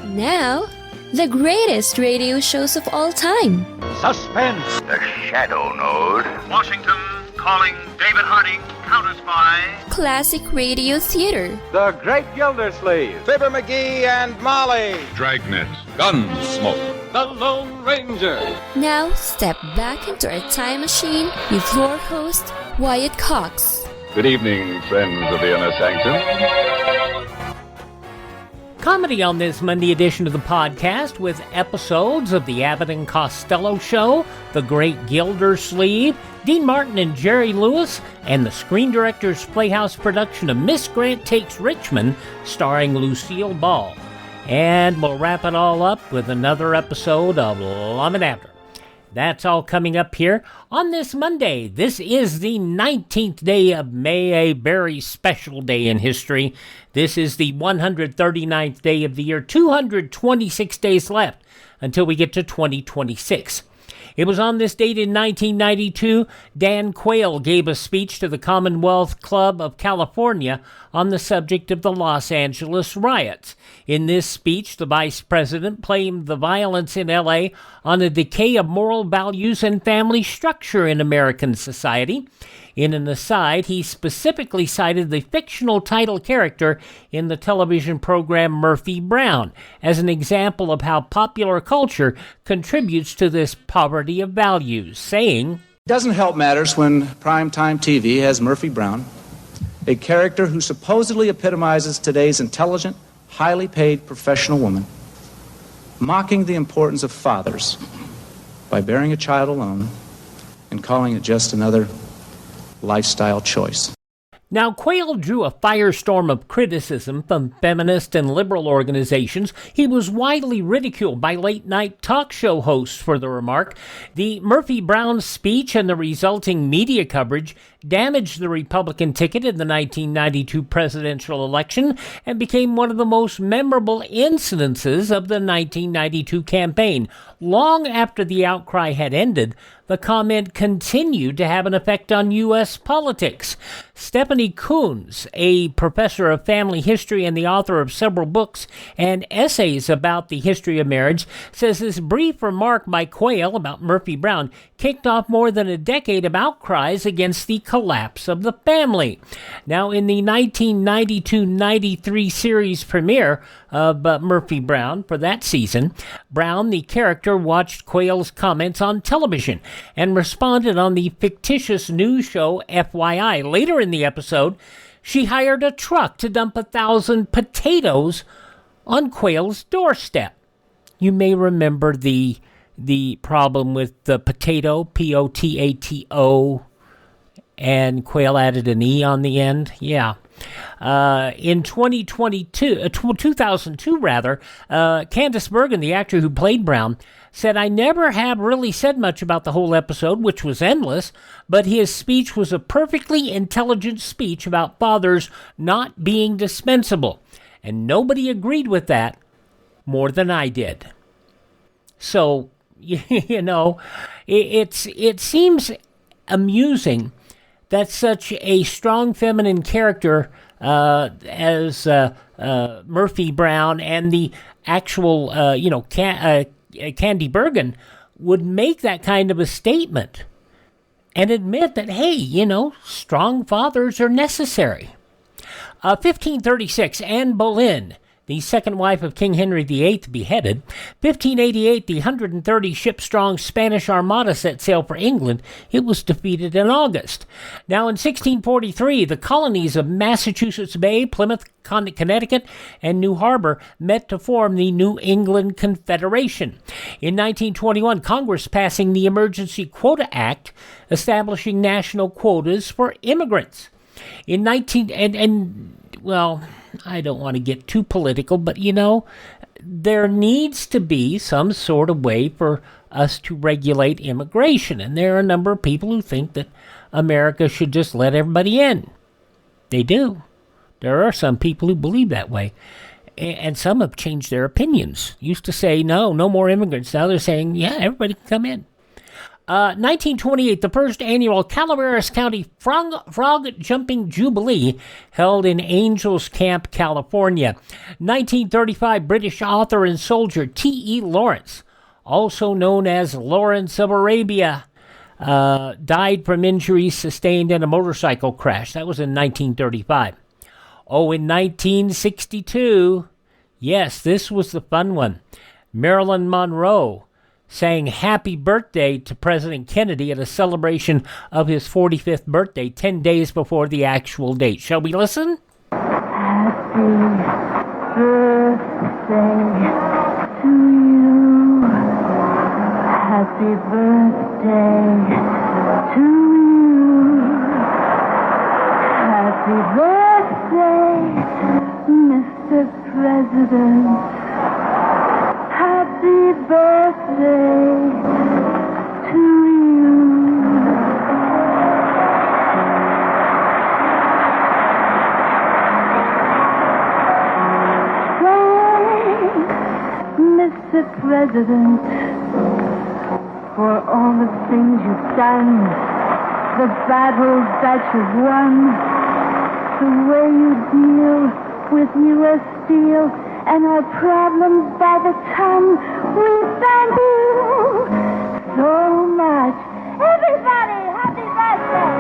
Now, the greatest radio shows of all time. Suspense. The Shadow Node. Washington calling David Harding, counter-spy. Classic radio theater. The Great Gildersleeve. Fibber McGee and Molly. Dragnet. Gunsmoke. The Lone Ranger. Now, step back into our time machine with your host, Wyatt Cox. Good evening, friends of the Inner Sanctum. Comedy on this Monday edition of the podcast with episodes of the Abbott and Costello Show, The Great Gildersleeve, Dean Martin and Jerry Lewis, and the Screen Directors Playhouse production of Miss Grant Takes Richmond, starring Lucille Ball. And we'll wrap it all up with another episode of Lum and Abner. That's all coming up here on this Monday. This is the 19th day of May, a very special day in history. This is the 139th day of the year, 226 days left until we get to 2026. It was on this date in 1992, Dan Quayle gave a speech to the Commonwealth Club of California on the subject of the Los Angeles riots. In this speech, the vice president blamed the violence in L.A. on a decay of moral values and family structure in American society. In an aside, he specifically cited the fictional title character in the television program Murphy Brown as an example of how popular culture contributes to this poverty of values, saying, "It doesn't help matters when primetime TV has Murphy Brown, a character who supposedly epitomizes today's intelligent, highly paid professional woman, mocking the importance of fathers by bearing a child alone and calling it just another lifestyle choice." Now, Quayle drew a firestorm of criticism from feminist and liberal organizations. He was widely ridiculed by late-night talk show hosts for the remark. The Murphy Brown speech and the resulting media coverage damaged the Republican ticket in the 1992 presidential election and became one of the most memorable incidences of the 1992 campaign. Long after the outcry had ended, the comment continued to have an effect on U.S. politics. Stephanie Coons, a professor of family history and the author of several books and essays about the history of marriage, says this brief remark by Quayle about Murphy Brown kicked off more than a decade of outcries against the collapse of the family. Now, in the 1992-93 series premiere of Murphy Brown for that season, Brown, the character, watched Quayle's comments on television and responded on the fictitious news show FYI. Later in the episode, she hired a truck to dump 1,000 potatoes on Quayle's doorstep. You may remember the problem with the potato, P-O-T-A-T-O, and Quayle added an E on the end. Yeah. In 2002, Candice Bergen, the actor who played Brown, said, "I never have really said much about the whole episode, which was endless, but his speech was a perfectly intelligent speech about fathers not being dispensable. And nobody agreed with that more than I did." So, you know, it seems amusing that such a strong feminine character as Murphy Brown and the actual, Candy Bergen would make that kind of a statement and admit that, hey, strong fathers are necessary. 1536, Anne Boleyn, the second wife of King Henry VIII, beheaded. 1588, the 130-ship-strong Spanish Armada set sail for England. It was defeated in August. Now, in 1643, the colonies of Massachusetts Bay, Plymouth, Connecticut, and New Harbor met to form the New England Confederation. In 1921, Congress passing the Emergency Quota Act, establishing national quotas for immigrants. In I don't want to get too political, but there needs to be some sort of way for us to regulate immigration. And there are a number of people who think that America should just let everybody in. They do. There are some people who believe that way. And some have changed their opinions. Used to say, no more immigrants. Now they're saying, yeah, everybody can come in. 1928, the first annual Calaveras County Frog Jumping Jubilee held in Angels Camp, California. 1935, British author and soldier T.E. Lawrence, also known as Lawrence of Arabia, died from injuries sustained in a motorcycle crash. That was in 1935. Oh, in 1962, yes, this was the fun one. Marilyn Monroe sang Happy Birthday to President Kennedy at a celebration of his 45th birthday 10 days before the actual date. Shall we listen? Happy birthday to you. Happy birthday to you. Happy birthday, Mr. President. Happy birthday to you. Thanks, Mr. President, for all the things you've done, the battles that you've won, the way you deal with U.S. Steel and our problems by the ton. We thank you so much. Everybody, happy birthday!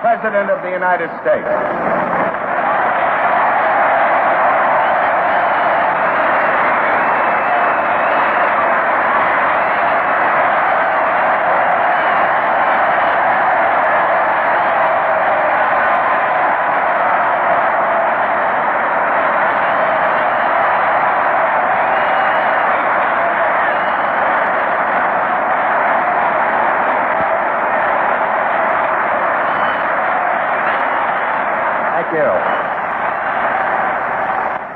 President of the United States.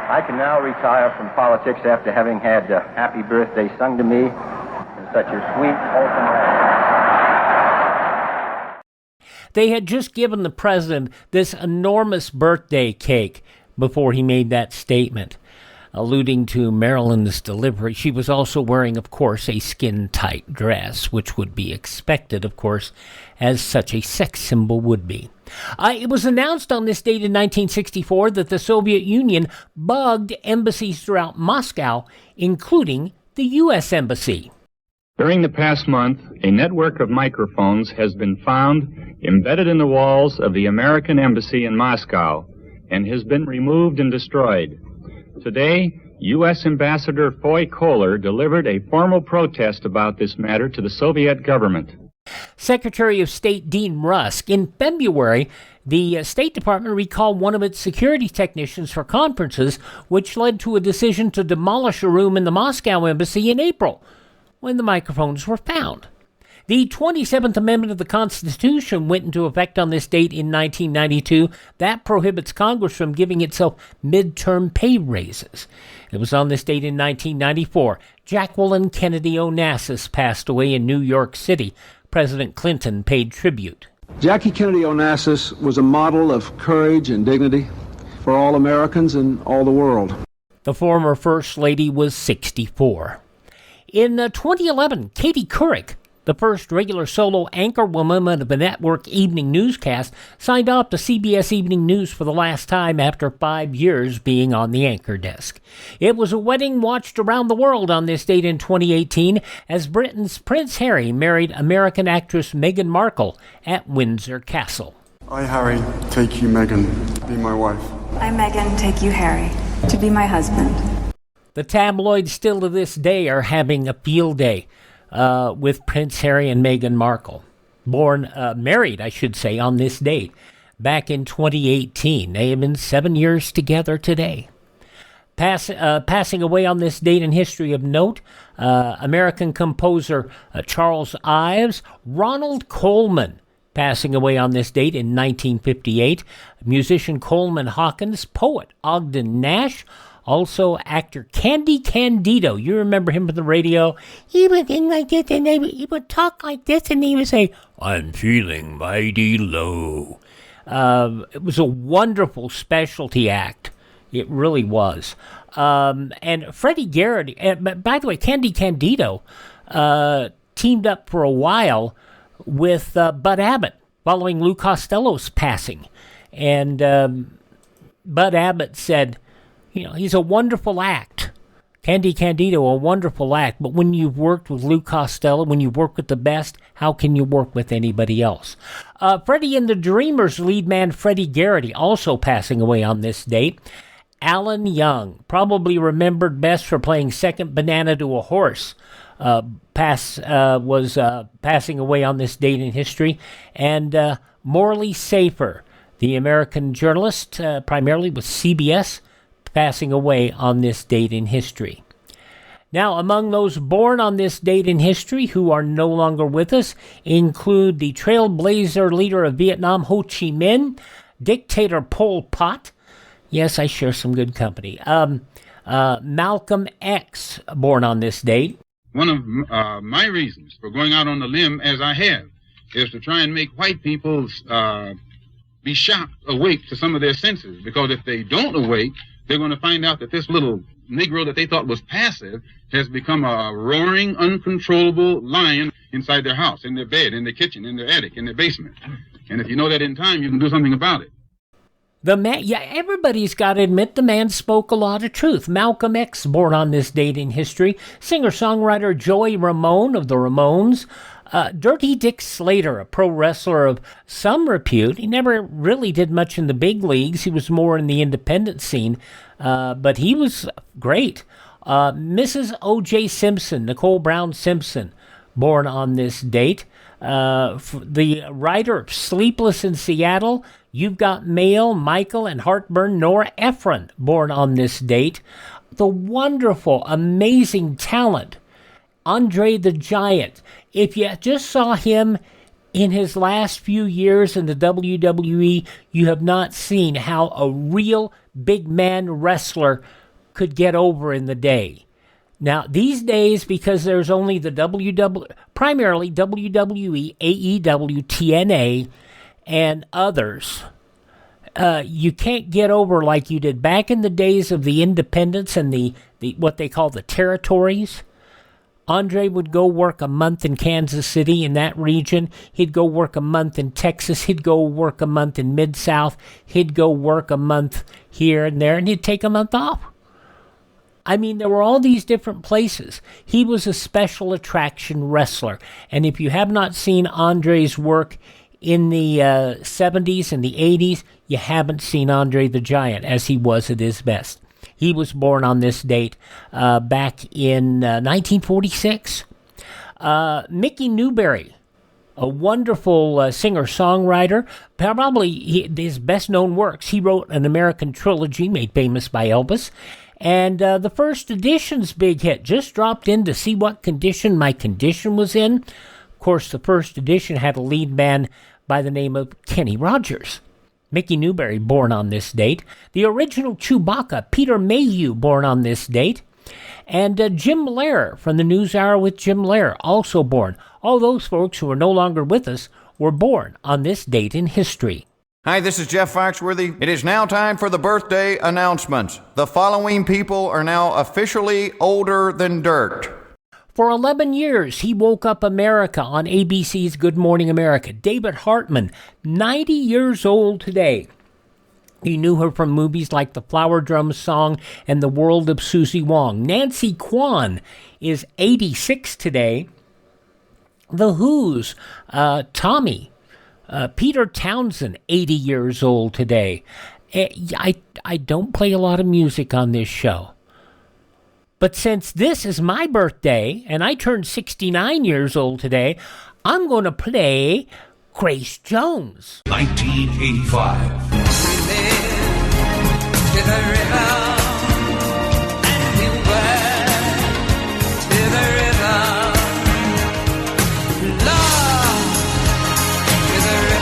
I can now retire from politics after having had Happy Birthday sung to me in such a sweet, wholesome way. They had just given the president this enormous birthday cake before he made that statement, alluding to Marilyn's delivery. She was also wearing, of course, a skin-tight dress, which would be expected, of course, as such a sex symbol would be. It was announced on this date in 1964 that the Soviet Union bugged embassies throughout Moscow, including the U.S. Embassy. During the past month, a network of microphones has been found embedded in the walls of the American Embassy in Moscow and has been removed and destroyed. Today, U.S. Ambassador Foy Kohler delivered a formal protest about this matter to the Soviet government. Secretary of State Dean Rusk. In February, the State Department recalled one of its security technicians for conferences, which led to a decision to demolish a room in the Moscow embassy in April, when the microphones were found. The 27th Amendment of the Constitution went into effect on this date in 1992. That prohibits Congress from giving itself midterm pay raises. It was on this date in 1994. Jacqueline Kennedy Onassis passed away in New York City. President Clinton paid tribute. Jackie Kennedy Onassis was a model of courage and dignity for all Americans and all the world. The former First Lady was 64. In 2011, Katie Couric, the first regular solo anchor woman of a network evening newscast, signed off to CBS Evening News for the last time after 5 years being on the anchor desk. It was a wedding watched around the world on this date in 2018 as Britain's Prince Harry married American actress Meghan Markle at Windsor Castle. I, Harry, take you, Meghan, to be my wife. I, Meghan, take you, Harry, to be my husband. The tabloids still to this day are having a field day with Prince Harry and Meghan Markle, married, I should say, on this date, back in 2018. They have been 7 years together today. Passing away on this date in history of note, American composer Charles Ives, Ronald Coleman, passing away on this date in 1958. Musician Coleman Hawkins, poet Ogden Nash, also actor Candy Candido. You remember him from the radio? He would sing like this, and he would talk like this, and he would say, "I'm feeling mighty low." It was a wonderful specialty act. It really was. And Freddie Garrett, by the way, Candy Candido teamed up for a while with Bud Abbott following Lou Costello's passing. And Bud Abbott said, he's a wonderful act. Candy Candido, a wonderful act. But when you've worked with Lou Costello, when you've worked with the best, how can you work with anybody else? Freddie and the Dreamers lead man Freddie Garrity also passing away on this date. Alan Young, probably remembered best for playing second banana to a horse, was passing away on this date in history. And Morley Safer, the American journalist, primarily with CBS, passing away on this date in history. Now, among those born on this date in history who are no longer with us include the trailblazer leader of Vietnam, Ho Chi Minh, dictator Pol Pot. Yes, I share some good company. Malcolm X, born on this date. One of my reasons for going out on the limb as I have is to try and make white people be shocked, awake to some of their senses. Because if they don't awake, they're going to find out that this little Negro that they thought was passive has become a roaring, uncontrollable lion inside their house, in their bed, in their kitchen, in their attic, in their basement. And if you know that in time, you can do something about it. Everybody's got to admit the man spoke a lot of truth. Malcolm X, born on this date in history. Singer-songwriter Joey Ramone of the Ramones. Dirty Dick Slater, a pro wrestler of some repute. He never really did much in the big leagues. He was more in the independent scene, but he was great. Mrs. O.J. Simpson, Nicole Brown Simpson, born on this date. The writer of Sleepless in Seattle, You've Got Mail, Michael, and Heartburn, Nora Ephron, born on this date. The wonderful, amazing talent, Andre the Giant. If you just saw him in his last few years in the WWE, you have not seen how a real big man wrestler could get over in the day. Now, these days, because there's only the primarily WWE, AEW, TNA, and others, you can't get over like you did back in the days of the independents and the what they call the territories. Andre would go work a month in Kansas City in that region. He'd go work a month in Texas. He'd go work a month in Mid-South. He'd go work a month here and there, and he'd take a month off. I mean, there were all these different places. He was a special attraction wrestler. And if you have not seen Andre's work in the 70s and the 80s, you haven't seen Andre the Giant as he was at his best. He was born on this date back in 1946. Mickey Newberry, a wonderful singer-songwriter. Probably his best-known works. He wrote an American trilogy made famous by Elvis. And the first edition's big hit just dropped in to see what condition my condition was in. Of course, the first edition had a lead man by the name of Kenny Rogers. Mickey Newberry, born on this date. The original Chewbacca, Peter Mayhew, born on this date. And Jim Lehrer from the NewsHour with Jim Lehrer, also born. All those folks who are no longer with us were born on this date in history. Hi, this is Jeff Foxworthy. It is now time for the birthday announcements. The following people are now officially older than dirt. For 11 years, he woke up America on ABC's Good Morning America. David Hartman, 90 years old today. You knew her from movies like The Flower Drum Song and The World of Susie Wong. Nancy Kwan is 86 today. The Who's Tommy. Peter Townsend, 80 years old today. I don't play a lot of music on this show. But since this is my birthday, and I turned 69 years old today, I'm going to play Grace Jones. 1985. To the river, and we were to the river. Love to the river.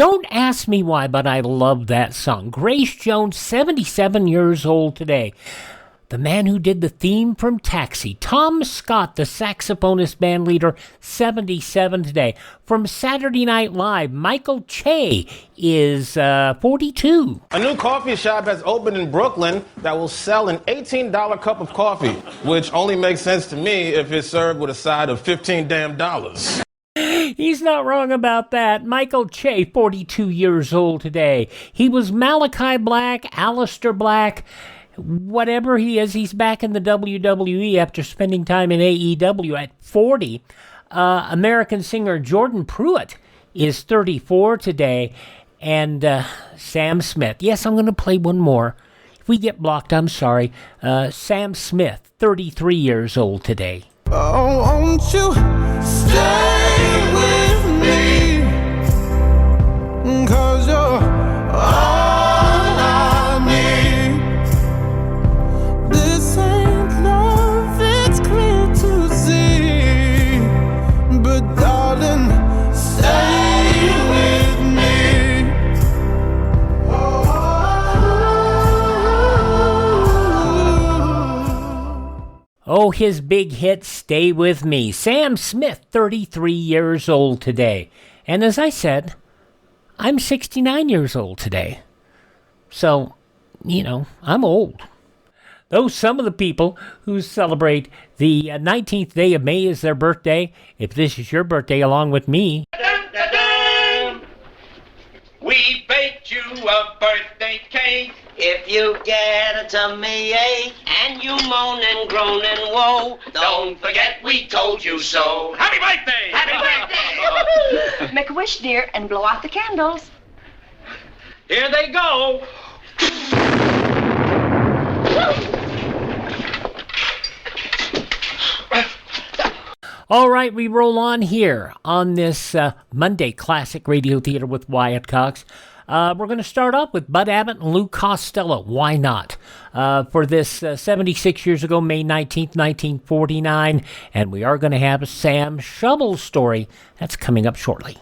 Don't ask me why, but I love that song. Grace Jones, 77 years old today. The man who did the theme from Taxi. Tom Scott, the saxophonist band leader, 77 today. From Saturday Night Live, Michael Che is 42. A new coffee shop has opened in Brooklyn that will sell an $18 cup of coffee, which only makes sense to me if it's served with a side of $15 damn. He's not wrong about that. Michael Che, 42 years old today. He was Malachi Black, Aleister Black, whatever he is. He's back in the WWE after spending time in AEW at 40. American singer Jordan Pruitt is 34 today. And Sam Smith. Yes, I'm going to play one more. If we get blocked, I'm sorry. Sam Smith, 33 years old today. Oh, won't you stay with me? 'Cause you're all I need. This ain't love, it's clear to see. But darling, stay with me. Oh, his big hit, Stay With Me. Sam Smith, 33 years old today. And as I said, I'm 69 years old today. So, I'm old. Those some of the people who celebrate the 19th day of May is their birthday. If this is your birthday along with me. We baked you a birthday cake. If you get a tummy ache and you moan and groan and woe, don't forget we told you so. Happy birthday! Happy birthday! Make a wish, dear, and blow out the candles. Here they go. All right, we roll on here on this Monday Classic Radio Theater with Wyatt Cox. We're going to start off with Bud Abbott and Lou Costello. Why not? For this 76 years ago, May 19th, 1949. And we are going to have a Sam Shovel story. That's coming up shortly.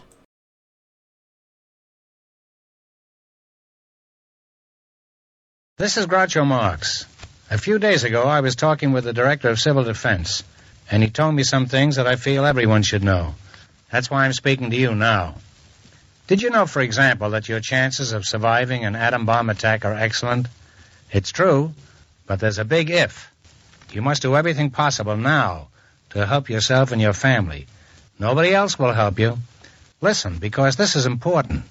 This is Groucho Marx. A few days ago, I was talking with the Director of Civil Defense, and he told me some things that I feel everyone should know. That's why I'm speaking to you now. Did you know, for example, that your chances of surviving an atom bomb attack are excellent? It's true, but there's a big if. You must do everything possible now to help yourself and your family. Nobody else will help you. Listen, because this is important.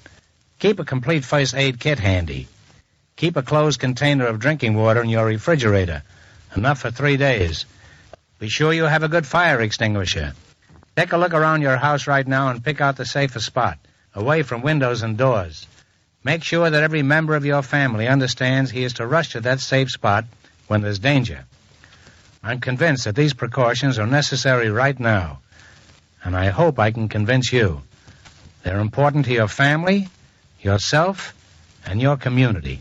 Keep a complete first aid kit handy. Keep a closed container of drinking water in your refrigerator, enough for 3 days. Be sure you have a good fire extinguisher. Take a look around your house right now and pick out the safest spot, away from windows and doors. Make sure that every member of your family understands he is to rush to that safe spot when there's danger. I'm convinced that these precautions are necessary right now, and I hope I can convince you. They're important to your family, yourself, and your community.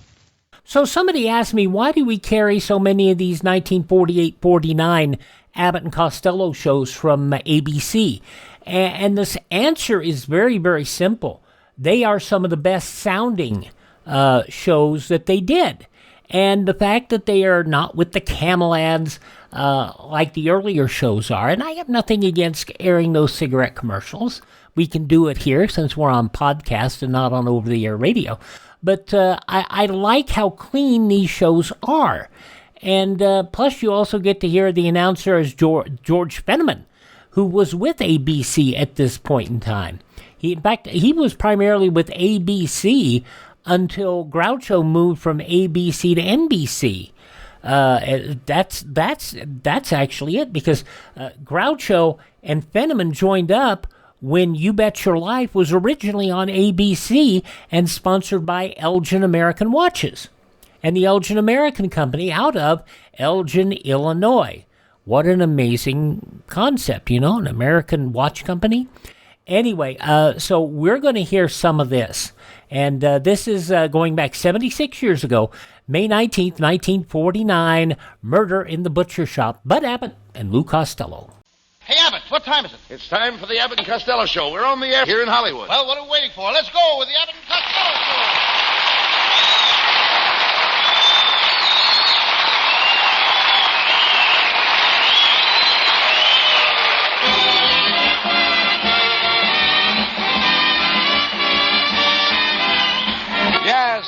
So somebody asked me, why do we carry so many of these 1948-49 Abbott and Costello shows from ABC? And this answer is very, very simple. They are some of the best sounding shows that they did. And the fact that they are not with the camel ads like the earlier shows are, and I have nothing against airing those cigarette commercials. We can do it here since we're on podcast and not on over-the-air radio. But I like how clean these shows are. And plus you also get to hear the announcer as George Fenneman, who was with ABC at this point in time. In fact, he was primarily with ABC until Groucho moved from ABC to NBC. That's actually it, because Groucho and Fenneman joined up when You Bet Your Life was originally on ABC and sponsored by Elgin American Watches and the Elgin American Company out of Elgin, Illinois. What an amazing concept, an American watch company. Anyway, so we're going to hear some of this. And this is going back 76 years ago, May 19th, 1949, Murder in the Butcher Shop, Bud Abbott and Lou Costello. Hey, Abbott, what time is it? It's time for the Abbott and Costello Show. We're on the air here in Hollywood. Well, what are we waiting for? Let's go with the Abbott and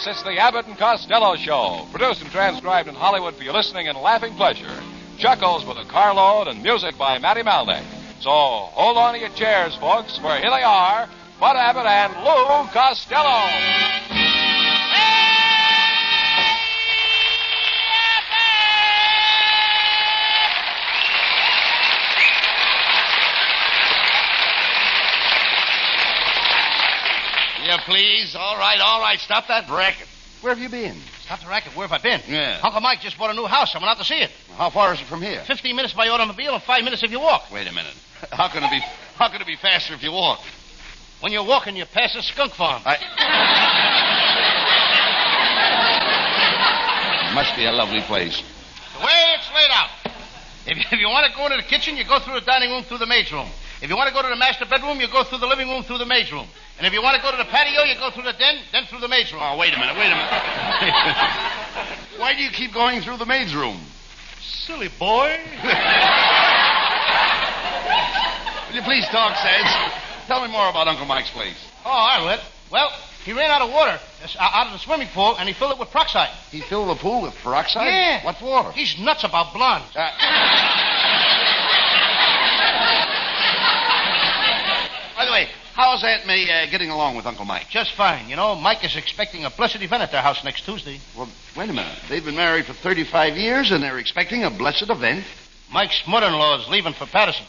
folks, it's the Abbott and Costello Show, produced and transcribed in Hollywood for your listening and laughing pleasure. Chuckles with a carload and music by Matty Malnick. So hold on to your chairs, folks, for here they are, Bud Abbott and Lou Costello. Yeah, please. All right. Stop that racket. Where have you been? Stop the racket. Where have I been? Yeah. Uncle Mike just bought a new house. I went out to see it. How far is it from here? 15 minutes by automobile and 5 minutes if you walk. Wait a minute. How can it be faster if you walk? When you're walking, you pass a skunk farm. Must be a lovely place. The way it's laid out. If you want to go into the kitchen, you go through the dining room, through the maid's room. If you want to go to the master bedroom, you go through the living room, through the maid's room. And if you want to go to the patio, you go through the den, then through the maid's room. Oh, wait a minute. Why do you keep going through the maid's room? Silly boy. Will you please talk sense? Tell me more about Uncle Mike's place. Oh, I will. Well, he ran out of water out of the swimming pool, and he filled it with peroxide. He filled the pool with peroxide? Yeah. What for? He's nuts about blondes. By the way, how's Aunt May getting along with Uncle Mike? Just fine. You know, Mike is expecting a blessed event at their house next Tuesday. Well, wait a minute. They've been married for 35 years, and they're expecting a blessed event? Mike's mother-in-law is leaving for Patterson.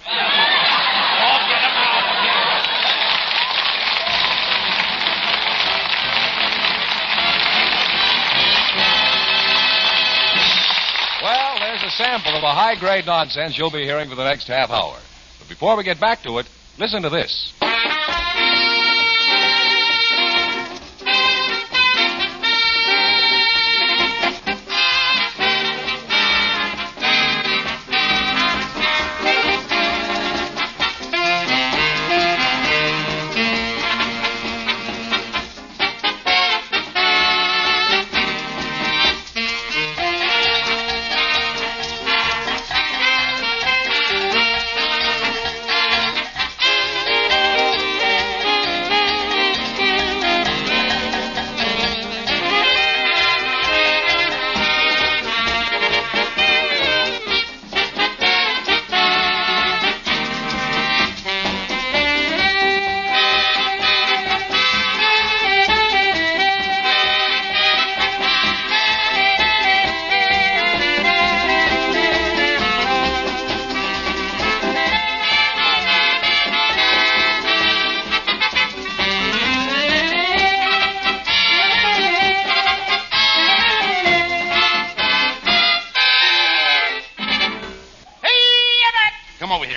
Well, there's a sample of the high-grade nonsense you'll be hearing for the next half hour. But before we get back to it, listen to this.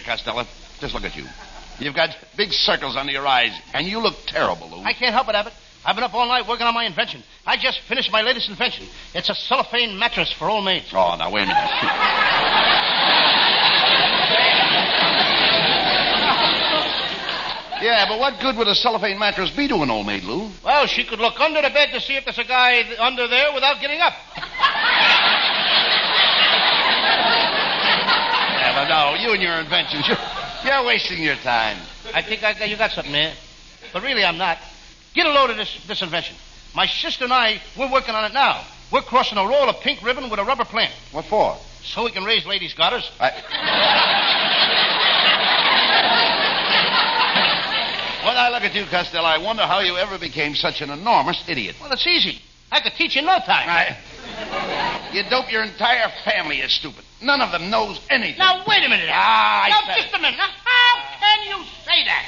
Costello. Just look at you. You've got big circles under your eyes, and you look terrible, Lou. I can't help it, Abbott. I've been up all night working on my invention. I just finished my latest invention. It's a cellophane mattress for old maids. Oh, now, wait a minute. Yeah, but what good would a cellophane mattress be to an old maid, Lou? Well, she could look under the bed to see if there's a guy under there without getting up. Yeah, but no, you and your inventions, you're wasting your time. I think you got something there. But really, I'm not. Get a load of this invention. My sister and I, we're working on it now. We're crossing a roll of pink ribbon with a rubber plant. What for? So we can raise ladies' garters. When I look at you, Costello, I wonder how you ever became such an enormous idiot. Well, it's easy. I could teach you in no time. You dope your entire family is stupid. None of them knows anything. Now, wait a minute. Just a minute. Now, how can you say that?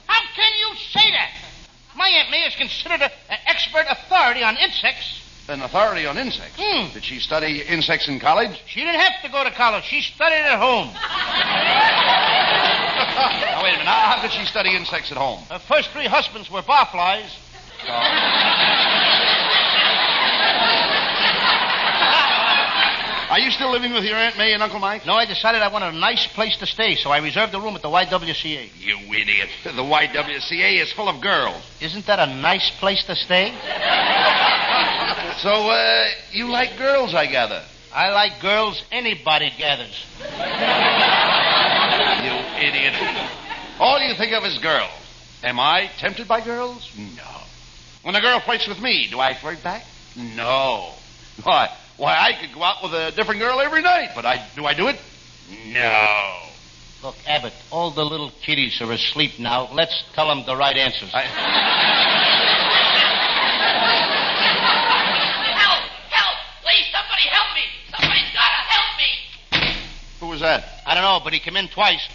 How can you say that? My Aunt May is considered an expert authority on insects. An authority on insects? Did she study insects in college? She didn't have to go to college. She studied at home. Now, wait a minute. How could she study insects at home? Her first 3 husbands were barflies. Are you still living with your Aunt May and Uncle Mike? No, I decided I wanted a nice place to stay, so I reserved a room at the YWCA. You idiot. The YWCA is full of girls. Isn't that a nice place to stay? So, you like girls, I gather. I like girls anybody gathers. You idiot. All you think of is girls. Am I tempted by girls? No. When a girl flirts with me, do I flirt back? No. Why, I could go out with a different girl every night, but do I do it? No. Look, Abbott, all the little kiddies are asleep now. Let's tell them the right answers. Help! Please, somebody help me! Somebody's gotta help me! Who was that? I don't know, but he came in twice.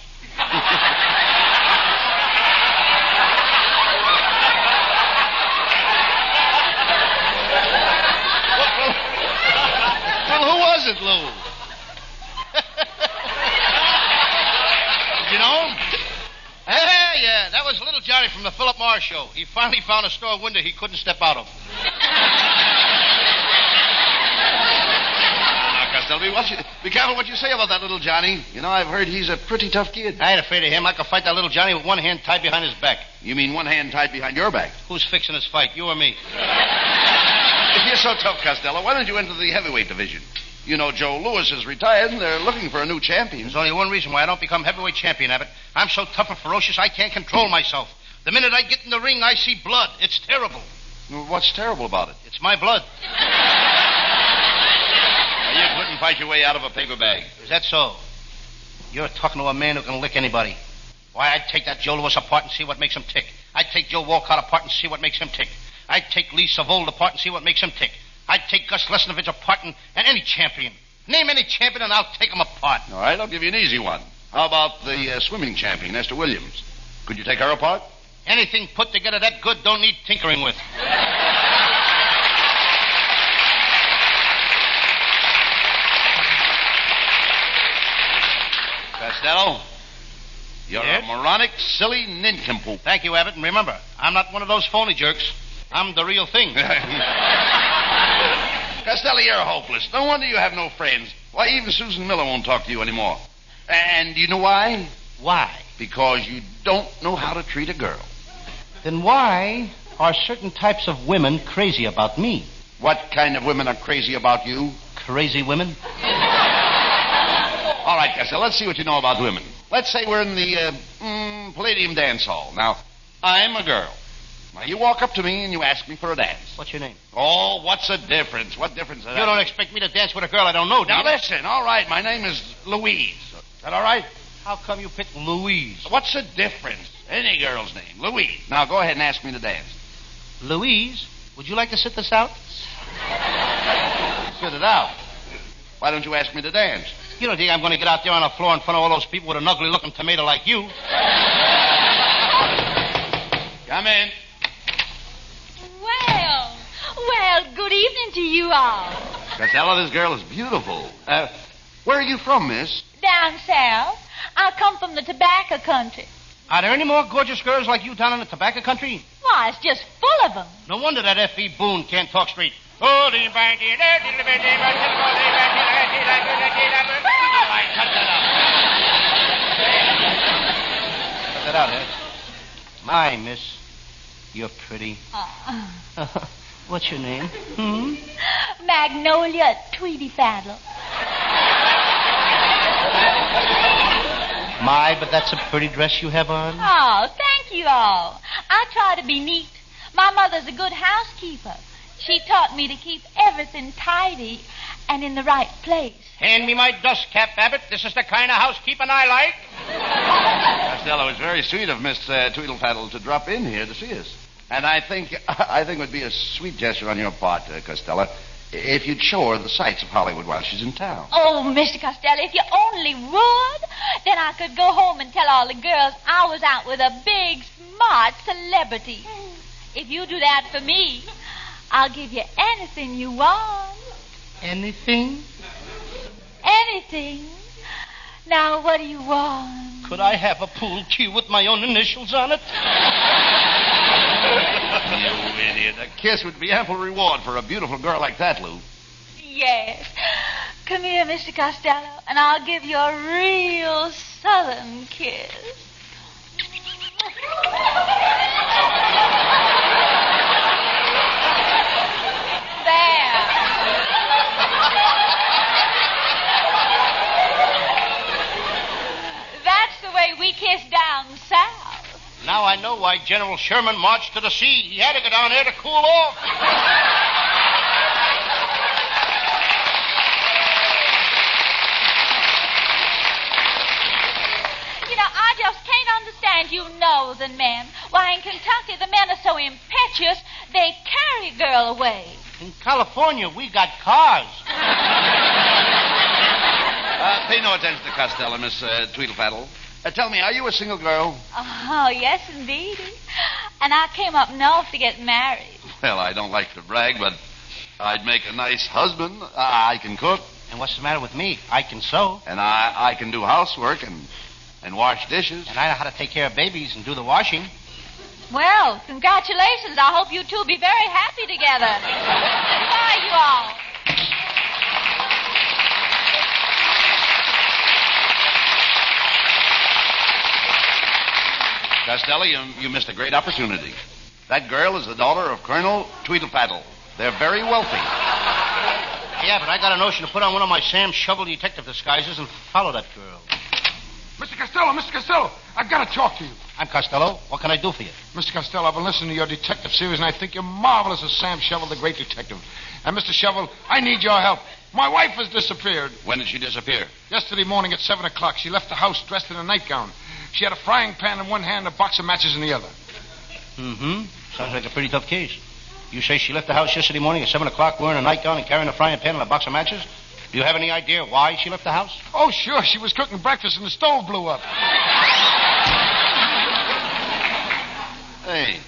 Well, who was it, Lou? You know? Yeah, that was little Johnny from the Philip Morris show. He finally found a store window he couldn't step out of. Now, Costello, be careful what you say about that little Johnny. You know, I've heard he's a pretty tough kid. I ain't afraid of him. I could fight that little Johnny with one hand tied behind his back. You mean one hand tied behind your back? Who's fixing this fight, you or me? If you're so tough, Costello, why don't you enter the heavyweight division? You know, Joe Louis is retired, and they're looking for a new champion. There's only one reason why I don't become heavyweight champion, Abbott. I'm so tough and ferocious, I can't control myself. The minute I get in the ring, I see blood. It's terrible. Well, what's terrible about it? It's my blood. Now, you couldn't fight your way out of a paper bag. Is that so? You're talking to a man who can lick anybody. Why, I'd take that Joe Louis apart and see what makes him tick. I'd take Joe Walcott apart and see what makes him tick. I'd take Lee Savold apart and see what makes him tick. I'd take Gus Lesnovich apart and any champion. Name any champion and I'll take him apart. All right, I'll give you an easy one. How about the swimming champion, Esther Williams? Could you take her apart? Anything put together that good don't need tinkering with. Costello, you're a moronic, silly nincompoop. Thank you, Abbott, and remember, I'm not one of those phony jerks. I'm the real thing. Costello, you're hopeless. No wonder you have no friends. Why, even Susan Miller won't talk to you anymore. And you know why? Why? Because you don't know how to treat a girl. Then why are certain types of women crazy about me? What kind of women are crazy about you? Crazy women? All right, Costello, let's see what you know about women. Let's say we're in the Palladium Dance Hall. Now, I'm a girl. Now, you walk up to me and you ask me for a dance. What's your name? Oh, what's the difference? What difference does that You don't make? expect me to dance with a girl I don't know, do Now, you? listen, all right, my name is Louise. Is that all right? How come you picked Louise? What's the difference? Any girl's name, Louise. Now, go ahead and ask me to dance. Louise, would you like to sit this out? Sit it out. Why don't you ask me to dance? You don't think I'm going to get out there on the floor in front of all those people with an ugly-looking tomato like you? Come in. Well, good evening to you all. Costello, this girl is beautiful. Where are you from, miss? Down south. I come from the tobacco country. Are there any more gorgeous girls like you down in the tobacco country? Why, it's just full of them. No wonder that F.E. Boone can't talk straight. All right, cut that out. Cut that out, eh? My, miss, you're pretty. What's your name? Magnolia Tweety Faddle. My, but that's a pretty dress you have on. Oh, thank you all. I try to be neat. My mother's a good housekeeper. She taught me to keep everything tidy and in the right place. Hand me my dust cap, Abbott. This is the kind of housekeeping I like. Costello, it's very sweet of Miss Tweedlefaddle to drop in here to see us. And I think it would be a sweet gesture on your part, Costello, if you'd show her the sights of Hollywood while she's in town. Oh, Mr. Costello, if you only would, then I could go home and tell all the girls I was out with a big, smart celebrity. If you do that for me, I'll give you anything you want. Anything? Anything. Now, what do you want? Could I have a pool cue with my own initials on it? You idiot. A kiss would be ample reward for a beautiful girl like that, Lou. Yes. Come here, Mr. Costello, and I'll give you a real southern kiss. There. That's the way we kiss down south. Now I know why why General Sherman marched to the sea. He had to go down there to cool off. You know, I just can't understand you northern men. Why, in Kentucky, the men are so impetuous, they carry a girl away. In California, we got cars. Pay no attention to Costello, Miss Tweedlefaddle. Tell me, are you a single girl? Oh, yes, indeed. And I came up north to get married. Well, I don't like to brag, but I'd make a nice husband. I can cook. And what's the matter with me? I can sew. And I can do housework and wash dishes. And I know how to take care of babies and do the washing. Well, congratulations. I hope you two will be very happy together. Goodbye, you all. Costello, you missed a great opportunity. That girl is the daughter of Colonel Tweedlefaddle. They're very wealthy. Yeah, but I got a notion to put on one of my Sam Shovel detective disguises and follow that girl. Mr. Costello, I've got to talk to you. I'm Costello. What can I do for you? Mr. Costello, I've been listening to your detective series, and I think you're marvelous as Sam Shovel, the great detective. And, Mr. Shovel, I need your help. My wife has disappeared. When did she disappear? Yesterday morning at 7 o'clock. She left the house dressed in a nightgown. She had a frying pan in one hand and a box of matches in the other. Mm-hmm. Sounds like a pretty tough case. You say she left the house yesterday morning at 7 o'clock wearing a nightgown and carrying a frying pan and a box of matches? Do you have any idea why she left the house? Oh, sure. She was cooking breakfast and the stove blew up. Hey,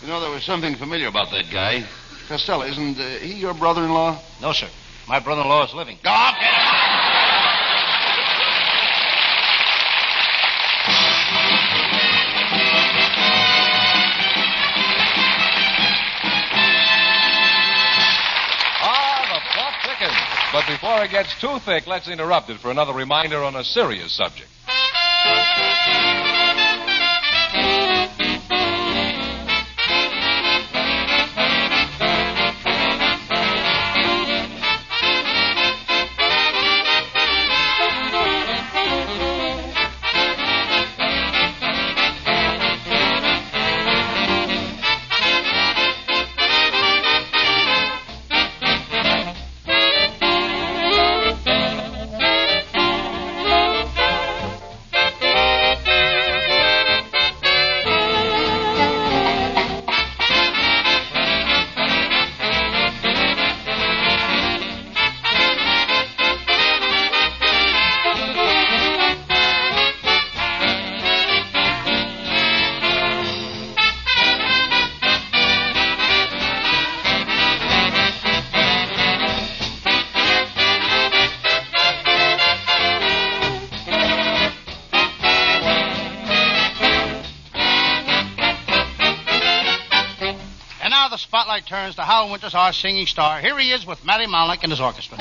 you know, there was something familiar about that guy. Costello, isn't he your brother-in-law? No, sir. My brother-in-law is living. Go on, get out. But before it gets too thick, let's interrupt it for another reminder on a serious subject. Spotlight turns to Hal Winters, our singing star. Here he is with Matty Malnick and his orchestra.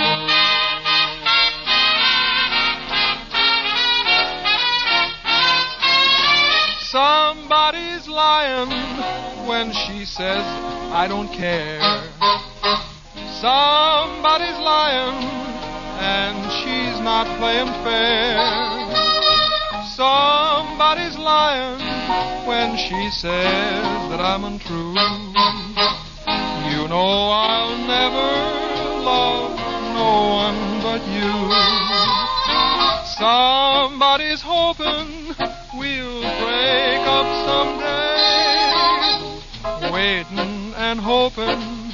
Somebody's lying when she says, I don't care. Somebody's lying and she's not playing fair. Somebody's lying when she says that I'm untrue. You know I'll never love no one but you. Somebody's hoping we'll break up someday, waiting and hoping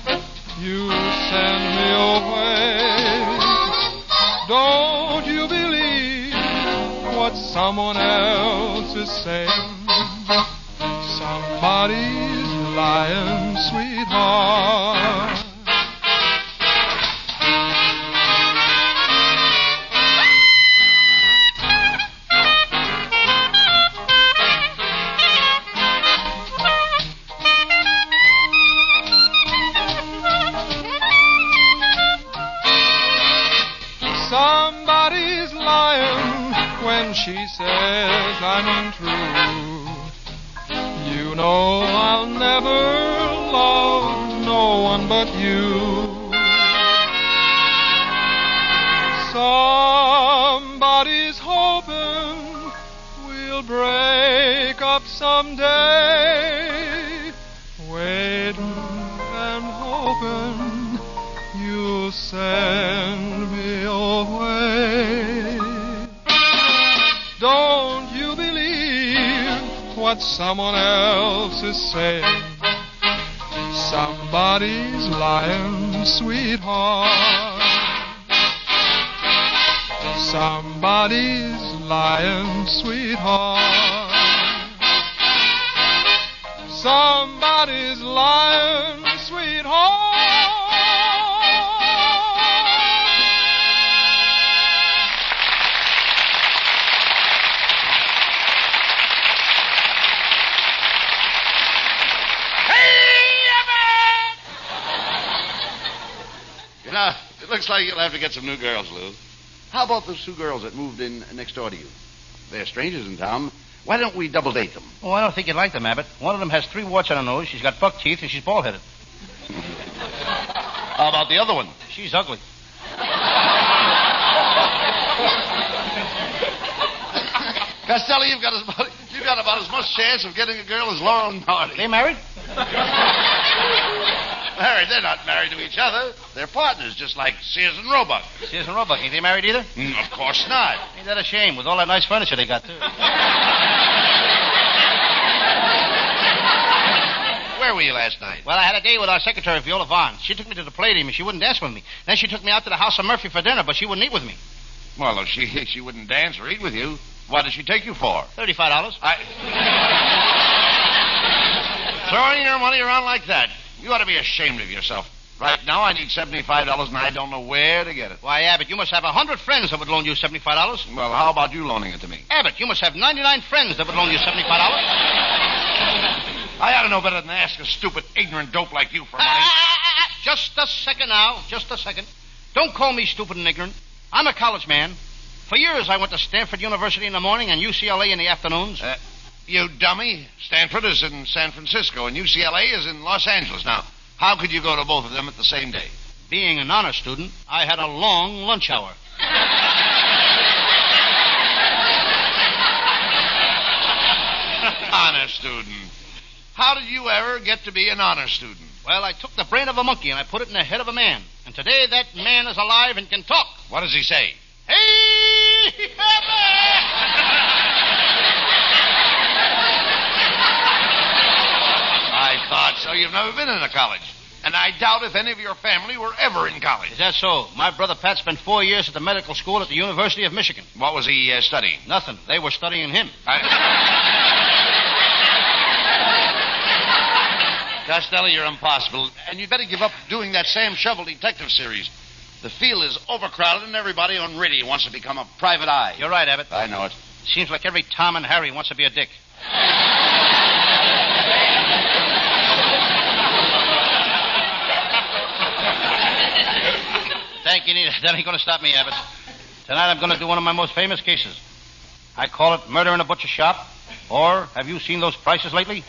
you'll send me away. Don't you believe what someone else is saying? Somebody's lying, sweetheart. Somebody's lying when she says I'm untrue. You know I'll never love no one but you. Somebody's hoping we'll break up someday, waiting and hoping you'll send me away. Don't you believe what someone else is saying? Somebody's lying, sweetheart. Somebody's lying, sweetheart. Somebody's lying, sweetheart. You know, it looks like you'll have to get some new girls, Lou. How about those two girls that moved in next door to you? They're strangers in town. Why don't we double date them? Oh, I don't think you'd like them, Abbott. One of them has 3 warts on her nose, she's got buck teeth, and she's bald-headed. How about the other one? She's ugly. Costello, you've got about as much chance of getting a girl as Laurel and Marty. They married? Married? They're not married to each other. They're partners, just like Sears and Roebuck. Sears and Roebuck, ain't they married either? Of course not. Ain't that a shame, with all that nice furniture they got, too? Where were you last night? Well, I had a date with our secretary, Viola Vaughn. She took me to the Palladium, and she wouldn't dance with me. Then she took me out to the house of Murphy for dinner, but she wouldn't eat with me. Well, if she wouldn't dance or eat with you, what did she take you for? $35. Throwing your money around like that. You ought to be ashamed of yourself. Right now, I need $75, and I don't know where to get it. Why, Abbott, you must have 100 friends that would loan you $75. Well, how about you loaning it to me? Abbott, you must have 99 friends that would loan you $75. I ought to know better than to ask a stupid, ignorant dope like you for money. Just a second now. Just a second. Don't call me stupid and ignorant. I'm a college man. For years, I went to Stanford University in the morning and UCLA in the afternoons. You dummy. Stanford is in San Francisco, and UCLA is in Los Angeles. Now, how could you go to both of them at the same day? Being an honor student, I had a long lunch hour. Honor student. How did you ever get to be an honor student? Well, I took the brain of a monkey and I put it in the head of a man. And today that man is alive and can talk. What does he say? Hey! I thought so. You've never been in a college. And I doubt if any of your family were ever in college. Is that so? My brother Pat spent 4 years at the medical school at the University of Michigan. What was he studying? Nothing. They were studying him. Costello, you're impossible. And you'd better give up doing that Sam Shovel detective series. The field is overcrowded and everybody on radio wants to become a private eye. You're right, Abbott. I know it. Seems like every Tom and Harry wants to be a dick. Thank you, Nita. That ain't going to stop me, Abbott. Tonight I'm going to do one of my most famous cases. I call it Murder in a Butcher Shop, or Have You Seen Those Prices Lately?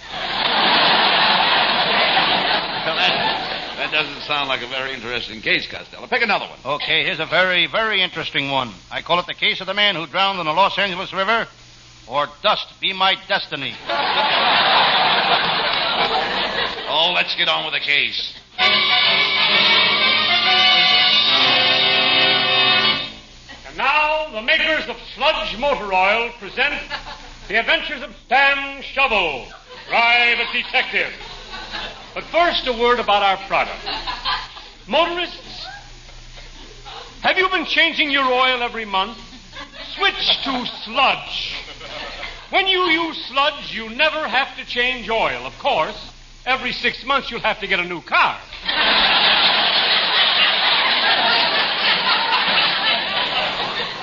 That doesn't sound like a very interesting case, Costello. Pick another one. Okay, here's a very, very interesting one. I call it the case of the man who drowned in the Los Angeles River, or Dust Be My Destiny. Oh, let's get on with the case. And now, the makers of Sludge Motor Oil present The Adventures of Sam Shovel, Private Detective. But first, a word about our product. Motorists, have you been changing your oil every month? Switch to Sludge. When you use Sludge, you never have to change oil. Of course, every 6 months you'll have to get a new car.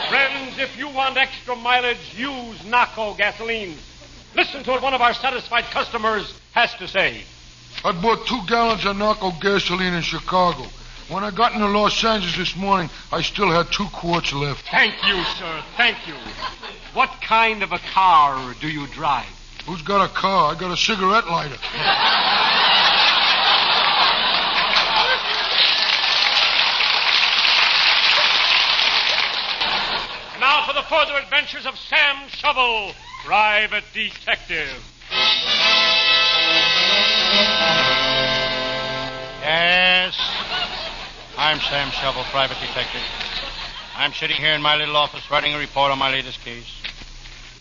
Friends, if you want extra mileage, use Naco gasoline. Listen to what one of our satisfied customers has to say. I bought 2 gallons of Naco gasoline in Chicago. When I got into Los Angeles this morning, I still had 2 quarts left. Thank you, sir. Thank you. What kind of a car do you drive? Who's got a car? I got a cigarette lighter. Now for the further adventures of Sam Shovel, Private Detective. Yes, I'm Sam Shovel, Private Detective. I'm sitting here in my little office writing a report on my latest case.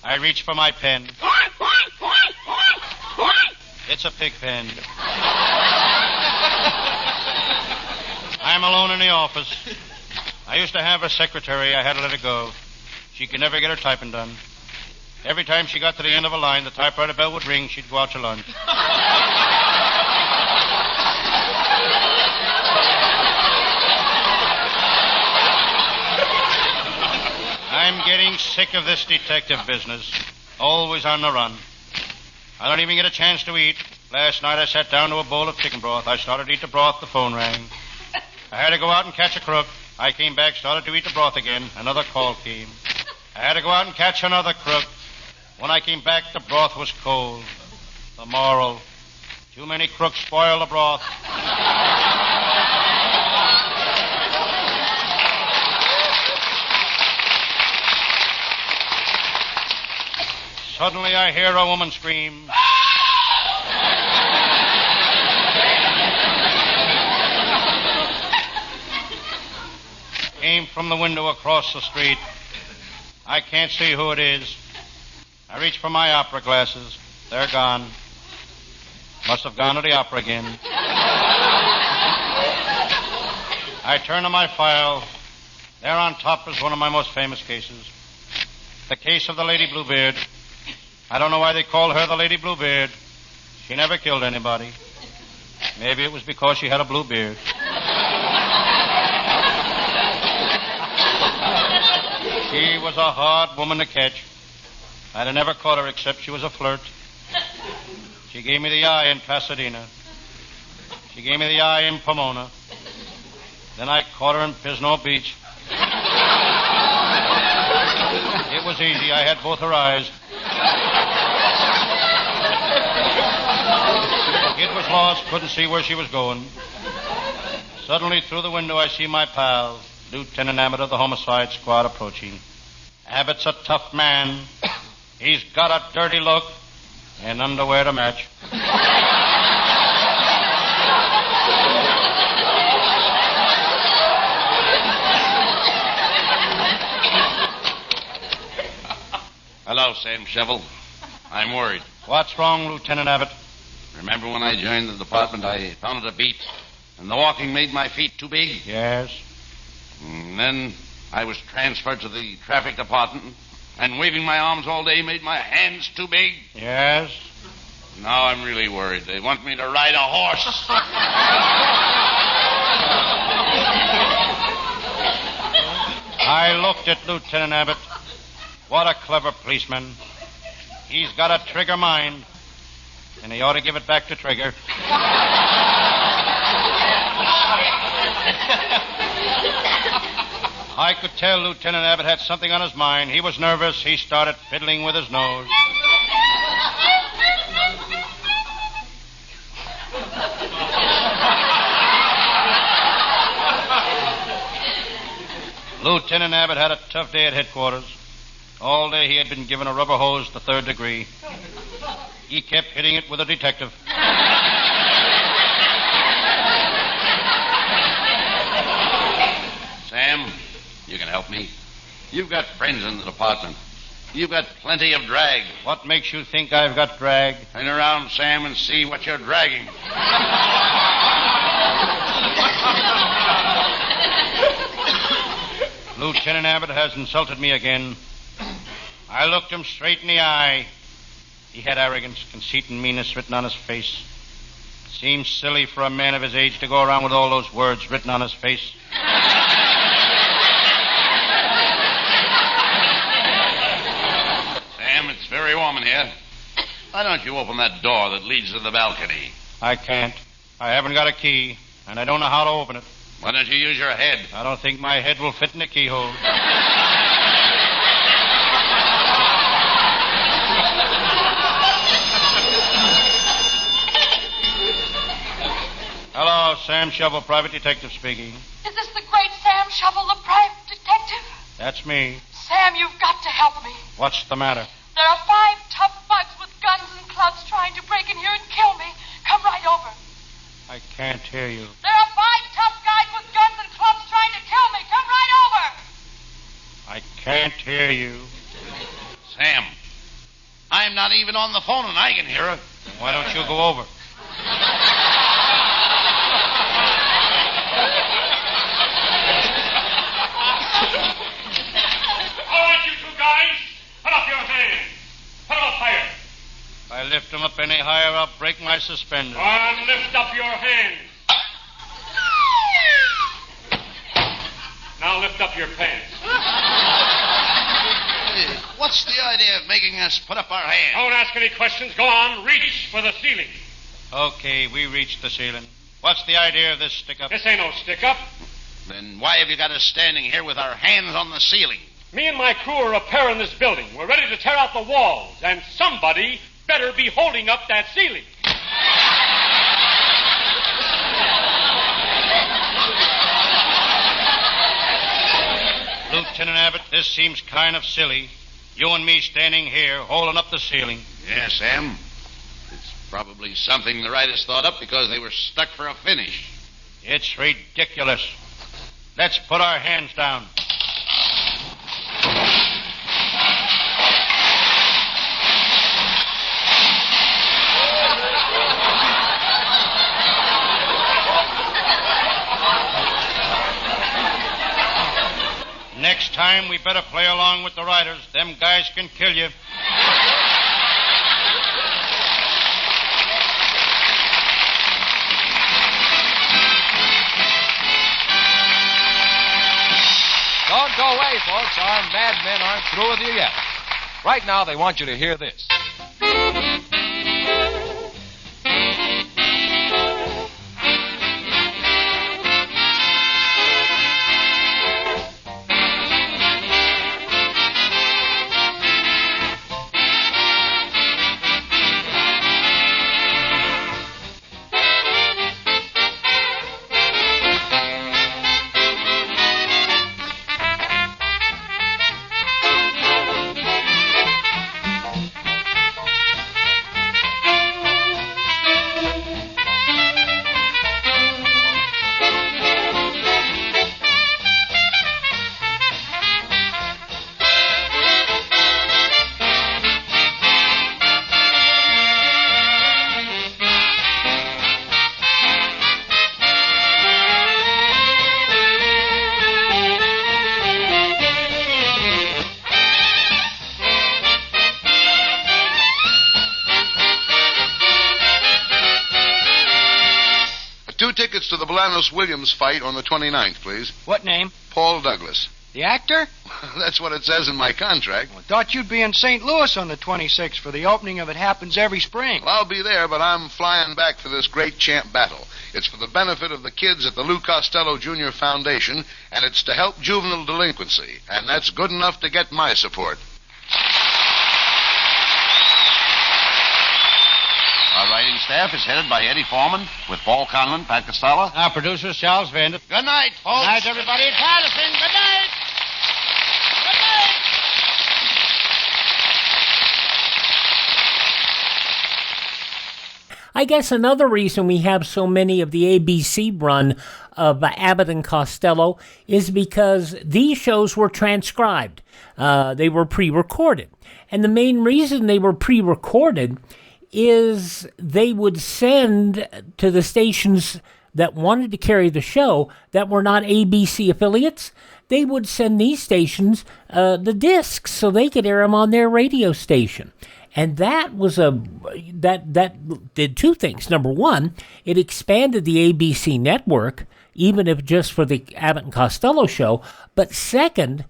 I reach for my pen. It's a pig pen. I'm alone in the office. I used to have a secretary. I had to let her go. She could never get her typing done. Every time she got to the end of a line, the typewriter bell would ring. She'd go out to lunch. I'm getting sick of this detective business. Always on the run. I don't even get a chance to eat. Last night I sat down to a bowl of chicken broth. I started to eat the broth. The phone rang. I had to go out and catch a crook. I came back, started to eat the broth again. Another call came. I had to go out and catch another crook. When I came back, the broth was cold. The moral: too many crooks spoil the broth. Suddenly I hear a woman scream. Came from the window across the street. I can't see who it is. I reach for my opera glasses. They're gone. Must have gone to the opera again. I turn to my file. There on top is one of my most famous cases. The case of the Lady Bluebeard. I don't know why they call her the Lady Bluebeard. She never killed anybody. Maybe it was because she had a blue beard. She was a hard woman to catch. I'd have never caught her except she was a flirt. She gave me the eye in Pasadena. She gave me the eye in Pomona. Then I caught her in Pisno Beach. It was easy. I had both her eyes. Kid was lost, couldn't see where she was going. Suddenly, through the window, I see my pal, Lieutenant Abbott of the Homicide Squad, approaching. Abbott's a tough man. He's got a dirty look and underwear to match. Hello, Sam Shovel. I'm worried. What's wrong, Lieutenant Abbott? Remember when I joined the department, I found it a beat, and the walking made my feet too big? Yes. And then I was transferred to the traffic department, and waving my arms all day made my hands too big? Yes. Now I'm really worried. They want me to ride a horse. I looked at Lieutenant Abbott. What a clever policeman. He's got a Trigger mind, and he ought to give it back to Trigger. I could tell Lieutenant Abbott had something on his mind. He was nervous. He started fiddling with his nose. Lieutenant Abbott had a tough day at headquarters. All day he had been given a rubber hose the 3rd degree. He kept hitting it with a detective. Sam, you can help me. You've got friends in the department. You've got plenty of drag. What makes you think I've got drag? Hang around, Sam, and see what you're dragging. Lieutenant Abbott has insulted me again. I looked him straight in the eye. He had arrogance, conceit, and meanness written on his face. Seems silly for a man of his age to go around with all those words written on his face. Sam, it's very warm in here. Why don't you open that door that leads to the balcony? I can't. I haven't got a key, and I don't know how to open it. Why don't you use your head? I don't think my head will fit in the keyhole. Hello, Sam Shovel, Private Detective speaking. Is this the great Sam Shovel, the private detective? That's me. Sam, you've got to help me. What's the matter? There are 5 tough bugs with guns and clubs trying to break in here and kill me. Come right over. I can't hear you. There are 5 tough guys with guns and clubs trying to kill me. Come right over. I can't hear you. Sam, I'm not even on the phone and I can hear her. Why don't you go over? All right, you two guys, put up your hands. Put them up higher. If I lift them up any higher, I'll break my suspenders. And lift up your hands. Now lift up your pants. What's the idea of making us put up our hands? Don't ask any questions. Go on, reach for the ceiling. Okay, we reached the ceiling. What's the idea of this stick-up? This ain't no stick-up. Then why have you got us standing here with our hands on the ceiling? Me and my crew are repairing this building. We're ready to tear out the walls, and somebody better be holding up that ceiling. Lieutenant Abbott, this seems kind of silly. You and me standing here, holding up the ceiling. Yes, Sam. It's probably something the writers thought up because they were stuck for a finish. It's ridiculous. Let's put our hands down. Next time, we better play along with the riders. Them guys can kill you. Don't go away, folks. Our mad men aren't through with you yet. Right now, they want you to hear this. Tickets to the Blanos-Williams fight on the 29th, please. What name? Paul Douglas. The actor? That's what it says in my contract. I thought you'd be in St. Louis on the 26th for the opening of It Happens Every Spring. Well, I'll be there, but I'm flying back for this great champ battle. It's for the benefit of the kids at the Lou Costello Jr. Foundation, and it's to help juvenile delinquency. And that's good enough to get my support. Our writing staff is headed by Eddie Foreman, with Paul Conlon, Pat Costello. Our producer, Charles Vander. Good night, folks. Good night, everybody at Patterson. Good night. Good night. I guess another reason we have so many of the ABC run of Abbott and Costello is because these shows were transcribed. They were pre-recorded. And the main reason they were pre-recorded is they would send to the stations that wanted to carry the show that were not ABC affiliates. They would send these stations the discs so they could air them on their radio station. And that was that did two things. Number one, it expanded the ABC network, even if just for the Abbott and Costello show. But second,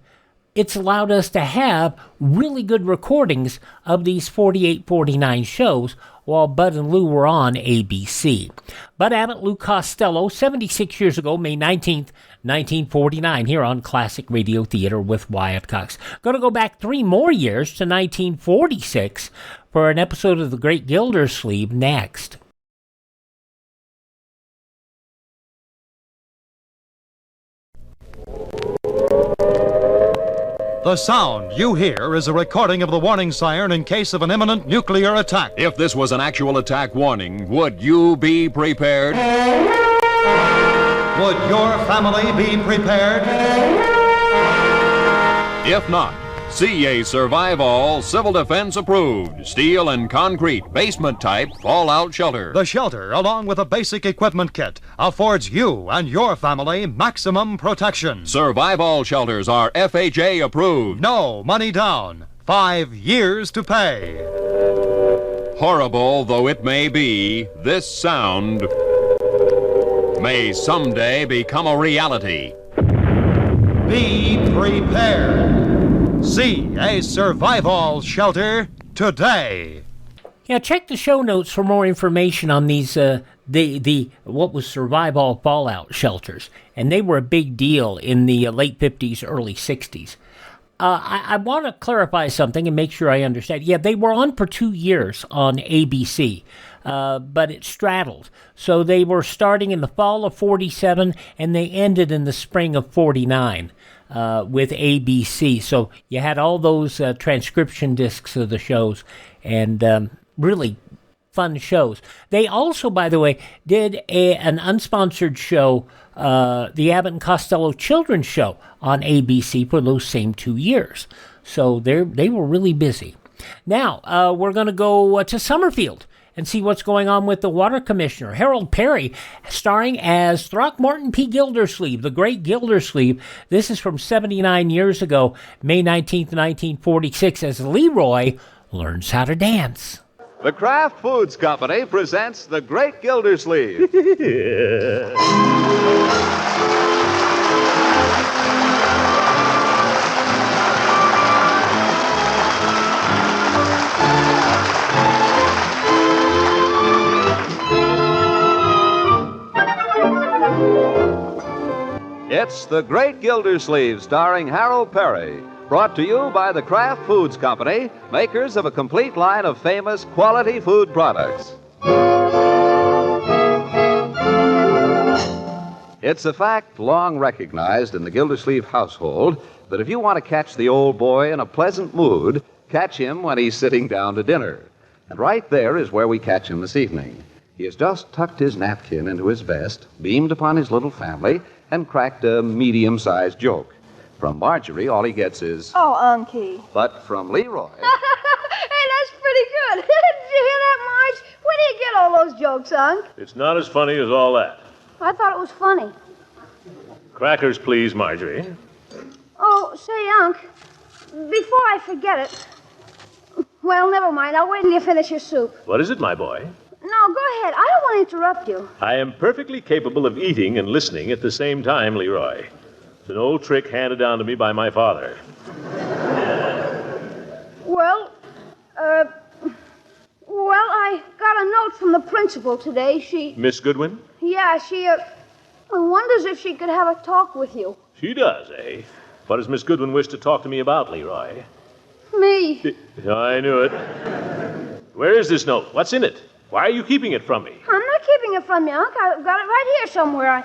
it's allowed us to have really good recordings of these 48, 49 shows while Bud and Lou were on ABC. Bud Abbott, Lou Costello, 76 years ago, May 19th, 1949, here on Classic Radio Theater with Wyatt Cox. Going to go back 3 more years to 1946 for an episode of The Great Gildersleeve next. The sound you hear is a recording of the warning siren in case of an imminent nuclear attack. If this was an actual attack warning, would you be prepared? Would your family be prepared? If not, CA Survival Civil Defense approved steel and concrete basement type fallout shelter. The shelter, along with a basic equipment kit, affords you and your family maximum protection. Survival shelters are FHA approved. No money down. 5 years to pay. Horrible though it may be, this sound may someday become a reality. Be prepared. See a survival shelter today. Yeah, check the show notes for more information on these what was survival fallout shelters, and they were a big deal in the late 50s, early 60s. I want to clarify something and make sure I understand. Yeah, they were on for 2 years on ABC, but it straddled. So they were starting in the fall of 47, and they ended in the spring of 49. With ABC. So you had all those transcription discs of the shows, and really fun shows. They also, by the way, did an unsponsored show, the Abbott and Costello Children's Show on ABC for those same 2 years. So they were really busy. Now, we're going to go to Summerfield and see what's going on with the water commissioner, Harold Peary, starring as Throckmorton P. Gildersleeve, the Great Gildersleeve. This is from 79 years ago, May 19th, 1946, as Leroy learns how to dance. The Kraft Foods Company presents The Great Gildersleeve. It's The Great Gildersleeve, starring Harold Peary. Brought to you by the Kraft Foods Company, makers of a complete line of famous quality food products. It's a fact long recognized in the Gildersleeve household that if you want to catch the old boy in a pleasant mood, catch him when he's sitting down to dinner. And right there is where we catch him this evening. He has just tucked his napkin into his vest, beamed upon his little family, and cracked a medium-sized joke. From Marjorie, all he gets is... Oh, Unky. But from Leroy... Hey, that's pretty good. Did you hear that, Marge? Where do you get all those jokes, Unc? It's not as funny as all that. I thought it was funny. Crackers, please, Marjorie. Oh, say, Unc, before I forget it... Well, never mind. I'll wait till you finish your soup. What is it, my boy? No, go ahead. I don't want to interrupt you. I am perfectly capable of eating and listening at the same time, Leroy. It's an old trick handed down to me by my father. Well, I got a note from the principal today. She... Miss Goodwin? Yeah, she, wonders if she could have a talk with you. She does, eh? What does Miss Goodwin wish to talk to me about, Leroy? Me. I knew it. Where is this note? What's in it? Why are you keeping it from me? I'm not keeping it from you, Unc. I've got it right here somewhere.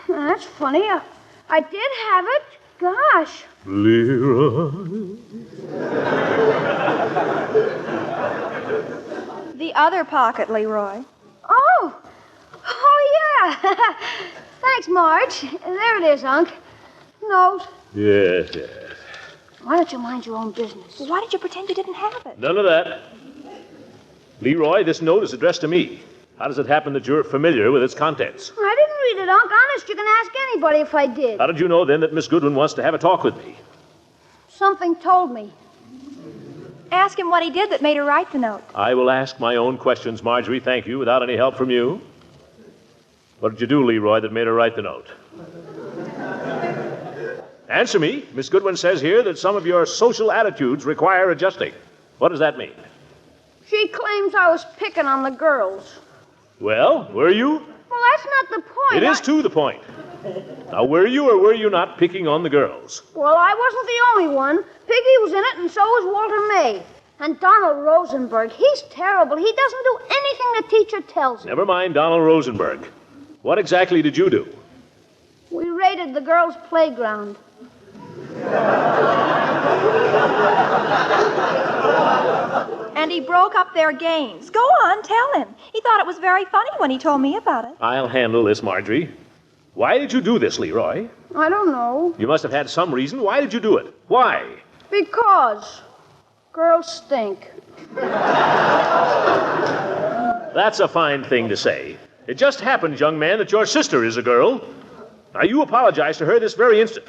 That's funny. I did have it. Gosh. Leroy. The other pocket, Leroy. Oh, yeah. Thanks, Marge. There it is, Unc. Note. Yes, yes. Why don't you mind your own business? Why did you pretend you didn't have it? None of that. Leroy, this note is addressed to me. How does it happen that you're familiar with its contents? I didn't read it, Unc. Honest, you can ask anybody if I did. How did you know, then, that Miss Goodwin wants to have a talk with me? Something told me. Ask him what he did that made her write the note. I will ask my own questions, Marjorie, thank you, without any help from you. What did you do, Leroy, that made her write the note? Answer me. Miss Goodwin says here that some of your social attitudes require adjusting. What does that mean? She claims I was picking on the girls. Well, were you? Well, that's not the point. It is to the point. Now, were you or were you not picking on the girls? Well, I wasn't the only one. Piggy was in it, and so was Walter May. And Donald Rosenberg, he's terrible. He doesn't do anything the teacher tells him. Never mind Donald Rosenberg. What exactly did you do? We raided the girls' playground. And he broke up their games. Go on, tell him. He thought it was very funny when he told me about it. I'll handle this, Marjorie. Why did you do this, Leroy? I don't know. You must have had some reason. Why did you do it? Why? Because girls stink. That's a fine thing to say. It just happens, young man, that your sister is a girl. Now, you apologize to her this very instant.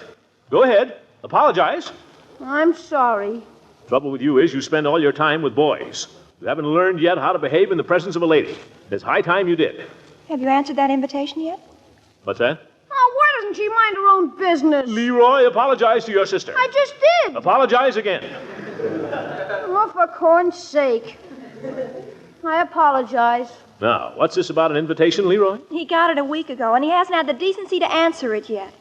Go ahead. Apologize. I'm sorry. Trouble with you is you spend all your time with boys. You haven't learned yet how to behave in the presence of a lady. It's high time you did. Have you answered that invitation yet? What's that? Oh, why doesn't she mind her own business? Leroy, apologize to your sister. I just did. Apologize again. Oh, for corn's sake. I apologize. Now, what's this about an invitation, Leroy? He got it a week ago, and he hasn't had the decency to answer it yet.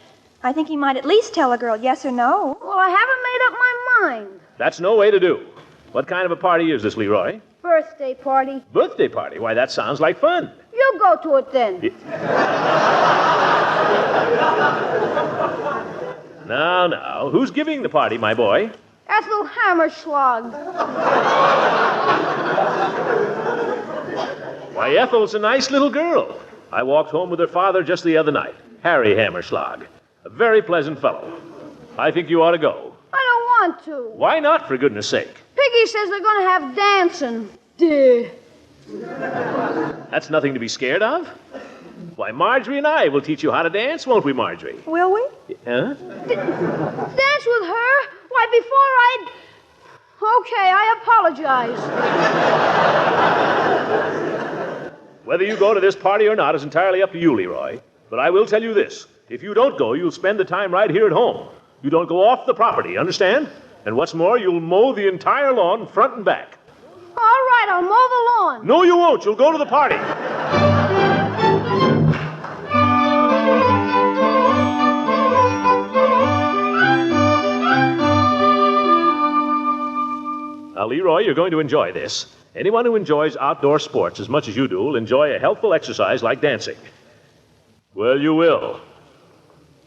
I think he might at least tell a girl yes or no. Well, I haven't made up my mind. That's no way to do. What kind of a party is this, Leroy? Birthday party. Birthday party? Why, that sounds like fun. You go to it then. Now, who's giving the party, my boy? Ethel Hammerschlag. Why, Ethel's a nice little girl. I walked home with her father just the other night, Harry Hammerschlag. A very pleasant fellow. I think you ought to go. I don't want to. Why not, for goodness sake? Piggy says they're going to have dancing. Duh. That's nothing to be scared of. Why, Marjorie and I will teach you how to dance, won't we, Marjorie? Will we? Huh? Dance with her? Why, before I... Okay, I apologize. Whether you go to this party or not is entirely up to you, Leroy. But I will tell you this. If you don't go, you'll spend the time right here at home. You don't go off the property, understand? And what's more, you'll mow the entire lawn front and back. All right, I'll mow the lawn. No, you won't. You'll go to the party. Now, Leroy, you're going to enjoy this. Anyone who enjoys outdoor sports as much as you do will enjoy a healthful exercise like dancing. Well, you will.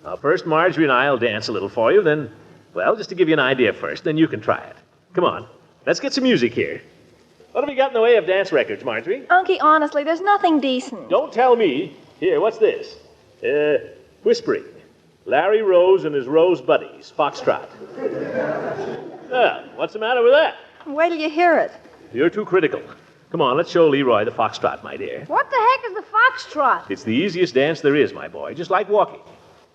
Now, first, Marjorie and I will dance a little for you, then, well, just to give you an idea first, then you can try it. Come on, let's get some music here. What have you got in the way of dance records, Marjorie? Unky, honestly, there's nothing decent. Don't tell me. Here, what's this? Whispering. Larry Rose and his Rose Buddies, Foxtrot. Well, what's the matter with that? Wait till you hear it. You're too critical. Come on, let's show Leroy the foxtrot, my dear. What the heck is the foxtrot? It's the easiest dance there is, my boy, just like walking.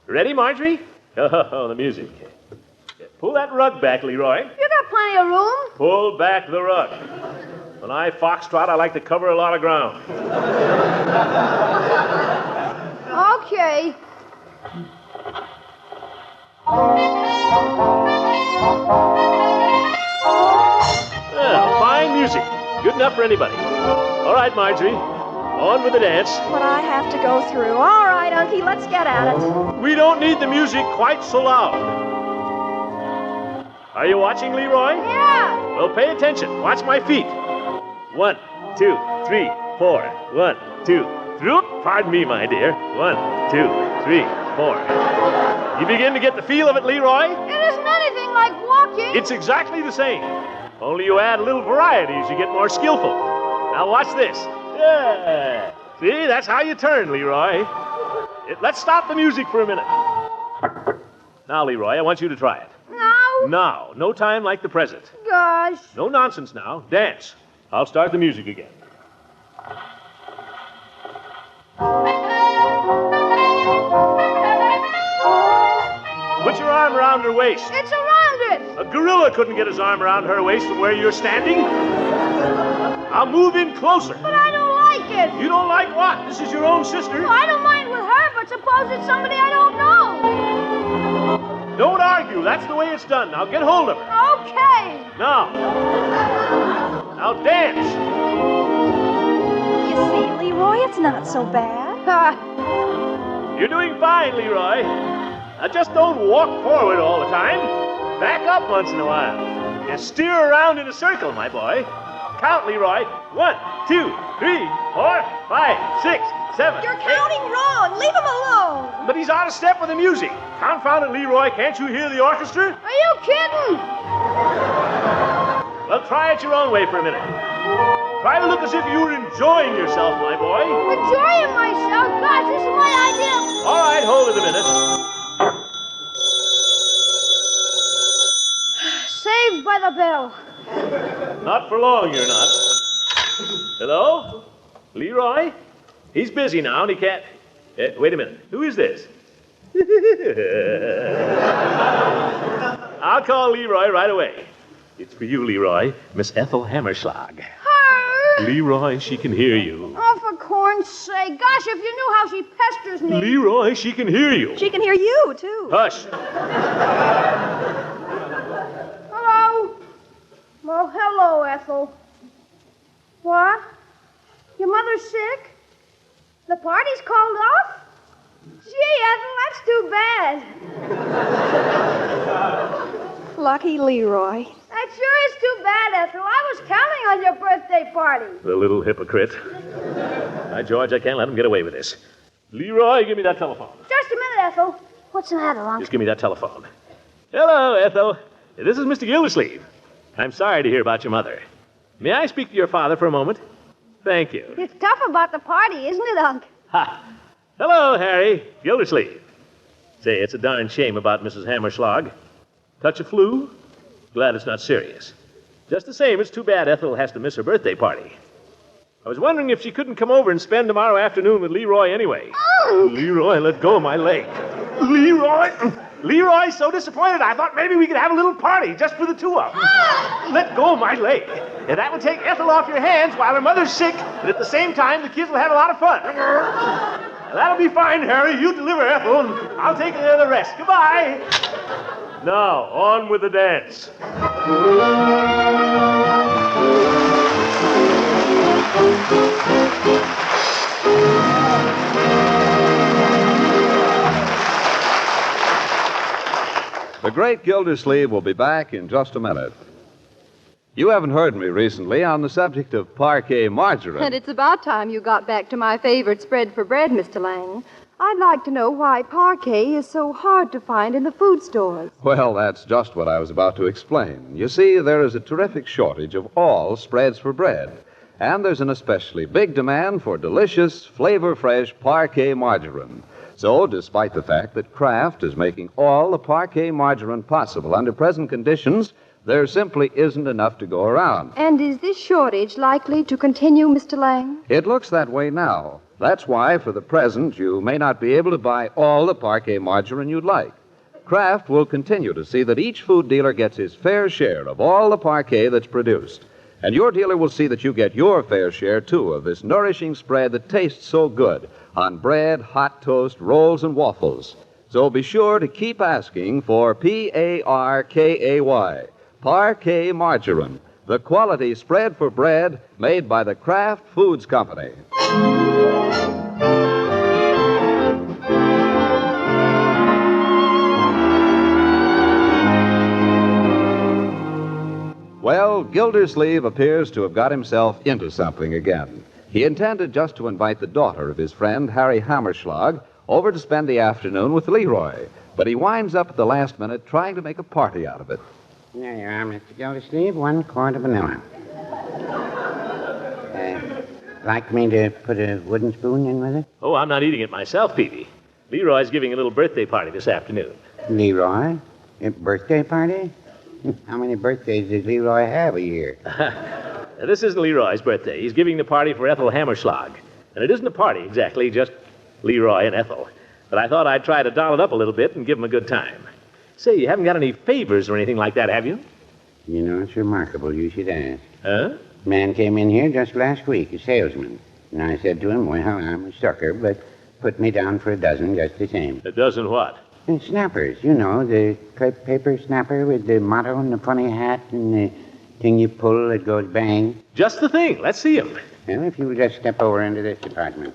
Ready, Marjorie? Oh, the music. Pull that rug back, Leroy. You got plenty of room. Pull back the rug. When I foxtrot, I like to cover a lot of ground. Okay. Well, fine music. Good enough for anybody. All right, Marjorie. On with the dance. What I have to go through. All right, Unky, let's get at it. We don't need the music quite so loud. Are you watching, Leroy? Yeah. Well, pay attention. Watch my feet. 1, 2, 3, 4. 1, 2, 3. Pardon me, my dear. 1, 2, 3, 4. You begin to get the feel of it, Leroy? It isn't anything like walking. It's exactly the same. Only you add a little variety as you get more skillful. Now watch this. Yeah. See, that's how you turn, Leroy. Let's stop the music for a minute. Now, Leroy, I want you to try it. No. Now. No time like the present. Gosh. No nonsense now. Dance. I'll start the music again. Put your arm around her waist. It's around it. A gorilla couldn't get his arm around her waist from where you're standing. I'll move in closer. But I don't like it. You don't like what? This is your own sister. Well, I don't mind with her, but suppose it's somebody I don't know. Don't argue. That's the way it's done. Now get hold of her. Okay. Now dance. You see, Leroy, it's not so bad. You're doing fine, Leroy. Now just don't walk forward all the time. Back up once in a while. And steer around in a circle, my boy. Count, Leroy. 1, 2, 3, 4, 5, 6, 7. You're counting wrong. Leave him alone. But he's out of step with the music. Confound it, Leroy. Can't you hear the orchestra? Are you kidding? Well, try it your own way for a minute. Try to look as if you were enjoying yourself, my boy. Enjoying myself? Gosh, this is my idea. All right, hold it a minute. Saved by the bell. Not for long, you're not. Hello? Leroy? He's busy now, and he can't... wait a minute. Who is this? I'll call Leroy right away. It's for you, Leroy. Miss Ethel Hammerschlag. Leroy, she can hear you. Oh, for corn's sake. Gosh, if you knew how she pesters me. Leroy, she can hear you. She can hear you, too. Hush. Hello? Well, hello, Ethel. What? Your mother's sick? The party's called off? Gee, Ethel, that's too bad. Lucky Leroy. That sure is too bad, Ethel. I was counting on your birthday party. The little hypocrite. By George, I can't let him get away with this. Leroy, give me that telephone. Just a minute, Ethel. What's the matter, Unc? Just give me that telephone. Hello, Ethel. This is Mr. Gildersleeve. I'm sorry to hear about your mother. May I speak to your father for a moment? Thank you. It's tough about the party, isn't it, Unc? Ha! Hello, Harry. Gildersleeve. Say, it's a darn shame about Mrs. Hammerschlag. Touch of flu? Glad it's not serious. Just the same, it's too bad Ethel has to miss her birthday party. I was wondering if she couldn't come over and spend tomorrow afternoon with Leroy anyway. Oh! Leroy, let go of my leg. Leroy! Leroy's so disappointed. I thought maybe we could have a little party just for the two of them. Let go of my leg. And that would take Ethel off your hands while her mother's sick, and at the same time, the kids will have a lot of fun. That'll be fine, Harry. You deliver Ethel, and I'll take care of the rest. Goodbye. Now, on with the dance. The Great Gildersleeve will be back in just a minute. You haven't heard me recently on the subject of parquet margarine. And it's about time you got back to my favorite spread for bread, Mr. Lang. I'd like to know why parquet is so hard to find in the food stores. Well, that's just what I was about to explain. You see, there is a terrific shortage of all spreads for bread. And there's an especially big demand for delicious, flavor-fresh parquet margarine. So, despite the fact that Kraft is making all the parquet margarine possible under present conditions, there simply isn't enough to go around. And is this shortage likely to continue, Mr. Lang? It looks that way now. That's why, for the present, you may not be able to buy all the parquet margarine you'd like. Kraft will continue to see that each food dealer gets his fair share of all the parquet that's produced. And your dealer will see that you get your fair share, too, of this nourishing spread that tastes so good on bread, hot toast, rolls, and waffles. So be sure to keep asking for Parkay, parquet margarine, the quality spread for bread made by the Kraft Foods Company. Well, Gildersleeve appears to have got himself into something again. He intended just to invite the daughter of his friend, Harry Hammerschlag, over to spend the afternoon with Leroy. But he winds up at the last minute trying to make a party out of it. There you are, Mr. Gildersleeve. 1 quart of vanilla. Like me to put a wooden spoon in with it? Oh, I'm not eating it myself, Peavy. Leroy's giving a little birthday party this afternoon. Leroy? A birthday party? How many birthdays does Leroy have a year? This isn't Leroy's birthday. He's giving the party for Ethel Hammerschlag. And it isn't a party exactly, just Leroy and Ethel. But I thought I'd try to doll it up a little bit and give them a good time. Say, you haven't got any favors or anything like that, have you? You know, it's remarkable you should ask. Huh? Man came in here just last week, a salesman. And I said to him, well, I'm a sucker, but put me down for a dozen just the same. A dozen what? And snappers, you know, the crepe paper snapper with the motto and the funny hat and the thing you pull that goes bang. Just the thing. Let's see him. Well, if you'll just step over into this department.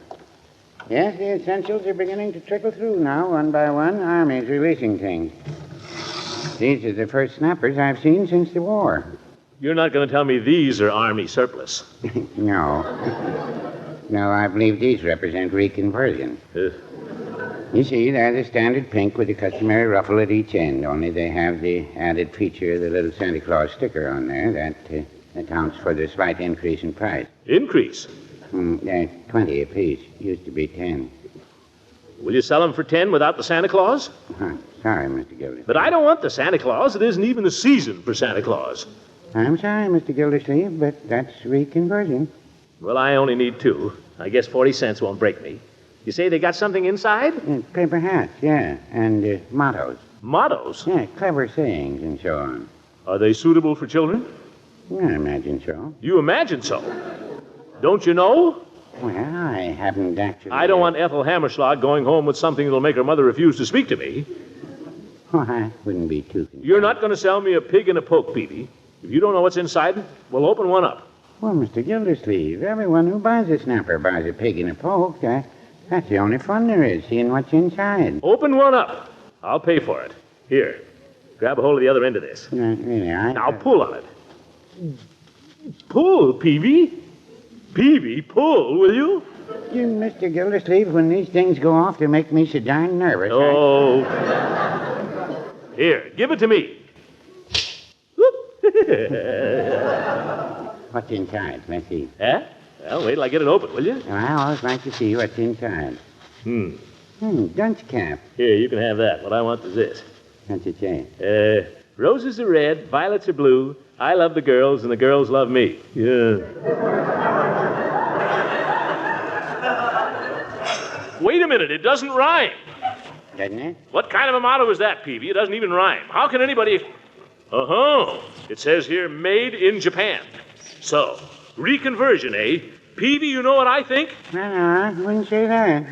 Yes, the essentials are beginning to trickle through now, one by one. Army's releasing things. These are the first snappers I've seen since the war. You're not going to tell me these are Army surplus. No. No, I believe these represent reconversion. You see, they're the standard pink with the customary ruffle at each end, only they have the added feature of the little Santa Claus sticker on there that accounts for the slight increase in price. Increase? They're 20 apiece. Used to be 10. Will you sell them for 10 without the Santa Claus? Sorry, Mr. Gildersleeve. But I don't want the Santa Claus. It isn't even the season for Santa Claus. I'm sorry, Mr. Gildersleeve, but that's reconversion. Well, I only need 2. I guess 40 cents won't break me. You say they got something inside? Paper hats, yeah, and mottos. Mottos? Yeah, clever sayings and so on. Are they suitable for children? I imagine so. You imagine so? Don't you know? Well, I haven't actually... I don't want Ethel Hammerschlag going home with something that'll make her mother refuse to speak to me. Oh, I wouldn't be too concerned. You're not going to sell me a pig and a poke, Peavy. If you don't know what's inside, we'll open one up. Well, Mr. Gildersleeve, everyone who buys a snapper buys a pig and a poke. That's the only fun there is, seeing what's inside. Open one up. I'll pay for it. Here, grab a hold of the other end of this. Really, Now pull on it. Pull, Peavy. Peavy, pull, will you? Mr. Gildersleeve, when these things go off, they make me so darn nervous. Oh. Here, give it to me. What's inside? Let's see. Huh? Well, wait till I get it open, will you? Well, I always like to see what's inside. Dunce cap. Here, you can have that. What I want is this. What's it say? Roses are red, violets are blue. I love the girls, and the girls love me. Yeah. Wait a minute, it doesn't rhyme. Doesn't it? What kind of a motto is that, Peavy? It doesn't even rhyme. How can anybody... It says here, made in Japan. So, reconversion, eh? Peavy, you know what I think? No, I wouldn't say that.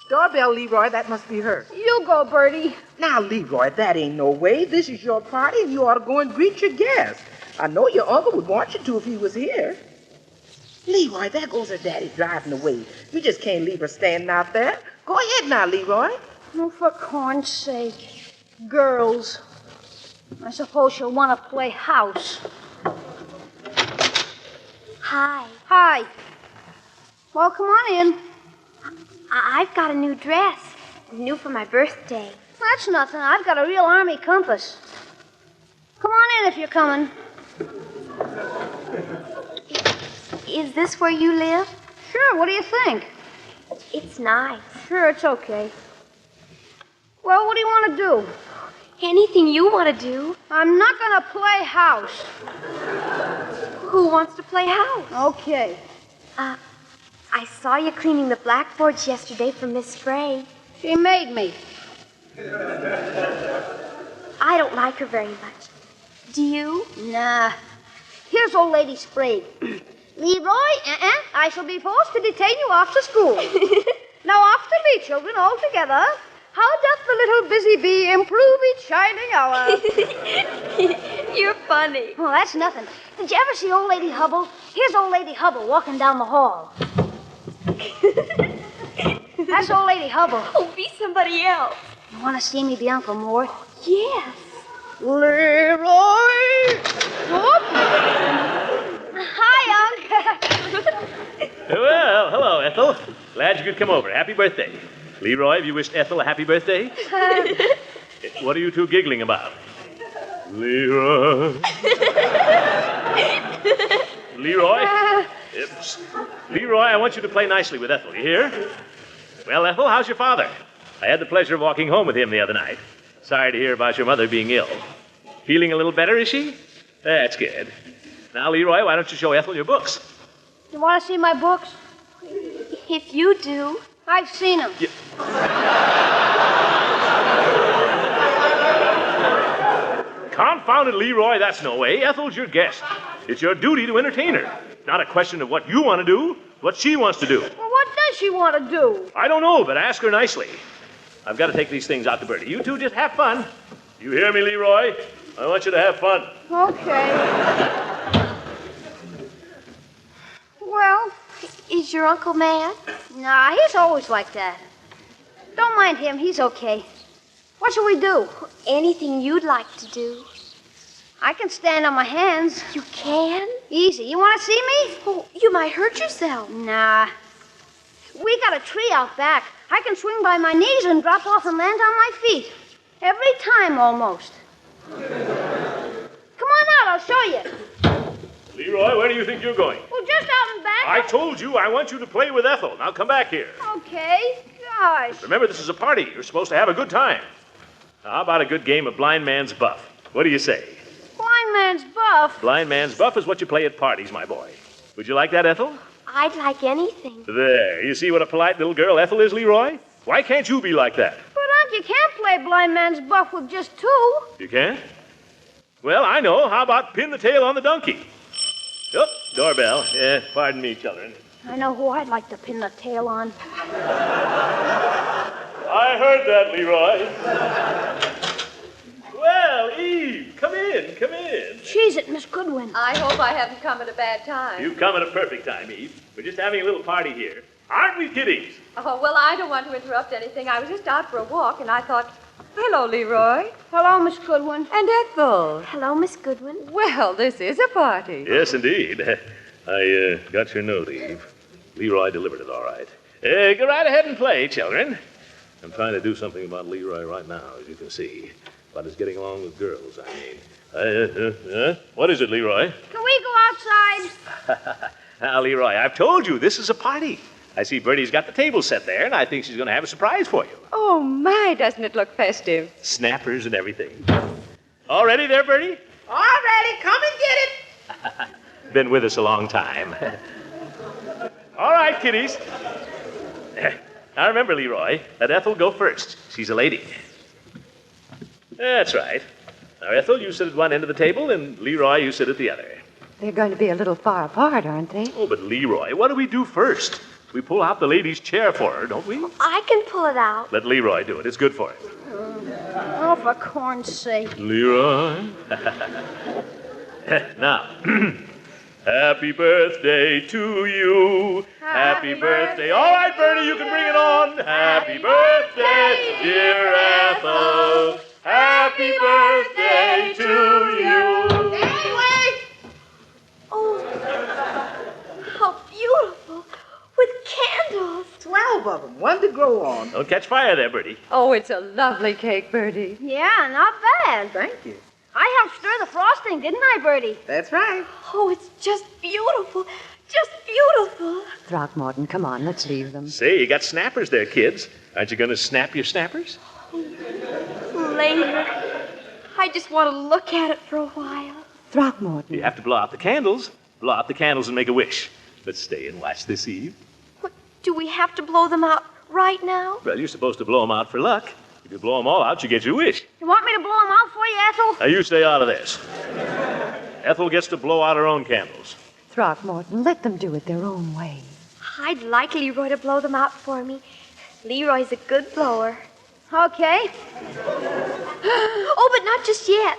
Doorbell, Leroy, that must be her. You go, Bertie. Now, Leroy, that ain't no way. This is your party, and you ought to go and greet your guests. I know your uncle would want you to if he was here. Leroy, there goes her daddy driving away. You just can't leave her standing out there. Go ahead now, Leroy. Oh, for corn's sake. Girls. I suppose she'll want to play house. Hi. Hi. Well, come on in. I've got a new dress. New for my birthday. That's nothing. I've got a real army compass. Come on in if you're coming. Is this where you live? Sure, what do you think? It's nice. Sure, it's okay. Well, what do you want to do? Anything you want to do. I'm not going to play house. Who wants to play house? Okay. I saw you cleaning the blackboards yesterday for Miss Spray. She made me. I don't like her very much. Do you? Nah. Here's old lady Sprague. Leroy, I shall be forced to detain you off to school. Now after me, children, all together. How doth the little busy bee improve each shining hour? You're funny. Oh, that's nothing. Did you ever see old lady Hubble? Here's old lady Hubble walking down the hall. That's old lady Hubble. Oh, be somebody else. You want to see me be Uncle Mort? Yes. Leroy! Whoop! Hi, Unc. Well, hello, Ethel. Glad you could come over. Happy birthday. Leroy, have you wished Ethel a happy birthday? What are you two giggling about? Leroy. Leroy? Leroy, I want you to play nicely with Ethel. You hear? Well, Ethel, how's your father? I had the pleasure of walking home with him the other night. Sorry to hear about your mother being ill. Feeling a little better, is she? That's good. Now, Leroy, why don't you show Ethel your books? You want to see my books? If you do. I've seen them. Confounded Leroy, that's no way. Ethel's your guest. It's your duty to entertain her. Not a question of what you want to do, what she wants to do. Well, what does she want to do? I don't know, but ask her nicely. I've got to take these things out to Bertie. You two just have fun. You hear me, Leroy? I want you to have fun. Okay. Well, is your uncle mad? Nah, he's always like that. Don't mind him. He's okay. What shall we do? Anything you'd like to do. I can stand on my hands. You can? Easy. You want to see me? Oh, you might hurt yourself. Nah. We got a tree out back. I can swing by my knees and drop off and land on my feet. Every time, almost. Come on out. I'll show you. Leroy, where do you think you're going? Well, just out and back. I told you I want you to play with Ethel. Now come back here. Okay. Gosh. Remember, this is a party. You're supposed to have a good time. Now, how about a good game of blind man's buff? What do you say? Blind man's buff. Blind man's buff is what you play at parties, my boy. Would you like that, Ethel? I'd like anything. There. You see what a polite little girl Ethel is, Leroy? Why can't you be like that? But, Unc, you can't play blind man's buff with just two. You can't? Well, I know. How about pin the tail on the donkey? Oh, doorbell. Pardon me, children. I know who I'd like to pin the tail on. I heard that, Leroy. Well, Eve, come in, come in. Cheese it, Miss Goodwin. I hope I haven't come at a bad time. You've come at a perfect time, Eve. We're just having a little party here. Aren't we, kiddies? Oh, well, I don't want to interrupt anything. I was just out for a walk, and I thought, hello, Leroy. Hello, Miss Goodwin. And Ethel. Hello, Miss Goodwin. Well, this is a party. Yes, indeed. I got your note, Eve. Leroy delivered it all right. Go right ahead and play, children. I'm trying to do something about Leroy right now, as you can see. About his getting along with girls, I mean. What is it, Leroy? Can we go outside? Now, Leroy, I've told you, this is a party. I see Bertie's got the table set there, and I think she's going to have a surprise for you. Oh, my, doesn't it look festive? Snappers and everything. All ready there, Bertie? All ready. Come and get it. Been with us a long time. All right, kiddies. Now remember, Leroy, let Ethel go first. She's a lady. That's right. Now, Ethel, you sit at one end of the table, and Leroy, you sit at the other. They're going to be a little far apart, aren't they? Oh, but Leroy, what do we do first? We pull out the lady's chair for her, don't we? I can pull it out. Let Leroy do it. It's good for him. Oh, for corn's sake. Leroy. Now, happy birthday to you. Happy birthday. All right, Bertie, you can bring it on. Happy birthday, dear Ethel. Happy birthday to you. Anyway. Oh, how beautiful. With candles. 12 of them. One to grow on. Don't catch fire there, Bertie. Oh, it's a lovely cake, Bertie. Yeah, not bad. Thank you. I helped stir the frosting, didn't I, Bertie? That's right. Oh, it's just beautiful. Just beautiful. Throckmorton, come on, let's leave them. Say, you got snappers there, kids. Aren't you going to snap your snappers? Later. I just want to look at it for a while. Throckmorton. You have to blow out the candles. Blow out the candles and make a wish. Let's stay and watch this, Eve. Do we have to blow them out right now? Well, you're supposed to blow them out for luck. If you blow them all out, you get your wish. You want me to blow them out for you, Ethel? Now, you stay out of this. Ethel gets to blow out her own candles. Throckmorton, let them do it their own way. I'd like Leroy to blow them out for me. Leroy's a good blower. Okay. Oh, but not just yet.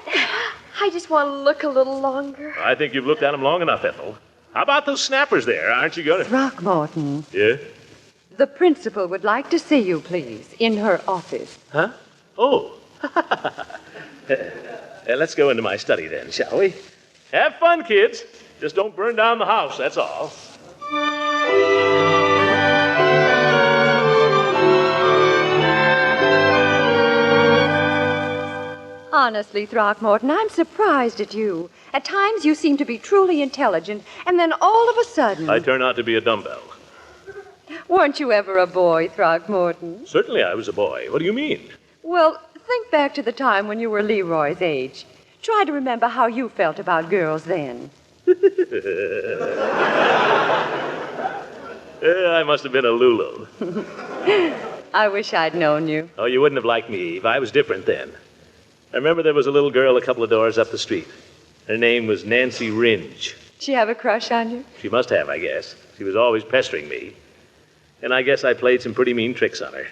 I just want to look a little longer. I think you've looked at them long enough, Ethel. How about those snappers there? Aren't you going to... Throckmorton. Yeah? The principal would like to see you, please, in her office. Huh? Oh. Let's go into my study then, shall we? Have fun, kids. Just don't burn down the house, that's all. Honestly, Throckmorton, I'm surprised at you. At times you seem to be truly intelligent, and then all of a sudden... I turn out to be a dumbbell. Weren't you ever a boy, Throckmorton? Certainly I was a boy. What do you mean? Well, think back to the time when you were Leroy's age. Try to remember how you felt about girls then. I must have been a Lulu. I wish I'd known you. Oh, you wouldn't have liked me, Eve. I was different then. I remember there was a little girl a couple of doors up the street. Her name was Nancy Ringe. She have a crush on you? She must have, I guess. She was always pestering me. And I guess I played some pretty mean tricks on her.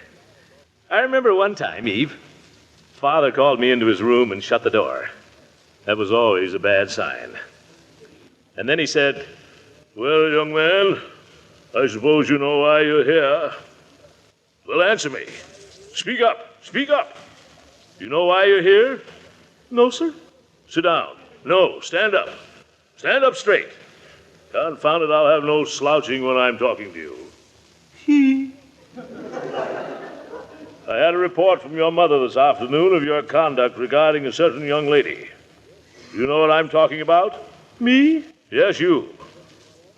I remember one time, Eve, Father called me into his room and shut the door. That was always a bad sign. And then he said, "Well, young man, I suppose you know why you're here. Well, answer me. Speak up. Speak up." You know why you're here? No, sir. Sit down. No, stand up. Stand up straight. Confound it, I'll have no slouching when I'm talking to you. I had a report from your mother this afternoon of your conduct regarding a certain young lady. You know what I'm talking about? Me? Yes, you.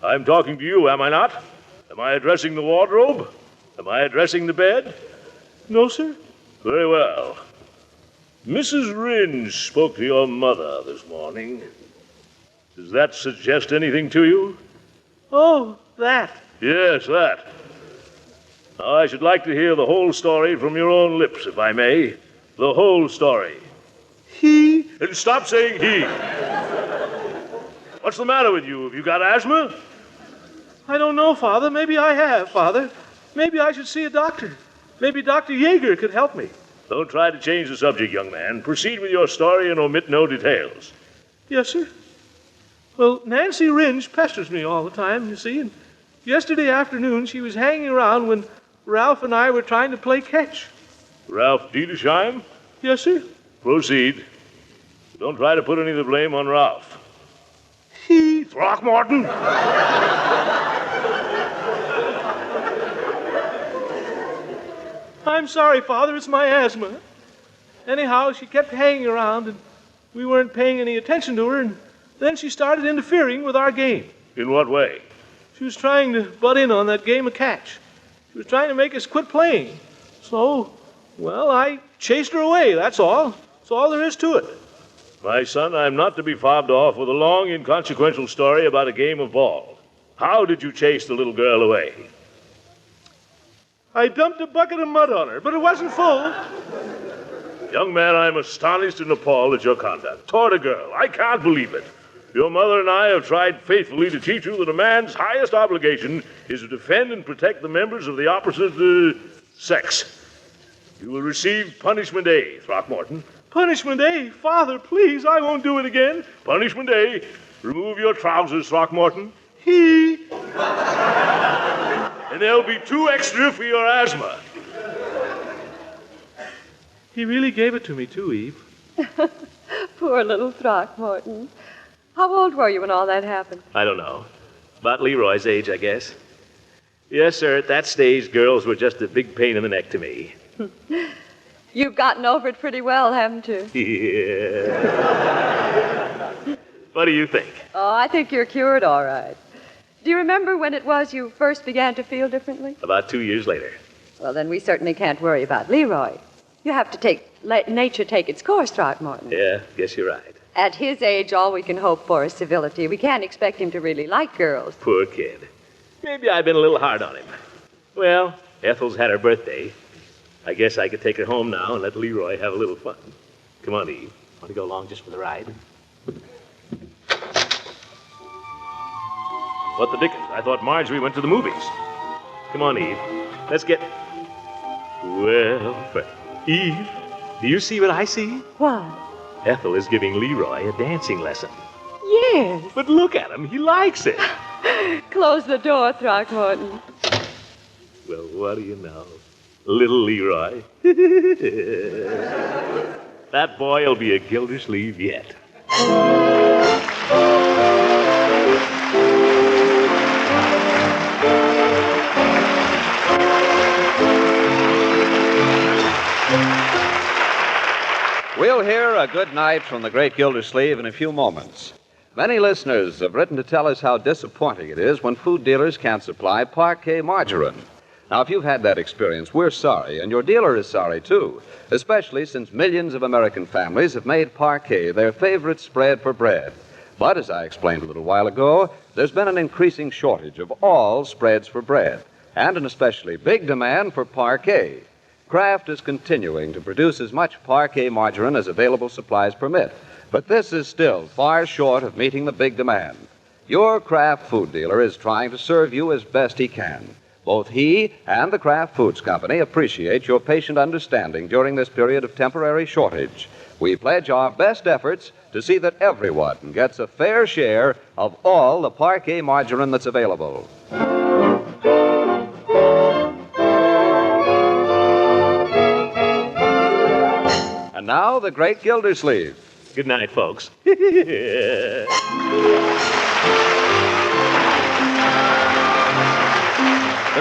I'm talking to you, am I not? Am I addressing the wardrobe? Am I addressing the bed? No, sir. Very well. Mrs. Rindge spoke to your mother this morning. Does that suggest anything to you? Oh, that. Yes, that. Now, I should like to hear the whole story from your own lips, if I may. The whole story. He? And stop saying he. What's the matter with you? Have you got asthma? I don't know, Father. Maybe I have, Father. Maybe I should see a doctor. Maybe Dr. Yeager could help me. Don't try to change the subject, young man. Proceed with your story and omit no details. Yes, sir. Well, Nancy Rindge pesters me all the time, you see, and yesterday afternoon she was hanging around when Ralph and I were trying to play catch. Ralph Diedersheim? Yes, sir. Proceed. Don't try to put any of the blame on Ralph. He... Throckmorton! I'm sorry, Father, it's my asthma. Anyhow, she kept hanging around, and we weren't paying any attention to her, and then she started interfering with our game. In what way? She was trying to butt in on that game of catch. She was trying to make us quit playing. So, well, I chased her away, that's all. That's all there is to it. My son, I'm not to be fobbed off with a long, inconsequential story about a game of ball. How did you chase the little girl away? I dumped a bucket of mud on her, but it wasn't full. Young man, I'm astonished and appalled at your conduct. Toward a girl. I can't believe it. Your mother and I have tried faithfully to teach you that a man's highest obligation is to defend and protect the members of the opposite sex. You will receive punishment A, Throckmorton. Punishment A? Father, please, I won't do it again. Punishment A. Remove your trousers, Throckmorton. He... And there'll be 2 extra for your asthma. He really gave it to me, too, Eve. Poor little Throckmorton. How old were you when all that happened? I don't know. About Leroy's age, I guess. Yes, sir, at that stage, girls were just a big pain in the neck to me. You've gotten over it pretty well, haven't you? Yeah. What do you think? Oh, I think you're cured all right. Do you remember when it was you first began to feel differently? About 2 years later. Well, then we certainly can't worry about Leroy. You have to let nature take its course, Throckmorton. Yeah, guess you're right. At his age, all we can hope for is civility. We can't expect him to really like girls. Poor kid. Maybe I've been a little hard on him. Well, Ethel's had her birthday. I guess I could take her home now and let Leroy have a little fun. Come on, Eve. Want to go along just for the ride? What the dickens? I thought Marjorie went to the movies. Come on, Eve. Let's get... Well, Eve, do you see what I see? What? Ethel is giving Leroy a dancing lesson. Yes. But look at him. He likes it. Close the door, Throckmorton. Well, what do you know? Little Leroy. That boy will be a Gildersleeve yet. We'll hear a good night from the Great Gildersleeve in a few moments. Many listeners have written to tell us how disappointing it is when food dealers can't supply Parquet margarine. Now, if you've had that experience, we're sorry, and your dealer is sorry, too, especially since millions of American families have made Parquet their favorite spread for bread. But, as I explained a little while ago, there's been an increasing shortage of all spreads for bread, and an especially big demand for Parquet. Kraft is continuing to produce as much Parquet margarine as available supplies permit, but this is still far short of meeting the big demand. Your Kraft food dealer is trying to serve you as best he can. Both he and the Kraft Foods Company appreciate your patient understanding during this period of temporary shortage. We pledge our best efforts to see that everyone gets a fair share of all the Parquet margarine that's available. And And now, the Great Gildersleeve. Good night, folks. The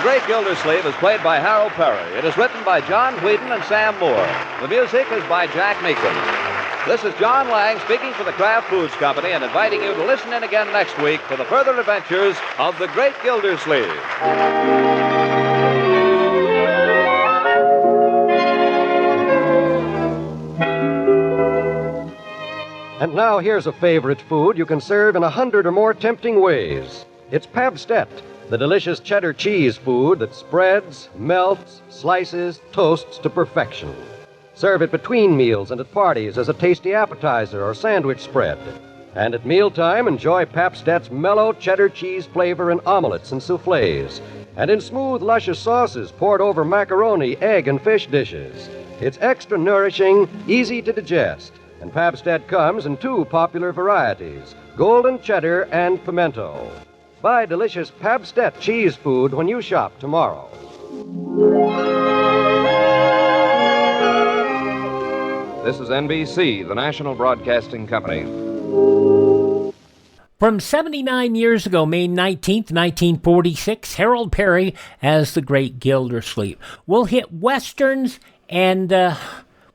Great Gildersleeve is played by Harold Peary. It is written by John Whedon and Sam Moore. The music is by Jack Meekin. This is John Lang speaking for the Kraft Foods Company and inviting you to listen in again next week for the further adventures of the Great Gildersleeve. And now here's a favorite food you can serve in 100 or more tempting ways. It's Pabstet, the delicious cheddar cheese food that spreads, melts, slices, toasts to perfection. Serve it between meals and at parties as a tasty appetizer or sandwich spread. And at mealtime, enjoy Pabstet's mellow cheddar cheese flavor in omelets and soufflés, and in smooth, luscious sauces poured over macaroni, egg, and fish dishes. It's extra nourishing, easy to digest, and Pabstet comes in 2 popular varieties, golden cheddar and pimento. Buy delicious Pabstet cheese food when you shop tomorrow. This is NBC, the National Broadcasting Company. From 79 years ago, May 19th, 1946, Harold Peary as the Great Gildersleeve. We'll hit westerns and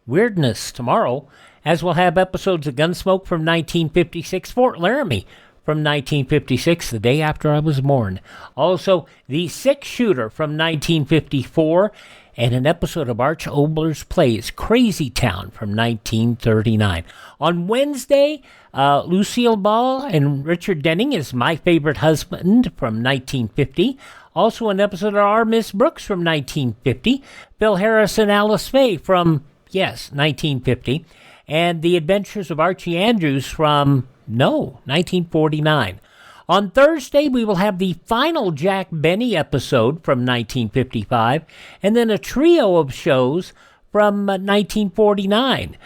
weirdness tomorrow, as we'll have episodes of Gunsmoke from 1956, Fort Laramie from 1956, the day after I was born. Also, The Six-Shooter from 1954, and an episode of Arch Obler's plays, Crazy Town from 1939. On Wednesday, Lucille Ball and Richard Denning is My Favorite Husband from 1950. Also an episode of Our Miss Brooks from 1950. Phil Harris and Alice Faye from, 1950. And The Adventures of Archie Andrews from, 1949. On Thursday, we will have the final Jack Benny episode from 1955, and then a trio of shows from 1949.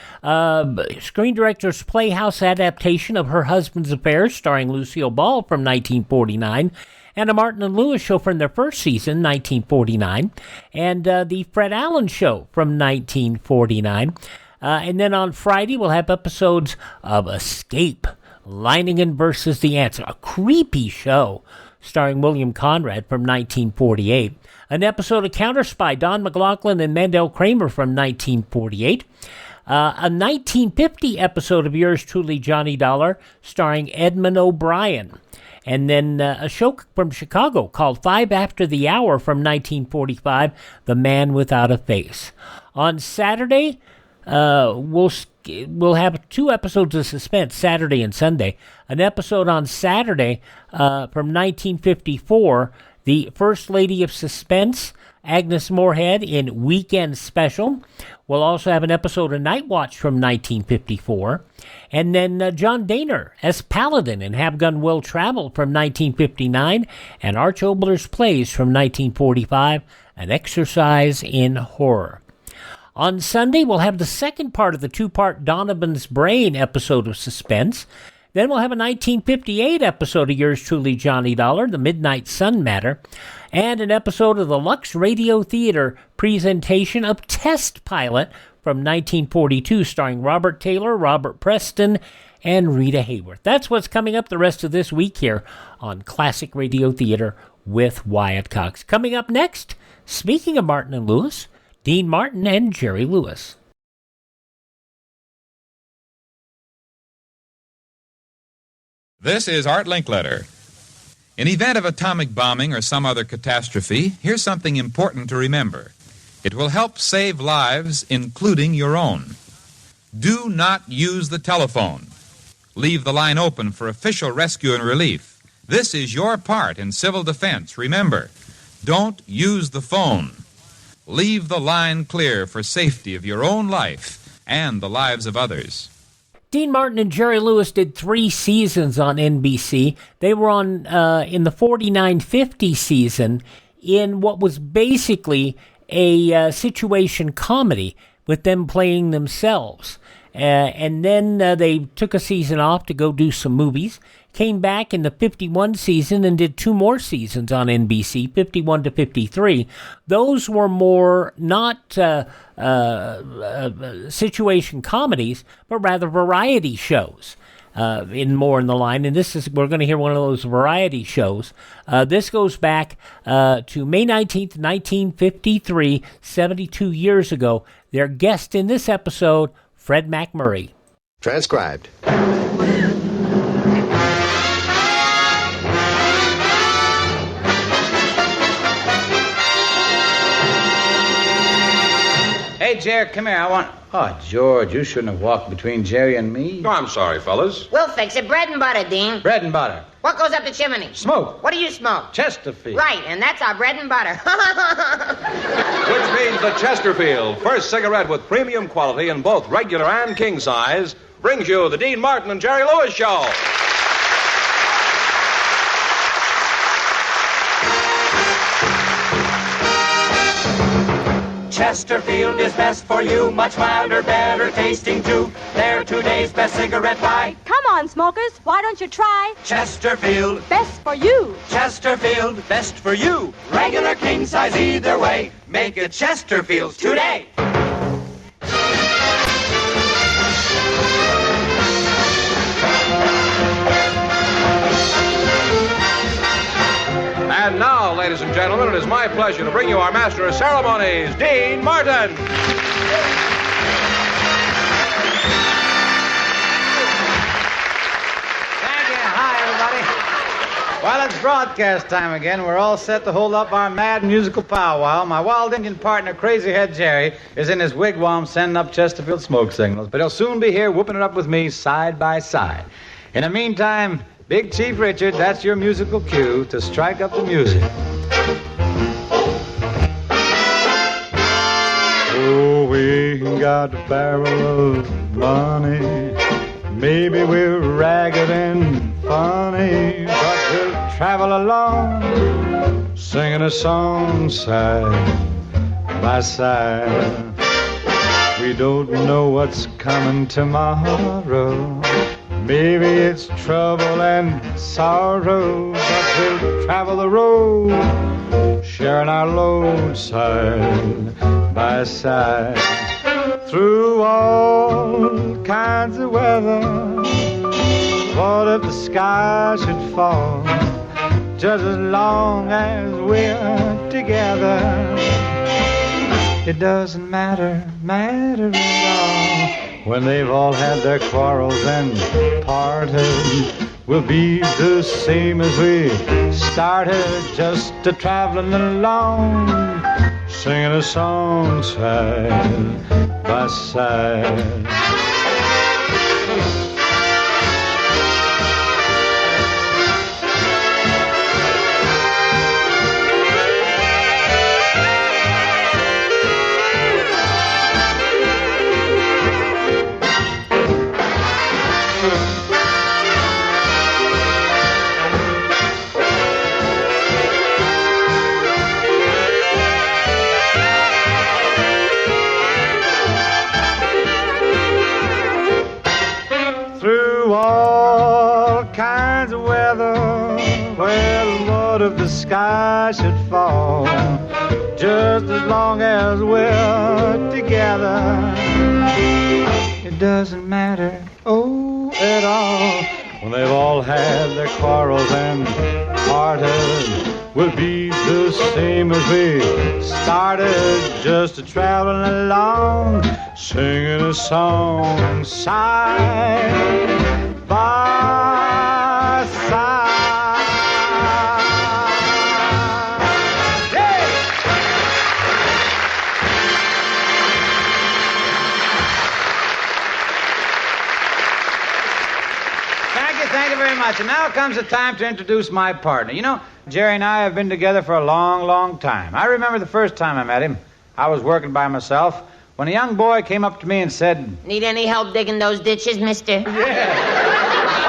Screen Director's Playhouse adaptation of Her Husband's Affairs, starring Lucille Ball from 1949, and a Martin and Lewis show from their first season, 1949, and the Fred Allen Show from 1949. And then on Friday, we'll have episodes of Escape, Leiningen versus the Ants, a creepy show starring William Conrad from 1948. An episode of Counterspy, Don McLaughlin and Mandel Kramer from 1948. A 1950 episode of Yours Truly, Johnny Dollar, starring Edmund O'Brien. And then a show from Chicago called 5 After the Hour from 1945, The Man Without a Face. On Saturday, we'll have 2 episodes of Suspense, Saturday and Sunday. An episode on Saturday from 1954, the First Lady of Suspense, Agnes Moorehead, in Weekend Special. We'll also have an episode of Night Watch from 1954. And then John Daner as Paladin in Have Gun Will Travel from 1959. And Arch Obler's Plays from 1945, An Exercise in Horror. On Sunday, we'll have the second part of the 2-part Donovan's Brain episode of Suspense. Then we'll have a 1958 episode of Yours Truly, Johnny Dollar, The Midnight Sun Matter, and an episode of the Lux Radio Theater presentation of Test Pilot from 1942, starring Robert Taylor, Robert Preston, and Rita Hayworth. That's what's coming up the rest of this week here on Classic Radio Theater with Wyatt Cox. Coming up next, speaking of Martin and Lewis, Dean Martin and Jerry Lewis. This is Art Linkletter. In event of atomic bombing or some other catastrophe, here's something important to remember. It will help save lives, including your own. Do not use the telephone. Leave the line open for official rescue and relief. This is your part in civil defense. Remember, don't use the phone. Leave the line clear for safety of your own life and the lives of others. Dean Martin and Jerry Lewis did 3 seasons on NBC. They were on in the 49-50 season in what was basically a situation comedy with them playing themselves. And then they took a season off to go do some movies. came back in the 51 season and did 2 more seasons on NBC, 51 to 53. Those were more not situation comedies, but rather variety shows. In the line, and we're going to hear one of those variety shows. This goes back to May 19th, 1953, 72 years ago. Their guest in this episode, Fred MacMurray. Transcribed. Hey, Jerry, come here. I want... Oh, George, you shouldn't have walked between Jerry and me. Oh, I'm sorry, fellas. We'll fix it. Bread and butter, Dean. Bread and butter. What goes up the chimney? Smoke. What do you smoke? Chesterfield. Right, and that's our bread and butter. Which means the Chesterfield, first cigarette with premium quality in both regular and king size, brings you the Dean Martin and Jerry Lewis Show. Chesterfield is best for you, much milder, better tasting too. They're today's best cigarette buy. Come on, smokers, why don't you try Chesterfield, best for you? Chesterfield, best for you. Regular, king size, either way. Make it Chesterfields today. And now, ladies and gentlemen, it is my pleasure to bring you our master of ceremonies, Dean Martin. Thank you. Hi, everybody. Well, it's broadcast time again. We're all set to hold up our mad musical powwow. My wild Indian partner, Crazy Head Jerry, is in his wigwam sending up Chesterfield smoke signals, but he'll soon be here whooping it up with me side by side. In the meantime, Big Chief Richard, that's your musical cue to strike up the music. Oh, we got a barrel of money. Maybe we're ragged and funny, but we'll travel along, singing a song side by side. We don't know what's coming tomorrow. Maybe it's trouble and sorrow, but we'll travel the road, sharing our load side by side. Through all kinds of weather, what if the sky should fall? Just as long as we're together, it doesn't matter at all. When they've all had their quarrels and parted, we'll be the same as we started, just a traveling along, singing a song side by side. If the sky should fall, just as long as we're together, it doesn't matter, at all. When they've all had their quarrels and parted, we'll be the same as we started, just a traveling along, singing a song side by side. Thank you very much. And now comes the time to introduce my partner. You know, Jerry and I have been together for a long, long time. I remember the first time I met him. I was working by myself when a young boy came up to me and said, "Need any help digging those ditches, mister?" Yeah.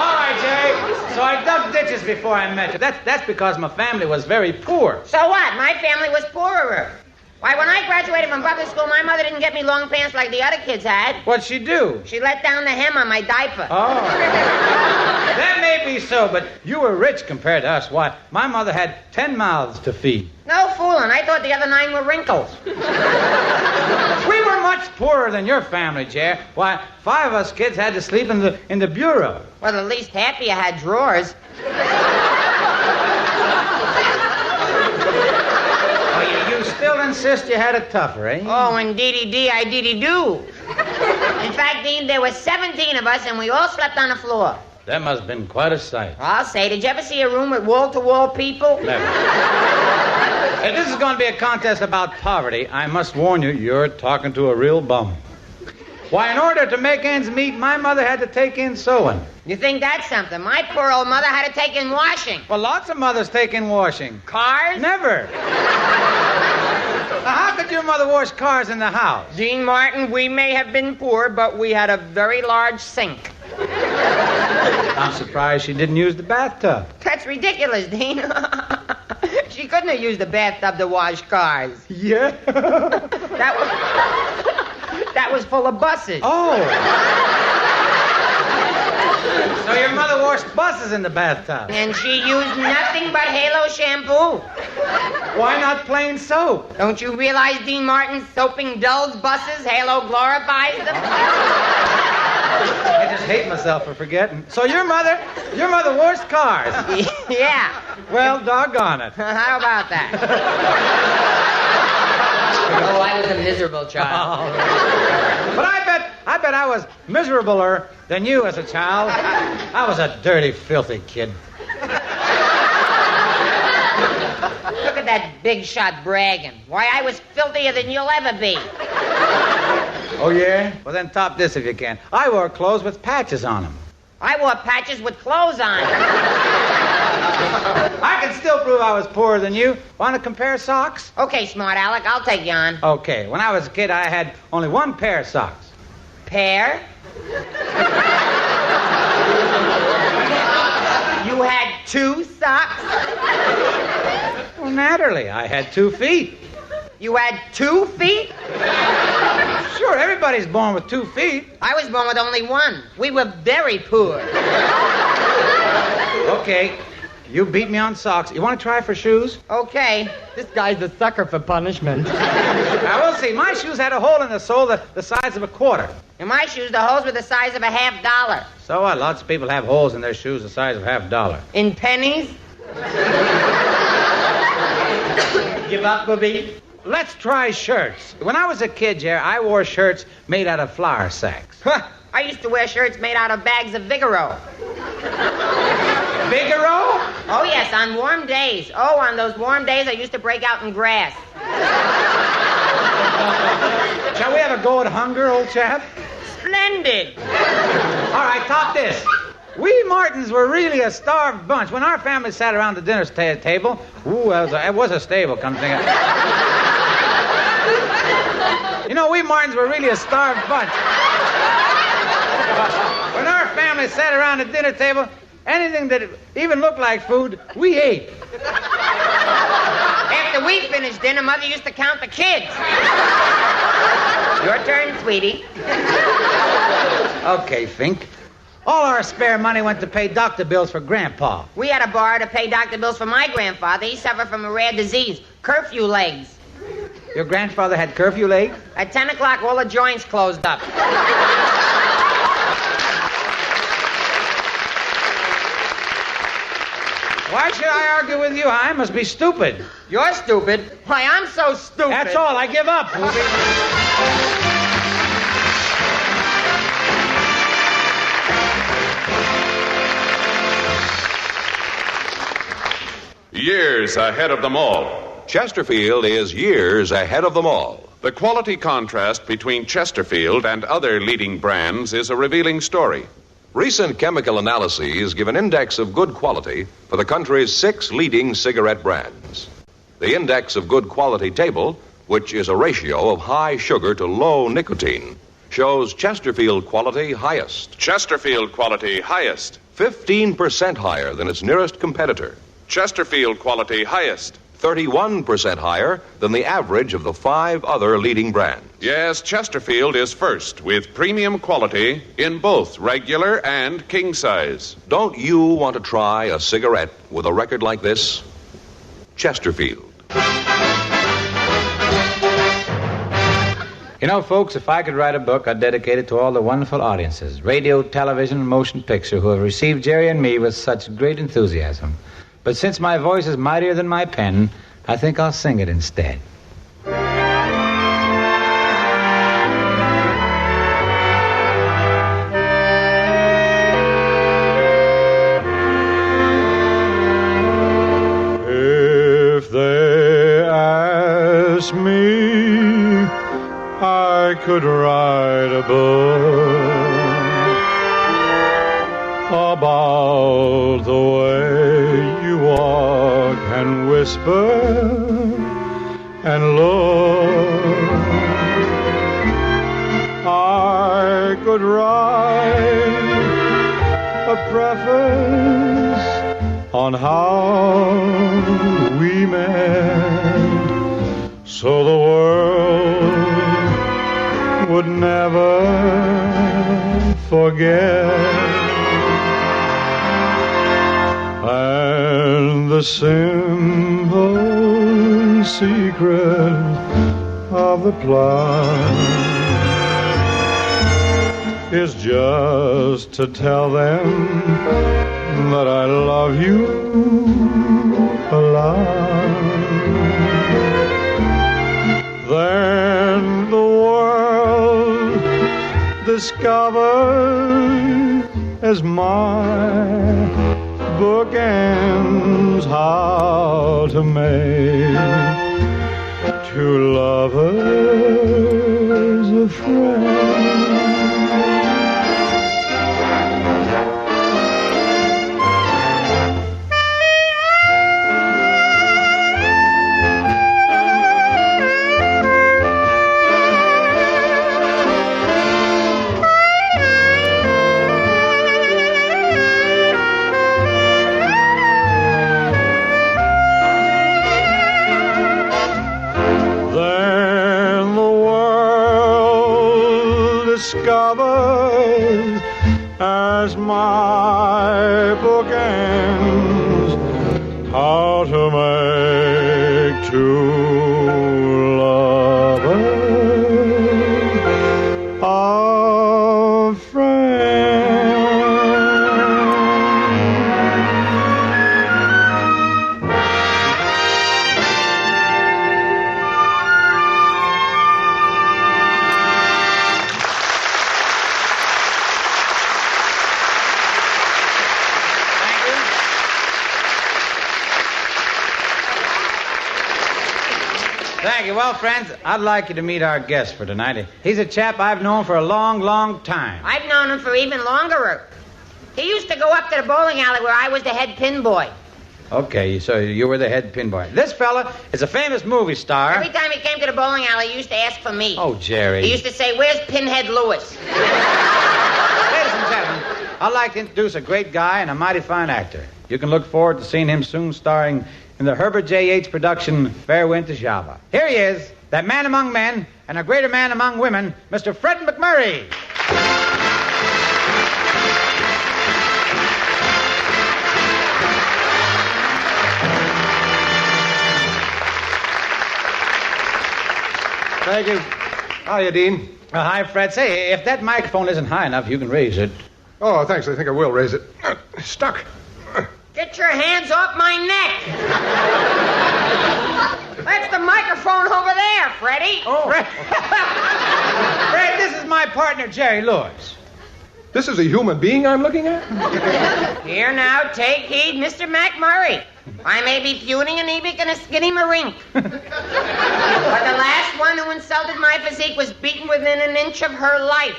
All right, Jerry. So I dug ditches before I met you. That's because my family was very poor. So what? My family was poorer. Why, when I graduated from public school, my mother didn't get me long pants like the other kids had. What'd she do? She let down the hem on my diaper. Oh. That may be so, but you were rich compared to us. Why, my mother had 10 mouths to feed. No fooling. I thought the other 9 were wrinkles. We were much poorer than your family, Jer. Why, 5 of us kids had to sleep in the bureau. Well, at least half of you had drawers. Oh, you still insist you had it tougher, eh? Oh, indeedy-dee, I deedy-do. In fact, Dean, there were 17 of us, and we all slept on the floor. That must have been quite a sight. I'll say, did you ever see a room with wall-to-wall people? Never. If this is going to be a contest about poverty, I must warn you, you're talking to a real bum. Why, in order to make ends meet, my mother had to take in sewing. You think that's something? My poor old mother had to take in washing. Well, lots of mothers take in washing. Cars? Never. Now, how could your mother wash cars in the house? Dean Martin, we may have been poor, but we had a very large sink. I'm surprised she didn't use the bathtub. That's ridiculous, Dean. She couldn't have used the bathtub to wash cars. Yeah? That was full of buses. Oh. So your mother washed buses in the bathtub? And she used nothing but Halo shampoo. Why not plain soap? Don't you realize, Dean Martin, soaping dulls buses, Halo glorifies them? I just hate myself for forgetting. So your mother washed cars? Yeah. Well, doggone it. How about that? Oh, I was a miserable child. But I bet I was miserabler than you as a child. I was a dirty, filthy kid. Look at that big shot bragging. Why, I was filthier than you'll ever be. Oh, yeah? Well, then top this if you can. I wore clothes with patches on them. I wore patches with clothes on. I can still prove I was poorer than you. Want to compare socks? Okay, smart Alec, I'll take you on. Okay, when I was a kid, I had only 1 pair of socks. Pair? You had 2 socks? Well, naturally, I had 2 feet. You had 2 feet? Sure, everybody's born with 2 feet. I was born with only 1. We were very poor. Okay, you beat me on socks. You want to try for shoes? Okay. This guy's a sucker for punishment. Now, we'll see. My shoes had a hole in the sole the size of a quarter. In my shoes, the holes were the size of a $50. So what? Lots of people have holes in their shoes the size of $50. In pennies? Give up, Bobby? Let's try shirts. When I was a kid, Jer, I wore shirts made out of flour sacks. I used to wear shirts made out of bags of Vigoro. Vigoro? Oh, yes, on warm days. Oh, on those warm days, I used to break out in grass. Shall we have a go at hunger, old chap? Splendid. All right, top this. We Martins were really a starved bunch. When our family sat around the dinner table, it was a stable, come to think of it. You know, we Martins were really a starved bunch. When our family sat around the dinner table, anything that even looked like food, we ate. After we finished dinner, Mother used to count the kids. Your turn, sweetie. Okay, Fink. All our spare money went to pay doctor bills for Grandpa. We had to borrow to pay doctor bills for my grandfather. He suffered from a rare disease, curfew legs. Your grandfather had curfew legs? At 10 o'clock, all the joints closed up. Why should I argue with you? I must be stupid. You're stupid? Why, I'm so stupid. That's all. I give up. Years ahead of them all. Chesterfield is years ahead of them all. The quality contrast between Chesterfield and other leading brands is a revealing story. Recent chemical analyses give an index of good quality for the country's 6 leading cigarette brands. The index of good quality table, which is a ratio of high sugar to low nicotine, shows Chesterfield quality highest. Chesterfield quality highest. 15% higher than its nearest competitor. Chesterfield quality highest. 31% higher than the average of the 5 other leading brands. Yes, Chesterfield is first with premium quality in both regular and king size. Don't you want to try a cigarette with a record like this? Chesterfield. You know, folks, if I could write a book, I'd dedicate it to all the wonderful audiences, radio, television, and motion picture, who have received Jerry and me with such great enthusiasm. But since my voice is mightier than my pen, I think I'll sing it instead. If they ask me, I could write a book about the way you walk and whisper and look. I could write a preface on how we met, so the world would never forget. And the simple secret of the plot is just to tell them that I love you a lot. Then the world discovers as my book ends how to make two lovers a friend. Discovers as my book ends how to make two lovers a friend. Thank you. Well, friends, I'd like you to meet our guest for tonight. He's a chap I've known for a long, long time. I've known him for even longer. He used to go up to the bowling alley where I was the head pin boy. Okay, so you were the head pin boy. This fella is a famous movie star. Every time he came to the bowling alley, he used to ask for me. Oh, Jerry. He used to say, "Where's Pinhead Lewis?" Ladies and gentlemen, I'd like to introduce a great guy and a mighty fine actor. You can look forward to seeing him soon starring in the Herbert J. Yates production, Fair Wind to Java. Here he is, that man among men and a greater man among women, Mr. Fred MacMurray. Thank you. Hiya, Dean. Hi, Fred. Say, if that microphone isn't high enough, you can raise it. Oh, thanks. I think I will raise it. Stuck. Get your hands off my neck! That's the microphone over there, Freddie. Oh. Fred, this is my partner, Jerry Lewis. This is a human being I'm looking at? Here now, take heed, Mr. MacMurray. I may be puning an ebic and a skinny marink. But the last one who insulted my physique was beaten within an inch of her life.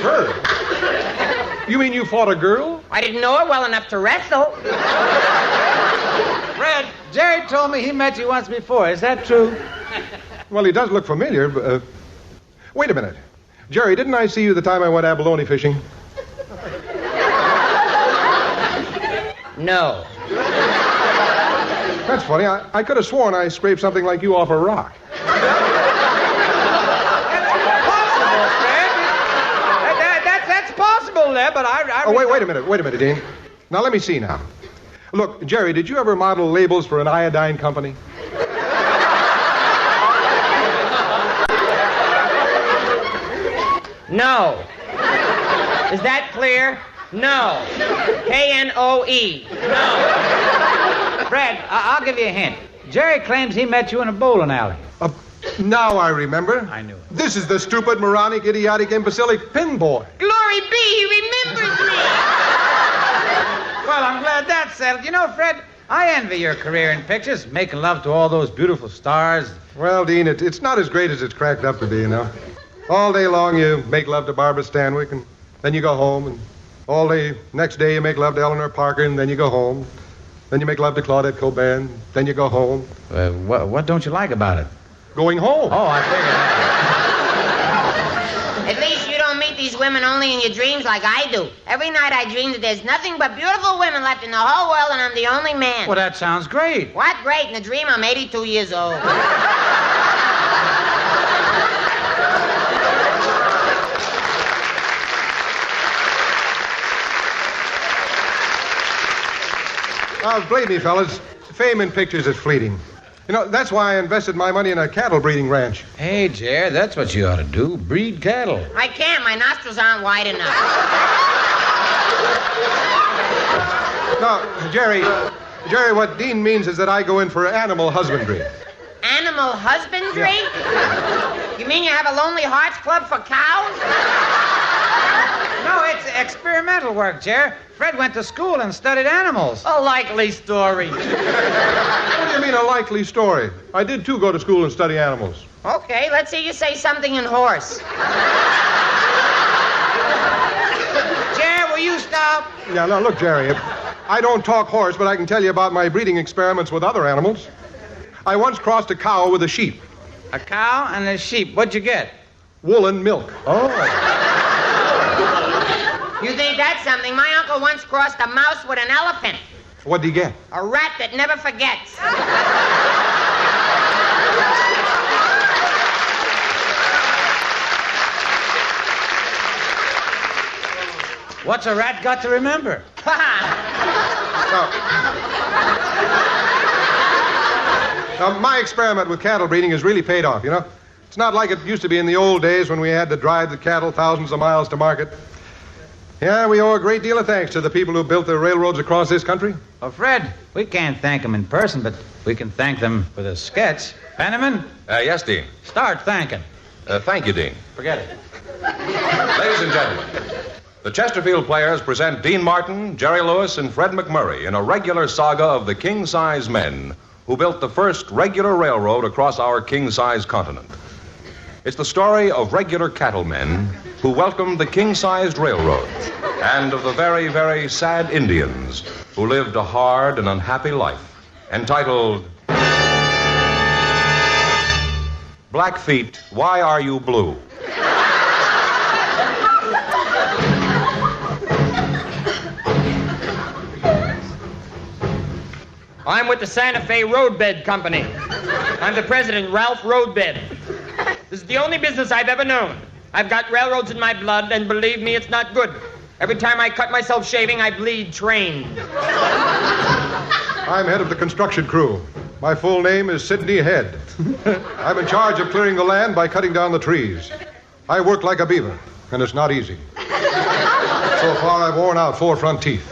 Her? You mean you fought a girl? I didn't know her well enough to wrestle. Fred, Jerry told me he met you once before. Is that true? Well, he does look familiar. But, wait a minute. Jerry, didn't I see you the time I went abalone fishing? No. That's funny. I could have sworn I scraped something like you off a rock. That's possible, Leb, but I... Oh, wait a minute, Dean. Now, let me see now. Look, Jerry, did you ever model labels for an iodine company? No. Is that clear? No. K-N-O-E. No. Fred, I'll give you a hint. Jerry claims he met you in a bowling alley. Now I remember. I knew it. This is the stupid, moronic, idiotic, imbecilic pin boy. Glory be, he remembers me. Well, I'm glad that's settled. You know, Fred, I envy your career in pictures, making love to all those beautiful stars. Well, Dean, it's not as great as it's cracked up to be, you know. All day long you make love to Barbara Stanwyck, and then you go home, and all day next day you make love to Eleanor Parker, and then you go home. Then you make love to Claudette Cobain, then you go home. What don't you like about it? Going home. Oh, I figured that. At least you don't meet these women only in your dreams like I do. Every night I dream that there's nothing but beautiful women left in the whole world and I'm the only man. Well, that sounds great. What great? In the dream, I'm 82 years old. Believe me, fellas, fame in pictures is fleeting. You know, that's why I invested my money in a cattle breeding ranch. Hey, Jer, that's what you ought to do. Breed cattle. I can't. My nostrils aren't wide enough. No, Jerry, what Dean means is that I go in for animal husbandry. Animal husbandry? Yeah. You mean you have a Lonely Hearts Club for cows? No, it's experimental work, Jer. Fred went to school and studied animals. A likely story. What do you mean, a likely story? I did, too, go to school and study animals. Okay, let's hear you say something in horse. Jer, will you stop? Yeah, now, look, Jerry, I don't talk horse, but I can tell you about my breeding experiments with other animals. I once crossed a cow with a sheep. A cow and a sheep. What'd you get? Woolen milk. Oh. You think that's something? My uncle once crossed a mouse with an elephant. What'd he get? A rat that never forgets. What's a rat got to remember? Now, my experiment with cattle breeding has really paid off, you know. It's not like it used to be in the old days when we had to drive the cattle thousands of miles to market. Yeah, we owe a great deal of thanks to the people who built the railroads across this country. Well, Fred, we can't thank them in person, but we can thank them with a sketch. Penniman? Yes, Dean. Start thanking. Thank you, Dean. Forget it. Ladies and gentlemen, the Chesterfield Players present Dean Martin, Jerry Lewis, and Fred MacMurray in a regular saga of the king-size men who built the first regular railroad across our king-size continent. It's the story of regular cattlemen who welcomed the king-sized railroad and of the very, very sad Indians who lived a hard and unhappy life, entitled Blackfeet, Why Are You Blue? I'm with the Santa Fe Roadbed Company. I'm the president, Ralph Roadbed. This is the only business I've ever known. I've got railroads in my blood, and believe me, it's not good. Every time I cut myself shaving, I bleed train. I'm head of the construction crew. My full name is Sidney Head. I'm in charge of clearing the land by cutting down the trees. I work like a beaver, and it's not easy. So far, I've worn out 4 front teeth.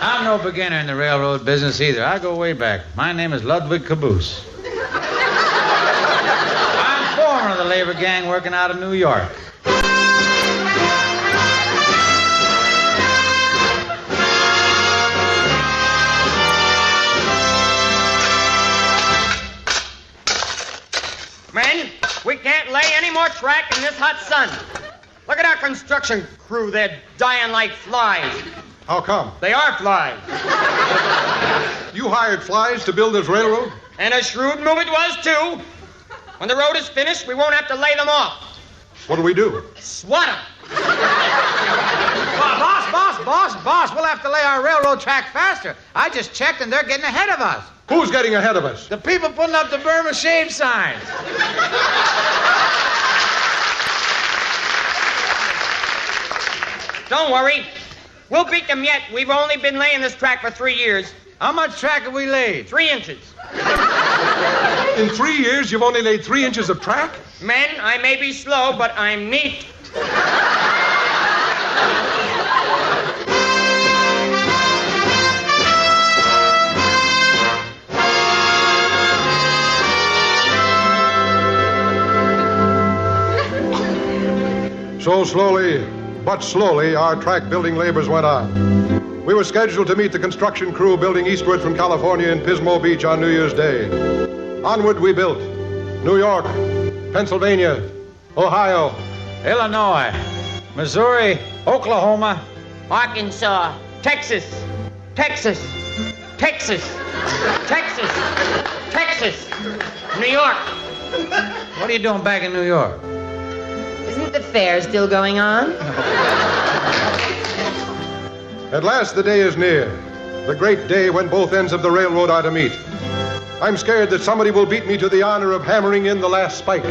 I'm no beginner in the railroad business either. I go way back. My name is Ludwig Caboose. I'm foreman of the labor gang working out of New York. Men, we can't lay any more track in this hot sun. Look at our construction crew. They're dying like flies. How come? They are flies. You hired flies to build this railroad? And a shrewd move it was, too. When the road is finished, we won't have to lay them off. What do we do? Swat them. Boss, we'll have to lay our railroad track faster. I just checked, and they're getting ahead of us. Who's getting ahead of us? The people putting up the Burma shave signs. Don't worry. We'll beat them yet. We've only been laying this track for 3 years. How much track have we laid? 3 inches. In 3 years, you've only laid 3 inches of track? Men, I may be slow, but I'm neat. So slowly, but slowly, our track building labors went on. We were scheduled to meet the construction crew building eastward from California in Pismo Beach on New Year's Day. Onward we built. New York, Pennsylvania, Ohio, Illinois, Missouri, Oklahoma, Arkansas, Texas, Texas, Texas, Texas, Texas, New York. What are you doing back in New York? Isn't the fair still going on? At last the day is near, the great day when both ends of the railroad are to meet. I'm scared that somebody will beat me to the honor of hammering in the last spike.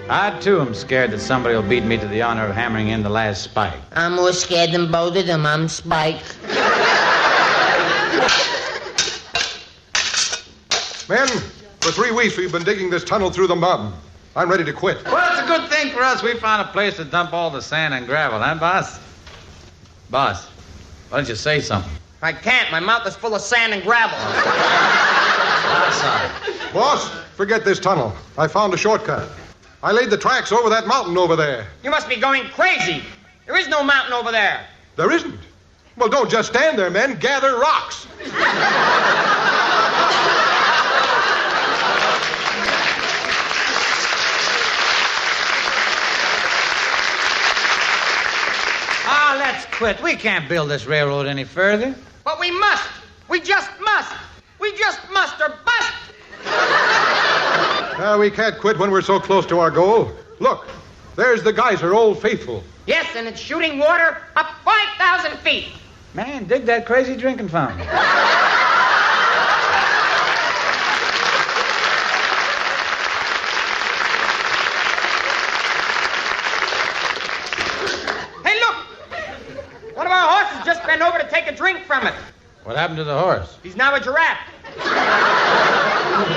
I, too, am scared that somebody will beat me to the honor of hammering in the last spike. I'm more scared than both of them. I'm Spike. Men, for 3 weeks we've been digging this tunnel through the mountain. I'm ready to quit. Well, it's a good thing for us. We found a place to dump all the sand and gravel, huh, boss? Boss, why don't you say something? I can't. My mouth is full of sand and gravel. Boss, forget this tunnel. I found a shortcut. I laid the tracks over that mountain over there. You must be going crazy. There is no mountain over there. There isn't? Well, don't just stand there, men. Gather rocks. Let's quit. We can't build this railroad any further. But we must. We just must. We just must or bust. We can't quit when we're so close to our goal. Look, there's the geyser, Old Faithful. Yes, and it's shooting water up 5,000 feet. Man, dig that crazy drinking fountain. Hey, look! One of our horses just bent over to take a drink from it. What happened to the horse? He's now a giraffe.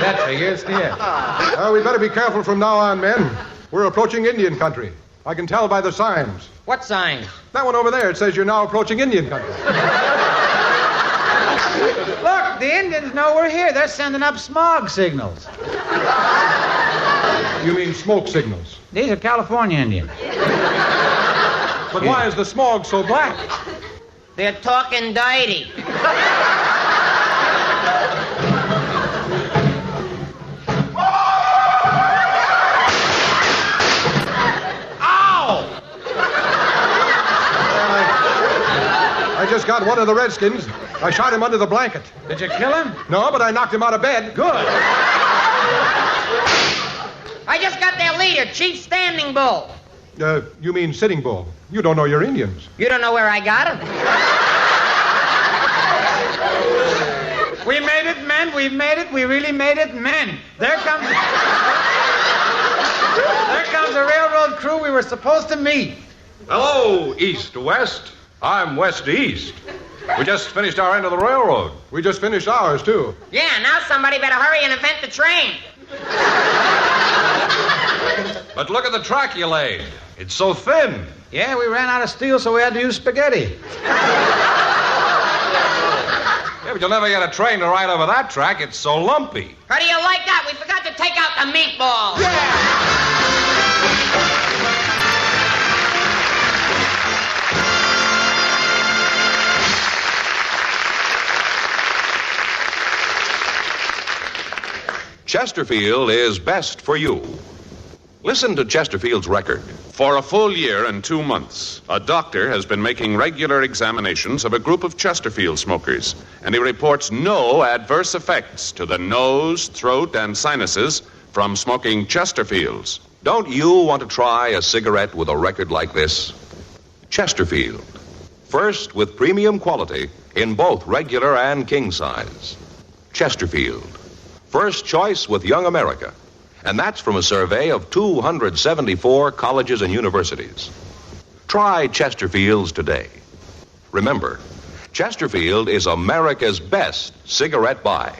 That figures, yeah. We better be careful from now on, men. We're approaching Indian country. I can tell by the signs. What signs? That one over there. It says you're now approaching Indian country. Look, the Indians know we're here. They're sending up smog signals. You mean smoke signals? These are California Indians. But why is the smog so black? They're talking dirty. I just got one of the Redskins. I shot him under the blanket. Did you kill him? No, but I knocked him out of bed. Good. I just got their leader, Chief Standing Bull. You mean Sitting Bull. You don't know your Indians. You don't know where I got him. We made it, men. We made it. We really made it, men. There comes the railroad crew we were supposed to meet. Hello, east to west. I'm west to east. We just finished our end of the railroad. We just finished ours, too. Yeah, now somebody better hurry and invent the train. But look at the track you laid. It's so thin. Yeah, we ran out of steel, so we had to use spaghetti. Yeah, but you'll never get a train to ride over that track. It's so lumpy. How do you like that? We forgot to take out the meatballs. Chesterfield is best for you. Listen to Chesterfield's record. For a full year and 2 months, a doctor has been making regular examinations of a group of Chesterfield smokers, and he reports no adverse effects to the nose, throat, and sinuses from smoking Chesterfields. Don't you want to try a cigarette with a record like this? Chesterfield. First with premium quality in both regular and king size. Chesterfield. First choice with Young America. And that's from a survey of 274 colleges and universities. Try Chesterfields today. Remember, Chesterfield is America's best cigarette buy.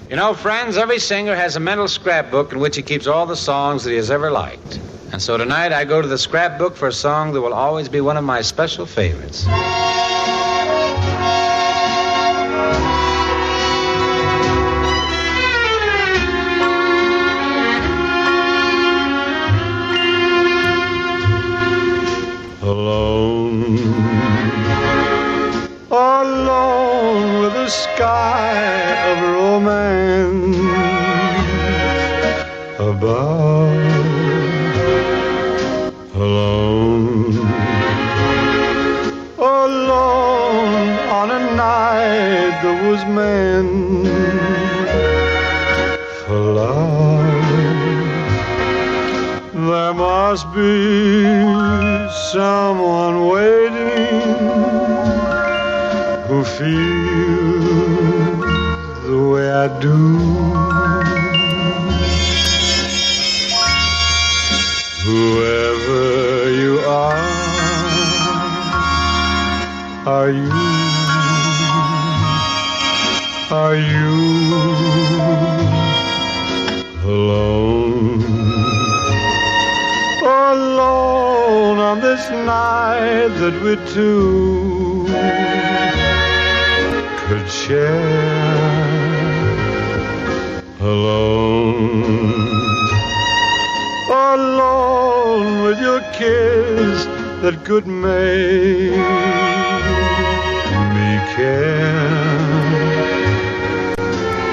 You know, friends, every singer has a mental scrapbook in which he keeps all the songs that he has ever liked. And so tonight I go to the scrapbook for a song that will always be one of my special favorites. Alone, alone with the sky of romance above, alone, alone on a night that was meant for love. There must be someone waiting who feels the way I do. Whoever you are you alone? Alone on this night that we two could share. Alone, alone with your kiss that could make me care.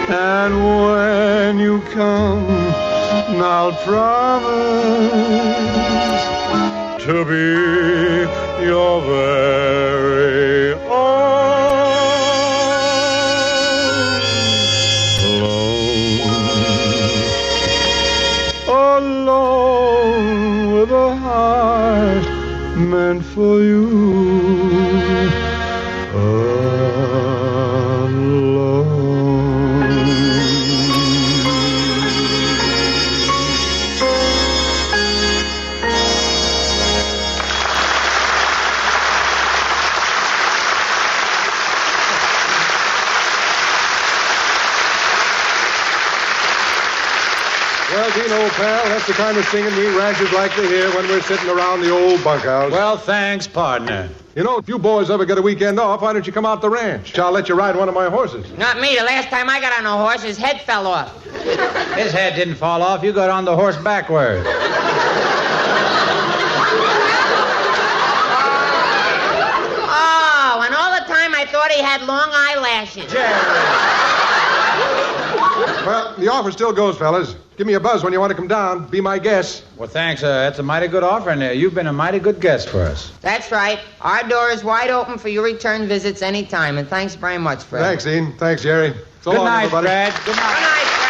And when you come, I'll promise to be your very own. Alone, alone with a heart meant for you. Well, Dean, old pal, that's the kind of singing we ranchers like to hear when we're sitting around the old bunkhouse. Well, thanks, partner. You know, if you boys ever get a weekend off, why don't you come out the ranch? I'll let you ride one of my horses. Not me. The last time I got on a horse, his head fell off. His head didn't fall off. You got on the horse backwards. Oh, and all the time I thought he had long eyelashes. Well, the offer still goes, fellas. Give me a buzz when you want to come down. Be my guest. Well, thanks. That's a mighty good offer, and you've been a mighty good guest for us. That's right. Our door is wide open for your return visits anytime, and thanks very much, Fred. Thanks, Dean. Thanks, Jerry. So Good long, night, everybody. Fred. Good night. Good night, Fred.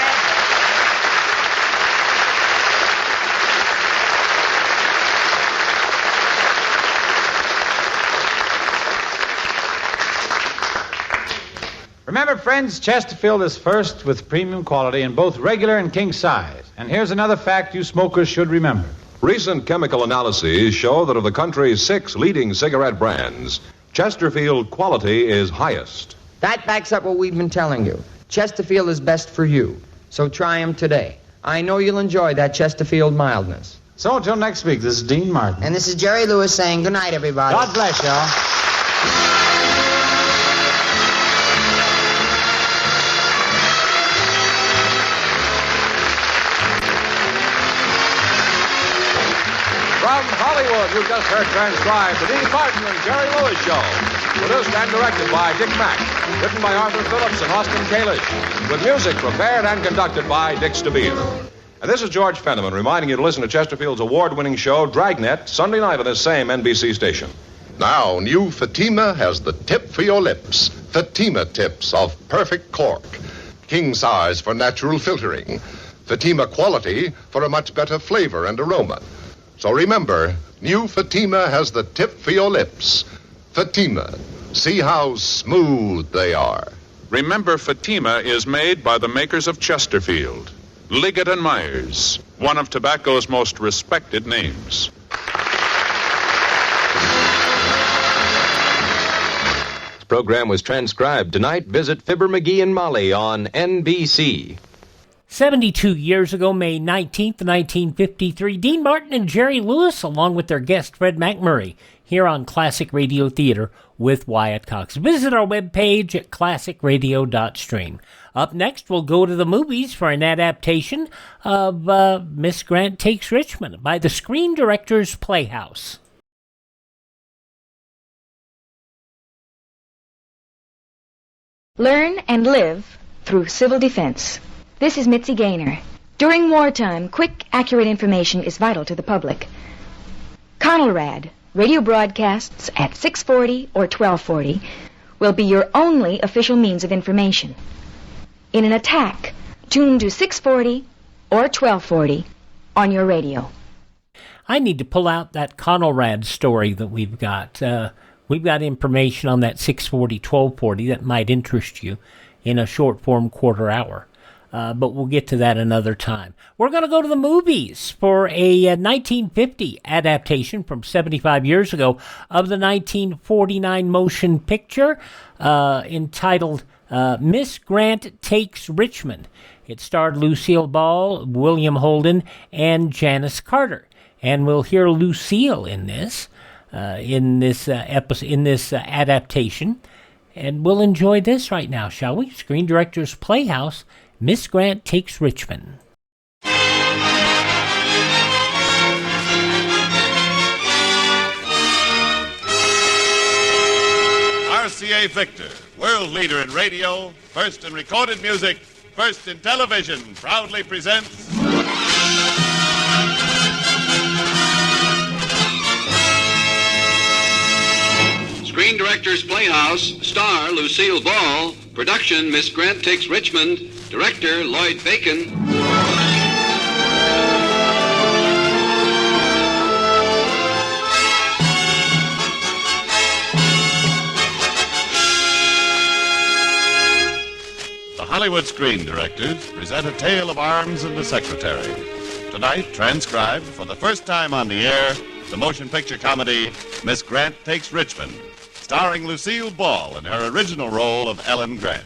Remember, friends, Chesterfield is first with premium quality in both regular and king size. And here's another fact you smokers should remember. Recent chemical analyses show that of the country's 6 leading cigarette brands, Chesterfield quality is highest. That backs up what we've been telling you. Chesterfield is best for you. So try him today. I know you'll enjoy that Chesterfield mildness. So until next week, this is Dean Martin. And this is Jerry Lewis saying good night, everybody. God bless y'all. From Hollywood, you've just heard transcribed the Dean Martin and Jerry Lewis Show. Produced and directed by Dick Mack. Written by Arthur Phillips and Austin Kalish. With music prepared and conducted by Dick Stabile. And this is George Fenneman reminding you to listen to Chesterfield's award-winning show, Dragnet, Sunday night on this same NBC station. Now, new Fatima has the tip for your lips. Fatima tips of perfect cork. King size for natural filtering. Fatima quality for a much better flavor and aroma. So remember, new Fatima has the tip for your lips. Fatima. See how smooth they are. Remember, Fatima is made by the makers of Chesterfield, Liggett and Myers, one of tobacco's most respected names. This program was transcribed tonight. Visit Fibber McGee and Molly on NBC. 72 years ago, May 19th, 1953, Dean Martin and Jerry Lewis, along with their guest Fred MacMurray, here on Classic Radio Theater with Wyatt Cox. Visit our webpage at classicradio.stream. Up next, we'll go to the movies for an adaptation of Miss Grant Takes Richmond by the Screen Directors Playhouse. Learn and live through civil defense. This is Mitzi Gaynor. During wartime, quick, accurate information is vital to the public. Conelrad, radio broadcasts at 6:40 or 12:40, will be your only official means of information. In an attack, tune to 6:40 or 12:40 on your radio. I need to pull out that Conelrad story that we've got. We've got information on that 6:40, 12:40 that might interest you in a short-form quarter hour. But we'll get to that another time. We're going to go to the movies for a 1950 adaptation from 75 years ago of the 1949 motion picture entitled Miss Grant Takes Richmond. It starred Lucille Ball, William Holden, and Janice Carter. And we'll hear Lucille in this adaptation. And we'll enjoy this right now, shall we? Screen Directors Playhouse, Miss Grant Takes Richmond. RCA Victor, world leader in radio, first in recorded music, first in television, proudly presents... Screen Directors Playhouse, star Lucille Ball, production Miss Grant Takes Richmond, director Lloyd Bacon. The Hollywood Screen Directors present A Tale of Arms and the Secretary. Tonight, transcribed for the first time on the air, the motion picture comedy Miss Grant Takes Richmond, starring Lucille Ball in her original role of Ellen Grant.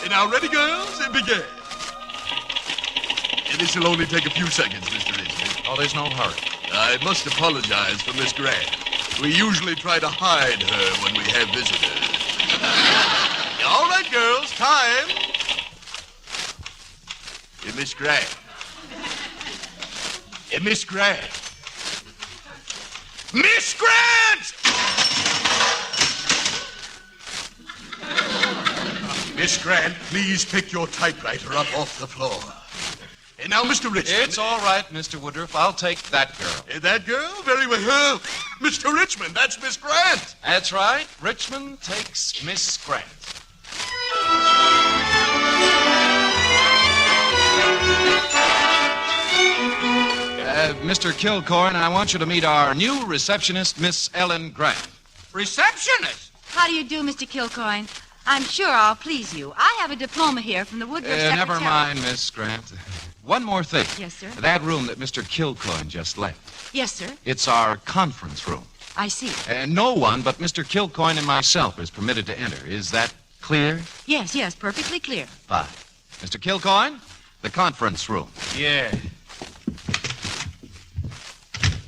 Now, ready, girls? It began. This will only take a few seconds, Mr. Richmond. Oh, there's no hurry. I must apologize for Miss Grant. We usually try to hide her when we have visitors. All right, girls, time. Miss Grant. Miss Grant. Miss Grant! Miss Grant, please pick your typewriter up off the floor. And now, Mr. Richmond. It's all right, Mr. Woodruff. I'll take that girl. That girl? Very well. Mr. Richmond, that's Miss Grant. That's right. Richmond takes Miss Grant. Mr. Kilcoyne, I want you to meet our new receptionist, Miss Ellen Grant. Receptionist? How do you do, Mr. Kilcoyne? I'm sure I'll please you. I have a diploma here from the Woodruff Secretariat. Never mind, Miss Grant. One more thing. Yes, sir? That room that Mr. Kilcoyne just left. Yes, sir? It's our conference room. I see. No one but Mr. Kilcoyne and myself is permitted to enter. Is that clear? Yes, perfectly clear. Fine. Mr. Kilcoyne, the conference room. Yeah.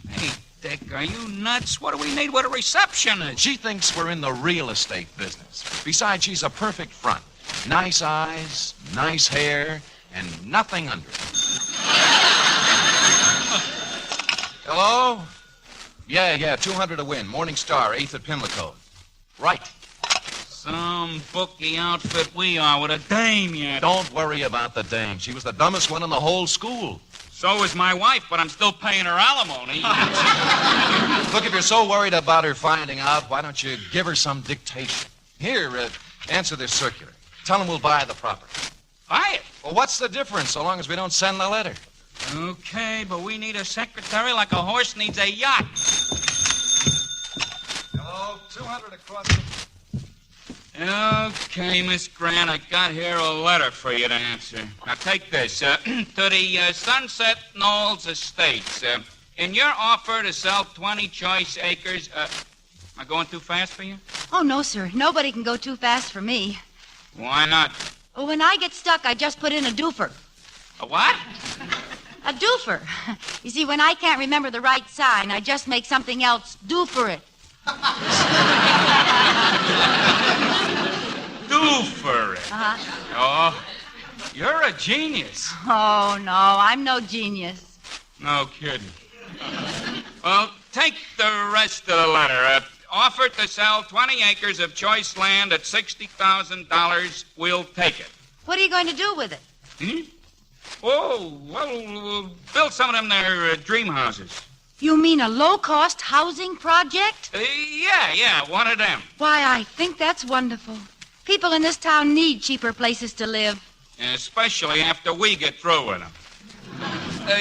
Hey, Dick, are you nuts? What do we need with a receptionist? She thinks we're in the real estate business. Besides, she's a perfect front. Nice eyes, nice hair, and nothing under it. Hello? Yeah, 200 to win. Morning Star, 8th at Pimlico. Right. Some bookie outfit we are with a dame yet. Don't worry about the dame. She was the dumbest one in the whole school. So is my wife, but I'm still paying her alimony. Look, if you're so worried about her finding out, why don't you give her some dictation? Here, answer this circular. Tell them we'll buy the property. Buy it? Well, what's the difference so long as we don't send the letter? Okay, but we need a secretary like a horse needs a yacht. Hello, 200 across Okay, Miss Grant, I got here a letter for you to answer. Now, take this. To the Sunset Knolls Estates. In your offer to sell 20 choice acres... am I going too fast for you? Oh, no, sir. Nobody can go too fast for me. Why not? Well, when I get stuck, I just put in a doofer. A what? A doofer. You see, when I can't remember the right sign, I just make something else do for it. Do for it. Uh-huh. Oh, you're a genius. Oh, no, I'm no genius. No kidding. Well, take the rest of the letter. Offered to sell 20 acres of choice land at $60,000. We'll take it. What are you going to do with it? Hmm? Oh, well, we'll build some of them there dream houses. You mean a low-cost housing project? Yeah, one of them. Why, I think that's wonderful. People in this town need cheaper places to live. Especially after we get through with them.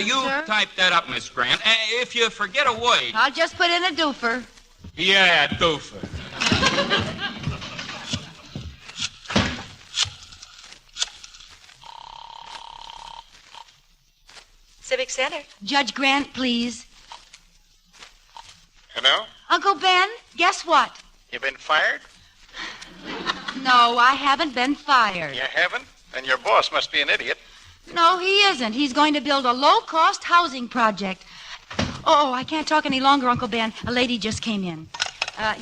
You Sir? type that up, Miss Grant. If you forget a word... I'll just put in a doofer. Yeah, doofer. Civic Center. Judge Grant, please. Hello? Uncle Ben, guess what? You been fired? No, I haven't been fired. You haven't? Then your boss must be an idiot. No, he isn't. He's going to build a low-cost housing project. Oh, I can't talk any longer, Uncle Ben. A lady just came in.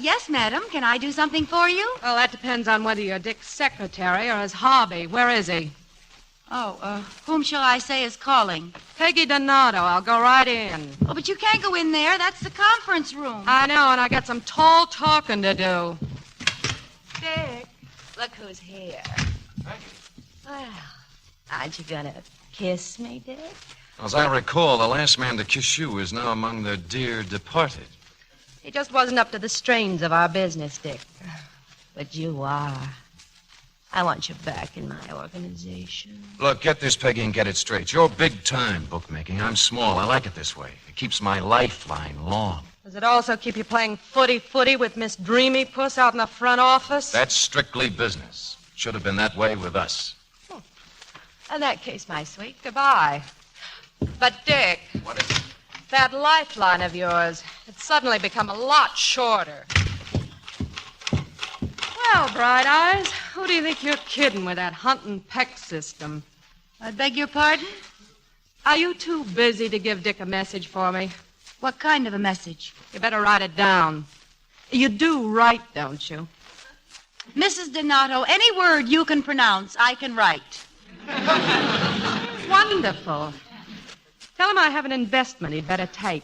Yes, madam. Can I do something for you? Well, that depends on whether you're Dick's secretary or his hobby. Where is he? Oh, whom shall I say is calling? Peggy Donato. I'll go right in. Oh, but you can't go in there. That's the conference room. I know, and I got some tall talking to do. Dick, look who's here. Well, aren't you gonna kiss me, Dick? As I recall, the last man to kiss you is now among the dear departed. He just wasn't up to the strains of our business, Dick. But you are. I want you back in my organization. Look, get this, Peggy, and get it straight. You're big time bookmaking. I'm small. I like it this way. It keeps my lifeline long. Does it also keep you playing footy with Miss Dreamy Puss out in the front office? That's strictly business. Should have been that way with us. In that case, my sweet, goodbye. But, Dick, What is it? that lifeline of yours, it's suddenly become a lot shorter. Well, Bright Eyes, who do you think you're kidding with that hunt and peck system? I beg your pardon? Are you too busy to give Dick a message for me? What kind of a message? You better write it down. You do write, don't you? Mrs. Donato, any word you can pronounce, I can write. Wonderful. Tell him I have an investment he'd better take.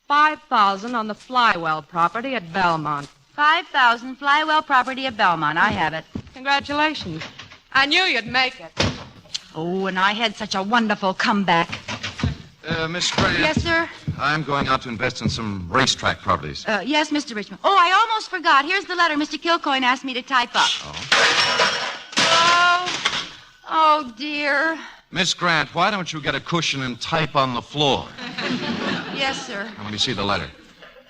$5,000 on the Flywell property at Belmont. 5,000 Flywell property at Belmont. I have it. Congratulations. I knew you'd make it. Oh, and I had such a wonderful comeback. Miss Grant. Yes, sir? I'm going out to invest in some racetrack properties. Yes, Mr. Richmond. Oh, I almost forgot. Here's the letter Mr. Kilcoyne asked me to type up. Oh, dear. Miss Grant, why don't you get a cushion and type on the floor? Yes, sir. Now, let me see the letter.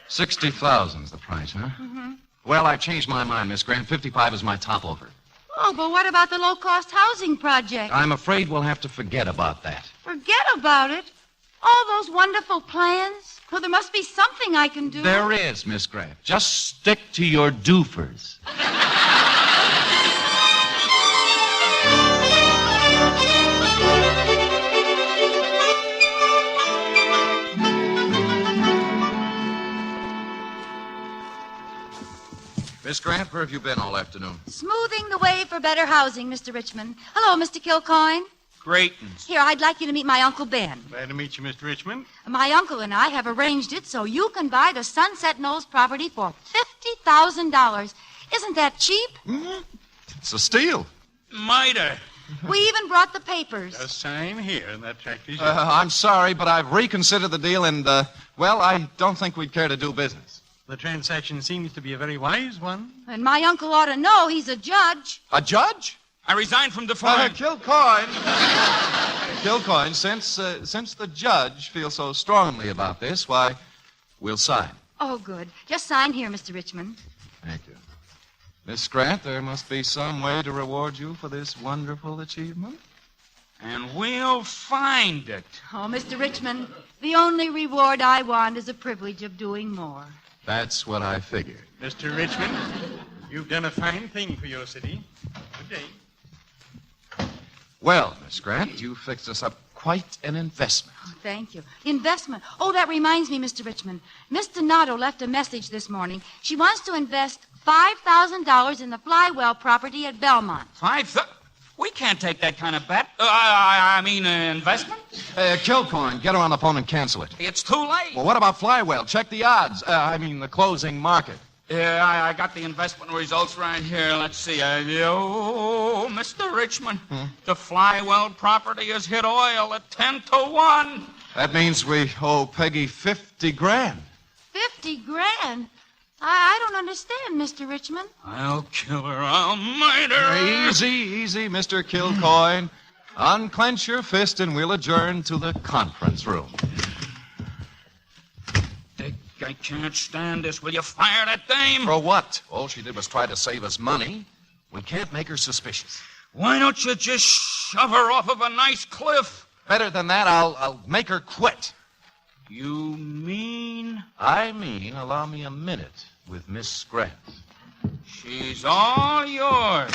60,000 is the price, huh? Mm-hmm. Well, I've changed my mind, Miss Grant. 55 is my top offer. Oh, but what about the low-cost housing project? I'm afraid we'll have to forget about that. Forget about it. All those wonderful plans. Well, there must be something I can do. There is, Miss Grant. Just stick to your doofers. Miss Grant, where have you been all afternoon? Smoothing the way for better housing, Mr. Richmond. Hello, Mr. Kilcoyne. Greatness. Here, I'd like you to meet my Uncle Ben. Glad to meet you, Mr. Richmond. My uncle and I have arranged it so you can buy the Sunset Knolls property for $50,000. Isn't that cheap? Mm-hmm. It's a steal. Miter. We even brought the papers. The same here, and that check is I'm sorry, but I've reconsidered the deal, and, well, I don't think we'd care to do business. The transaction seems to be a very wise one. And my uncle ought to know he's a judge. A judge? I resign from the firm. Kilcoyne. Kilcoyne, since the judge feels so strongly about this, why, we'll sign. Oh, good. Just sign here, Mr. Richmond. Thank you. Miss Grant, there must be some way to reward you for this wonderful achievement. And we'll find it. Oh, Mr. Richmond, the only reward I want is the privilege of doing more. That's what I figured. Mr. Richmond, you've done a fine thing for your city. Good day. Well, Miss Grant, you fixed us up quite an investment. Oh, thank you. Investment. Oh, that reminds me, Mr. Richmond. Miss Donato left a message this morning. She wants to invest $5,000 in the Flywell property at Belmont. We can't take that kind of bet. Investment? Kilcoyne, get her on the phone and cancel it. It's too late. Well, what about Flywell? Check the odds. The closing market. Yeah, I got the investment results right here. Let's see. Mr. Richmond, the Flywell property has hit oil at 10-1. That means we owe Peggy $50,000. $50,000? I don't understand, Mr. Richmond. I'll kill her. I'll murder her. Easy, Mr. Kilcoyne. Unclench your fist and we'll adjourn to the conference room. Dick, I can't stand this. Will you fire that dame? For what? All she did was try to save us money. We can't make her suspicious. Why don't you just shove her off of a nice cliff? Better than that, I'll make her quit. You mean? I mean, allow me a minute with Miss Grant. She's all yours.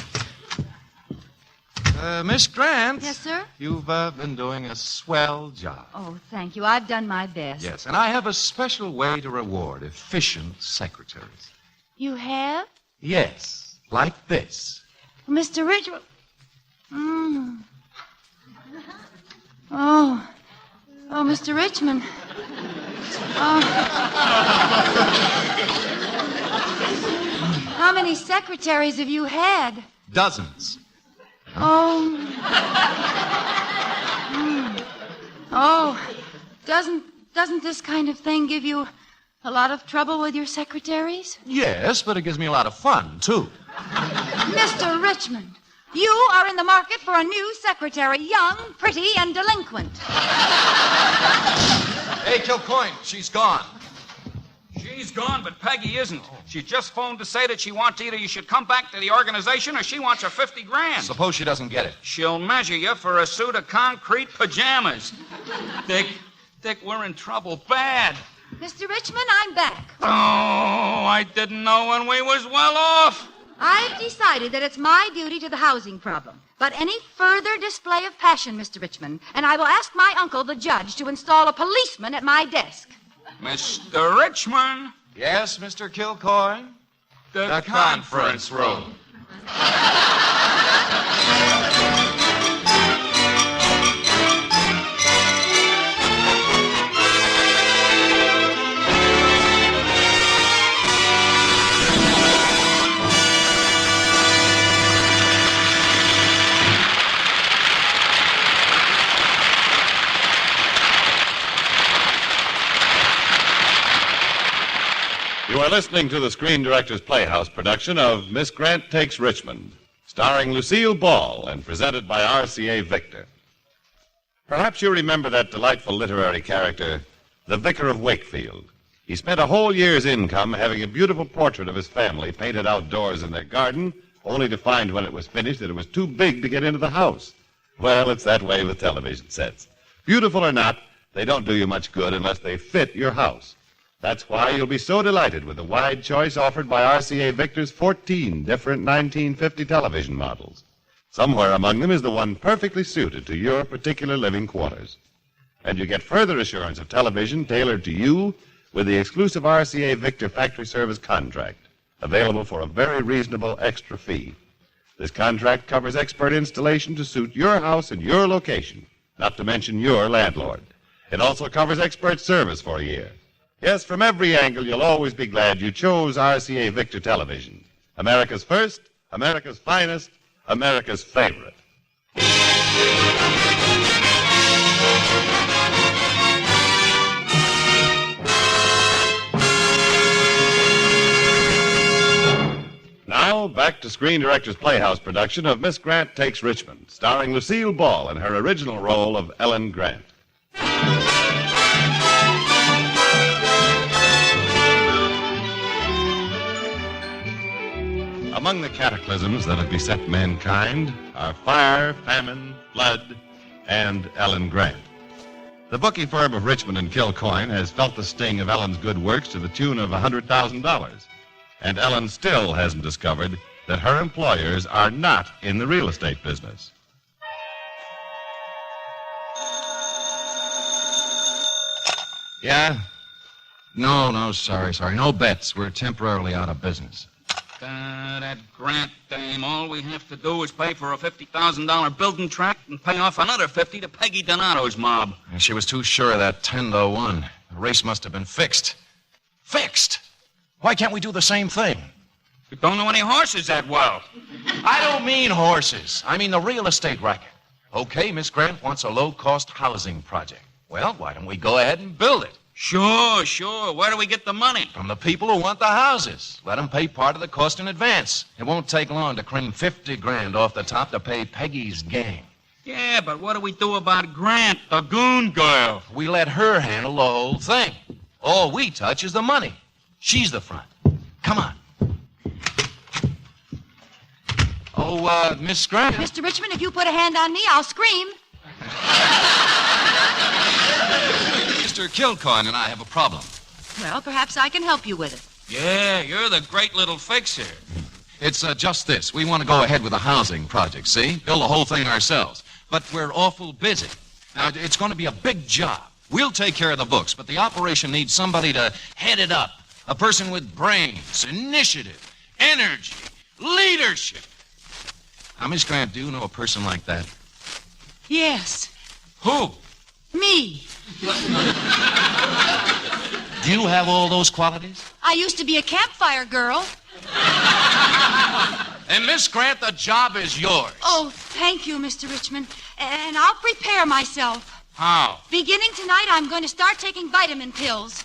Miss Grant. Yes, sir? You've been doing a swell job. Oh, thank you. I've done my best. Yes, and I have a special way to reward efficient secretaries. You have? Yes, like this. Mr. Richmond. Oh, Mr. Richmond. How many secretaries have you had? Dozens. Doesn't this kind of thing give you a lot of trouble with your secretaries? Yes, but it gives me a lot of fun, too. Mr. Richmond, you are in the market for a new secretary, young, pretty, and delinquent. Hey, Kilcoyne, she's gone. She's gone, but Peggy isn't. She just phoned to say that she wants either you should come back to the organization or she wants her $50,000. Suppose she doesn't get it. She'll measure you for a suit of concrete pajamas. Dick, we're in trouble bad. Mr. Richmond, I'm back. Oh, I didn't know when we was well off. I've decided that it's my duty to the housing problem. But any further display of passion, Mr. Richmond, and I will ask my uncle, the judge, to install a policeman at my desk. Mr. Richmond. Yes, Mr. Kilcoyne? The conference room. You are listening to the Screen Directors Playhouse production of Miss Grant Takes Richmond, starring Lucille Ball and presented by RCA Victor. Perhaps you remember that delightful literary character, the Vicar of Wakefield. He spent a whole year's income having a beautiful portrait of his family painted outdoors in their garden, only to find when it was finished that it was too big to get into the house. Well, it's that way with television sets. Beautiful or not, they don't do you much good unless they fit your house. That's why you'll be so delighted with the wide choice offered by RCA Victor's 14 different 1950 television models. Somewhere among them is the one perfectly suited to your particular living quarters. And you get further assurance of television tailored to you with the exclusive RCA Victor factory service contract, available for a very reasonable extra fee. This contract covers expert installation to suit your house and your location, not to mention your landlord. It also covers expert service for a year. Yes, from every angle, you'll always be glad you chose RCA Victor Television. America's first, America's finest, America's favorite. Now, back to Screen Directors Playhouse production of Miss Grant Takes Richmond, starring Lucille Ball in her original role of Ellen Grant. Among the cataclysms that have beset mankind are fire, famine, flood, and Ellen Grant. The bookie firm of Richmond and Kilcoyne has felt the sting of Ellen's good works to the tune of $100,000. And Ellen still hasn't discovered that her employers are not in the real estate business. Yeah? No, sorry. No bets. We're temporarily out of business. That Grant dame, all we have to do is pay for a $50,000 building tract and pay off another $50,000 to Peggy Donato's mob. And she was too sure of that 10-1. The race must have been fixed. Fixed? Why can't we do the same thing? You don't know any horses that well. I don't mean horses. I mean the real estate racket. Okay, Miss Grant wants a low-cost housing project. Well, why don't we go ahead and build it? Sure. Where do we get the money? From the people who want the houses. Let them pay part of the cost in advance. It won't take long to cream $50,000 off the top to pay Peggy's gang. Yeah, but what do we do about Grant, the goon girl? We let her handle the whole thing. All we touch is the money. She's the front. Come on. Oh, Miss Grant. Mr. Richmond, if you put a hand on me, I'll scream. Mr. Kilcoyne and I have a problem. Well, perhaps I can help you with it. Yeah, you're the great little fixer. It's just this. We want to go ahead with a housing project, see? Build the whole thing ourselves. But we're awful busy. Now, it's going to be a big job. We'll take care of the books, but the operation needs somebody to head it up. A person with brains, initiative, energy, leadership. Now, Miss Grant, do you know a person like that? Yes. Who? Me. Do you have all those qualities? I used to be a campfire girl. And Miss Grant, the job is yours. Oh, thank you, Mr. Richmond. And I'll prepare myself. How? Beginning tonight, I'm going to start taking vitamin pills.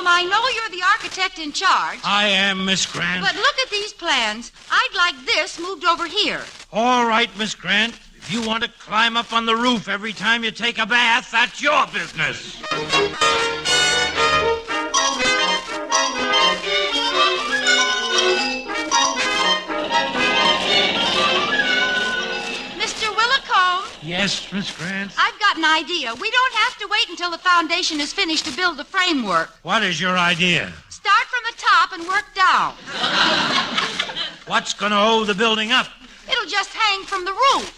I know you're the architect in charge. I am, Miss Grant. But look at these plans. I'd like this moved over here. All right, Miss Grant. If you want to climb up on the roof every time you take a bath, that's your business. Mr. Willicombe? Yes, Miss Grant? I've got an idea. We don't have to wait until the foundation is finished to build the framework. What is your idea? Start from the top and work down. What's going to hold the building up? It'll just hang from the roof.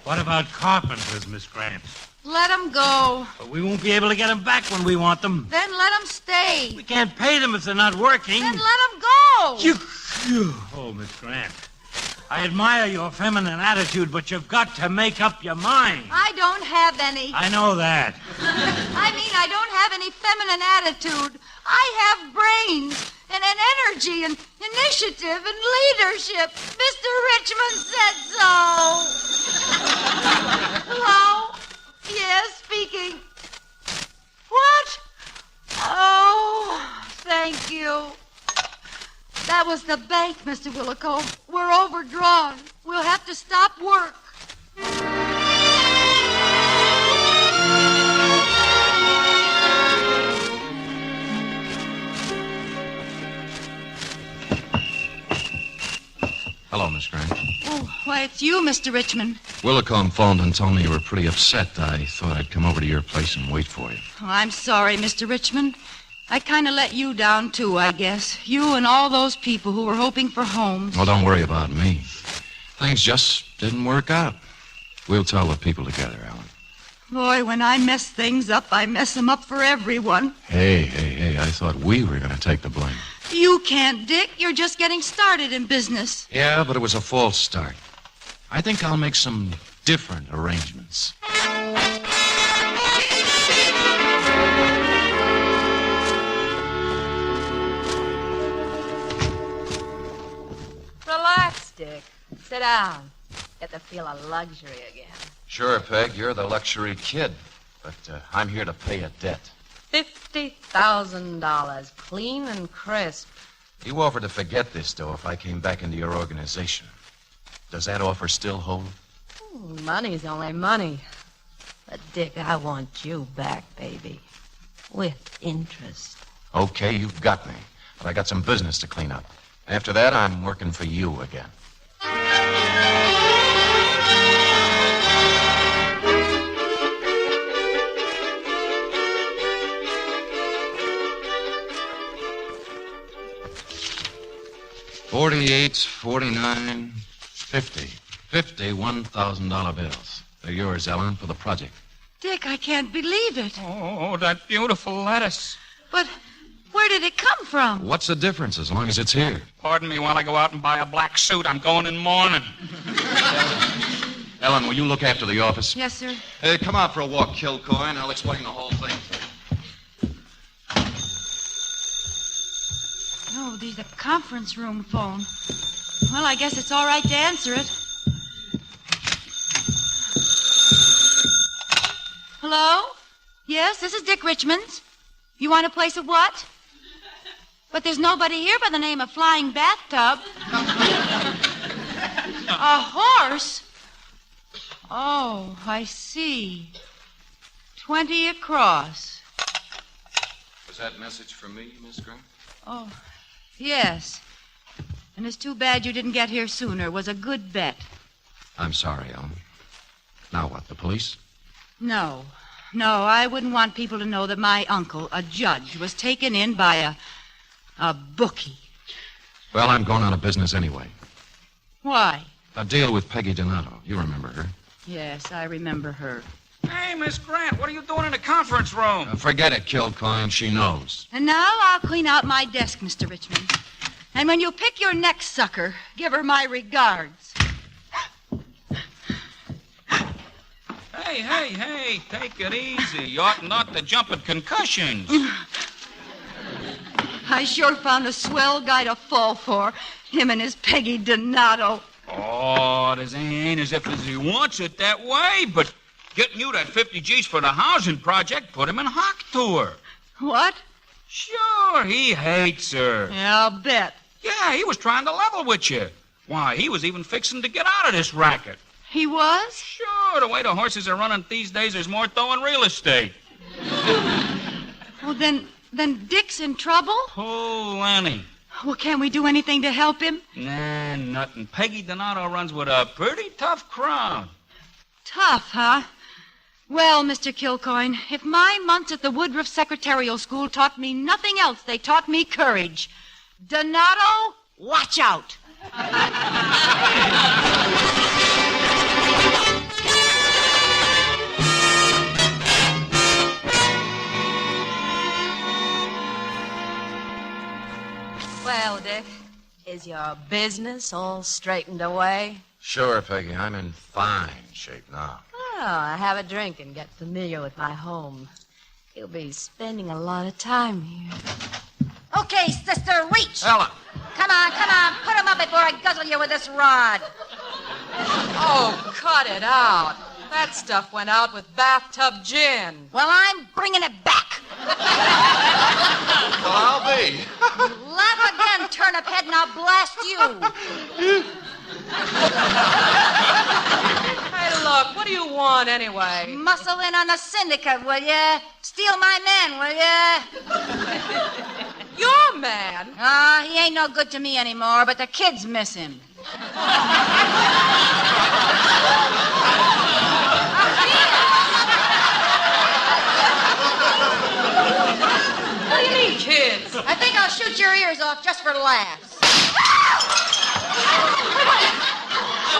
What about carpenters, Miss Grant? Let them go. But we won't be able to get them back when we want them. Then let them stay. We can't pay them if they're not working. Then let them go. Oh, Miss Grant. I admire your feminine attitude, but you've got to make up your mind. I don't have any. I know that. I mean, I don't have any feminine attitude. I have brains and an energy and initiative and leadership. Mr. Richmond said so. Hello? Yes, speaking. What? Oh, thank you. That was the bank, Mr. Willicombe. We're overdrawn. We'll have to stop work. Hello, Miss Grant. Oh, why, it's you, Mr. Richmond. Willicombe phoned and told me you were pretty upset. I thought I'd come over to your place and wait for you. Oh, I'm sorry, Mr. Richmond. I kind of let you down, too, I guess. You and all those people who were hoping for homes. Well, don't worry about me. Things just didn't work out. We'll tell the people together, Ellen. Boy, when I mess things up, I mess them up for everyone. Hey, I thought we were going to take the blame. You can't, Dick. You're just getting started in business. Yeah, but it was a false start. I think I'll make some different arrangements. Relax, Dick. Sit down. Get the feel of luxury again. Sure, Peg, you're the luxury kid. But I'm here to pay a debt. $50,000, clean and crisp. You offered to forget this, though, if I came back into your organization. Does that offer still hold? Money's only money. But, Dick, I want you back, baby. With interest. Okay, you've got me. But I got some business to clean up. After that, I'm working for you again. $48, $49, $50. 50 $1,000 bills. They're yours, Ellen, for the project. Dick, I can't believe it. Oh, that beautiful lettuce. But where did it come from? What's the difference as long as it's here? Pardon me while I go out and buy a black suit. I'm going in mourning. Ellen, will you look after the office? Yes, sir. Hey, come out for a walk, Kilcoy, and I'll explain the whole thing. Oh, there's a conference room phone. Well, I guess it's all right to answer it. Hello? Yes, this is Dick Richmond's. You want a place of what? But there's nobody here by the name of Flying Bathtub. A horse? Oh, I see. 20 across. Was that message for me, Miss Grant? Oh, yes. And it's too bad you didn't get here sooner. It was a good bet. I'm sorry, Ellen. Now what, the police? No, I wouldn't want people to know that my uncle, a judge, was taken in by a bookie. Well, I'm going out of business anyway. Why? A deal with Peggy Donato. You remember her. Yes, I remember her. Hey, Miss Grant, what are you doing in the conference room? Forget it, Kilcoyne. She knows. And now I'll clean out my desk, Mr. Richmond. And when you pick your next sucker, give her my regards. Hey, take it easy. You ought not to jump at concussions. I sure found a swell guy to fall for. Him and his Peggy Donato. Oh, this ain't as if he wants it that way, but getting you that 50 G's for the housing project put him in hock to her. What? Sure, he hates her. Yeah, I'll bet. Yeah, he was trying to level with you. Why, he was even fixing to get out of this racket. He was? Sure, the way the horses are running these days, there's more dough in real estate. Well, then Dick's in trouble? Plenty. Well, can't we do anything to help him? Nah, nothing. Peggy Donato runs with a pretty tough crowd. Tough, huh? Well, Mr. Kilcoyne, if my months at the Woodruff Secretarial School taught me nothing else, they taught me courage. Donato, watch out. Well, Dick, is your business all straightened away? Sure, Peggy. I'm in fine shape now. Oh, have a drink and get familiar with my home. You'll be spending a lot of time here. Okay, sister, reach. Ellen. Come on. Put him up before I guzzle you with this rod. Oh, cut it out. That stuff went out with bathtub gin. Well, I'm bringing it back. Well, I'll be. Laugh again, turnip head, and I'll blast you. Hey, look, what do you want anyway? Muscle in on the syndicate, will ya? Steal my man, will ya? Your man? He ain't no good to me anymore, but the kids miss him. What do you mean, kids? I think I'll shoot your ears off just for laughs.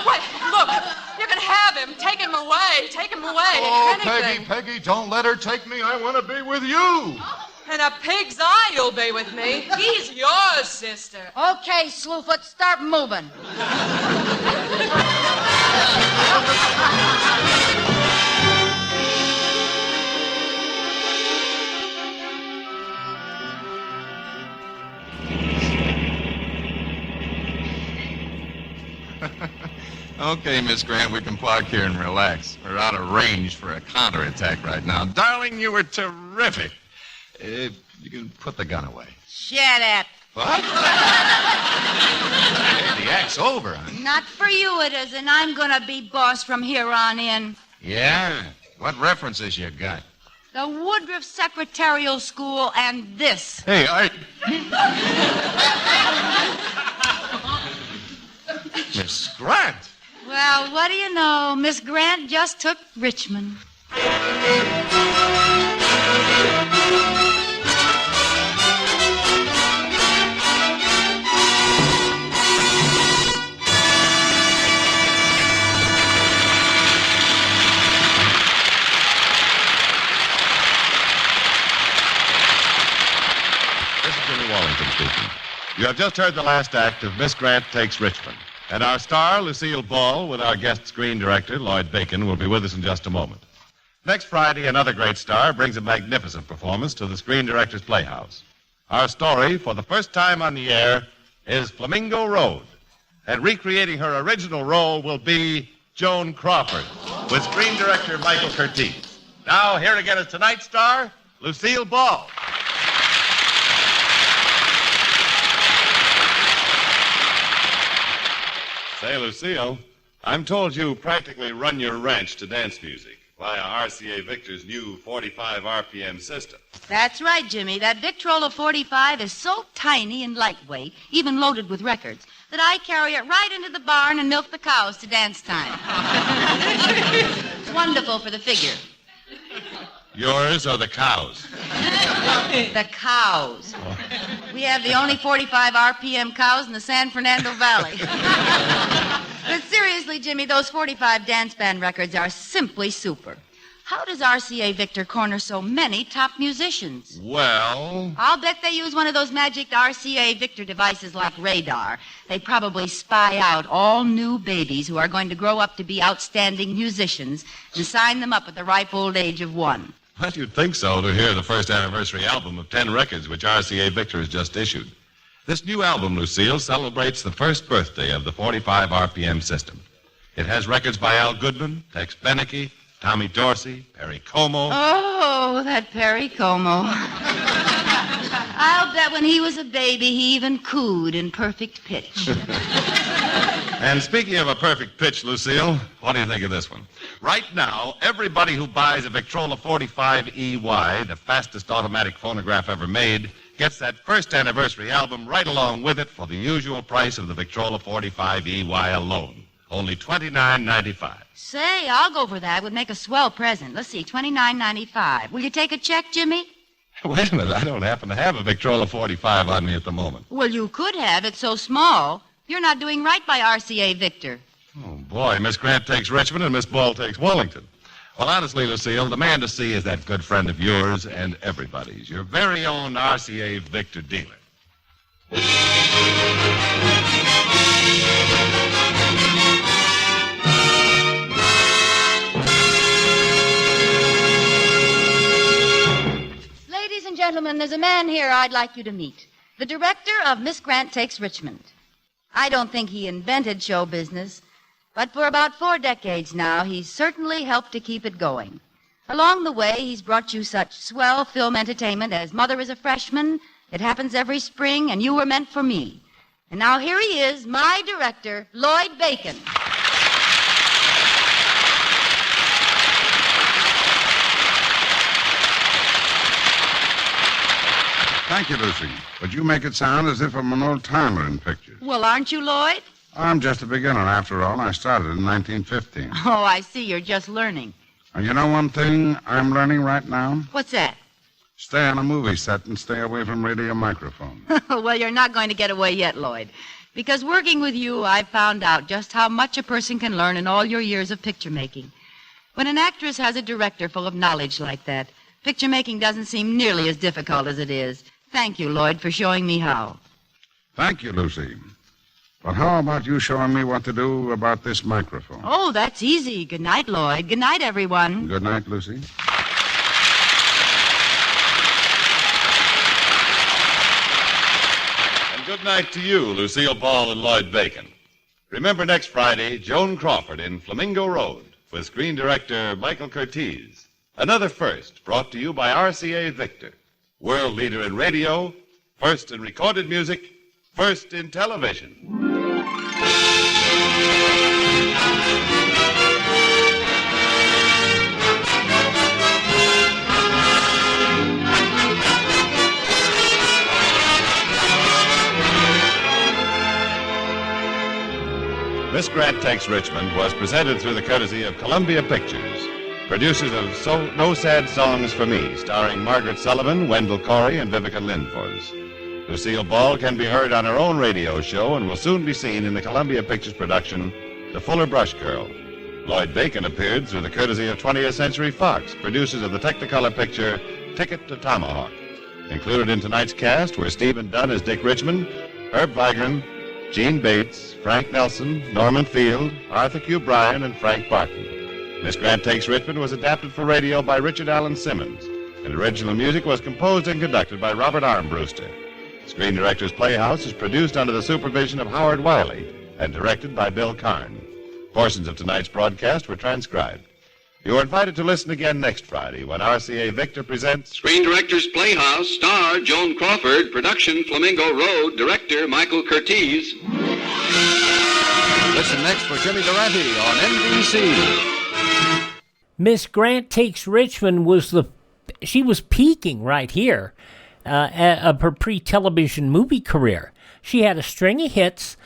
Wait, look, you can have him. Take him away. Oh, Anything. Peggy, don't let her take me. I want to be with you. And a pig's eye you'll be with me. He's yours, sister. Okay, Slewfoot, start moving. Okay, Miss Grant, we can park here and relax. We're out of range for a counterattack right now. Darling, you were terrific. You can put the gun away. Shut up. What? Hey, the act's over, huh? Not for you it isn't. I'm gonna be boss from here on in. Yeah? What references you got? The Woodruff Secretarial School and this. Hey, Miss Grant. Well, what do you know? Miss Grant just took Richmond. You have just heard the last act of Miss Grant Takes Richmond. And our star, Lucille Ball, with our guest screen director, Lloyd Bacon, will be with us in just a moment. Next Friday, another great star brings a magnificent performance to the Screen Directors Playhouse. Our story, for the first time on the air, is Flamingo Road. And recreating her original role will be Joan Crawford, with screen director Michael Curtiz. Now, here again is tonight's star, Lucille Ball. Say, Lucille, I'm told you practically run your ranch to dance music via RCA Victor's new 45 RPM system. That's right, Jimmy. That Victrola 45 is so tiny and lightweight, even loaded with records, that I carry it right into the barn and milk the cows to dance time. It's wonderful for the figure. Yours or the cows? The cows. We have the only 45 RPM cows in the San Fernando Valley. But seriously, Jimmy, those 45 dance band records are simply super. How does RCA Victor corner so many top musicians? Well, I'll bet they use one of those magic RCA Victor devices like radar. They probably spy out all new babies who are going to grow up to be outstanding musicians and sign them up at the ripe old age of 1. well, you'd think so to hear the first anniversary album of 10 records which RCA Victor has just issued. This new album, Lucille, celebrates the first birthday of the 45 RPM system. It has records by Al Goodman, Tex Beneke, Tommy Dorsey, Perry Como. Oh, that Perry Como. I'll bet when he was a baby, he even cooed in perfect pitch. And speaking of a perfect pitch, Lucille, what do you think of this one? Right now, everybody who buys a Victrola 45 EY, the fastest automatic phonograph ever made, gets that first anniversary album right along with it for the usual price of the Victrola 45 EY alone. Only $29.95. Say, I'll go for that. Would make a swell present. Let's see, $29.95. Will you take a check, Jimmy? Wait a minute, I don't happen to have a Victrola 45 on me at the moment. Well, you could have. It's so small. You're not doing right by RCA Victor. Oh, boy, Miss Grant takes Richmond and Miss Ball takes Wellington. Well, honestly, Lucille, the man to see is that good friend of yours and everybody's, your very own RCA Victor dealer. Ladies and gentlemen, there's a man here I'd like you to meet. The director of Miss Grant Takes Richmond. I don't think he invented show business, but for about 4 decades now, he's certainly helped to keep it going. Along the way, he's brought you such swell film entertainment as Mother is a Freshman, It Happens Every Spring, and You Were Meant for Me. And now here he is, my director, Lloyd Bacon. Thank you, Lucy. But you make it sound as if I'm an old-timer in pictures. Well, aren't you, Lloyd? I'm just a beginner, after all. I started in 1915. Oh, I see. You're just learning. And you know one thing I'm learning right now? What's that? Stay on a movie set and stay away from radio microphones. Well, you're not going to get away yet, Lloyd. Because working with you, I've found out just how much a person can learn in all your years of picture making. When an actress has a director full of knowledge like that, Picture making doesn't seem nearly as difficult as it is. Thank you, Lloyd, for showing me how. Thank you, Lucy. But how about you showing me what to do about this microphone? Oh, that's easy. Good night, Lloyd. Good night, everyone. Good night, Lucy. And good night to you, Lucille Ball and Lloyd Bacon. Remember next Friday, Joan Crawford in Flamingo Road with screen director Michael Curtiz. Another first brought to you by RCA Victor, world leader in radio, first in recorded music, first in television. Miss Grant Takes Richmond was presented through the courtesy of Columbia Pictures, producers of No Sad Songs for Me, starring Margaret Sullivan, Wendell Corey, and Vivica Lindfors. Lucille Ball can be heard on her own radio show and will soon be seen in the Columbia Pictures production, The Fuller Brush Girl. Lloyd Bacon appeared through the courtesy of 20th Century Fox, producers of the Technicolor picture Ticket to Tomahawk. Included in tonight's cast were Stephen Dunn as Dick Richmond, Herb Vigran, Gene Bates, Frank Nelson, Norman Field, Arthur Q. Bryan, and Frank Barton. Miss Grant Takes Richmond was adapted for radio by Richard Allen Simmons, and original music was composed and conducted by Robert Armbruster. Screen Directors Playhouse is produced under the supervision of Howard Wiley and directed by Bill Karn. Portions of tonight's broadcast were transcribed. You are invited to listen again next Friday when RCA Victor presents Screen Directors Playhouse, star Joan Crawford, production Flamingo Road, director Michael Curtiz. Listen next for Jimmy Durante on NBC. Miss Grant Takes Richmond she was peaking right here of her pre-television movie career. She had a string of hits,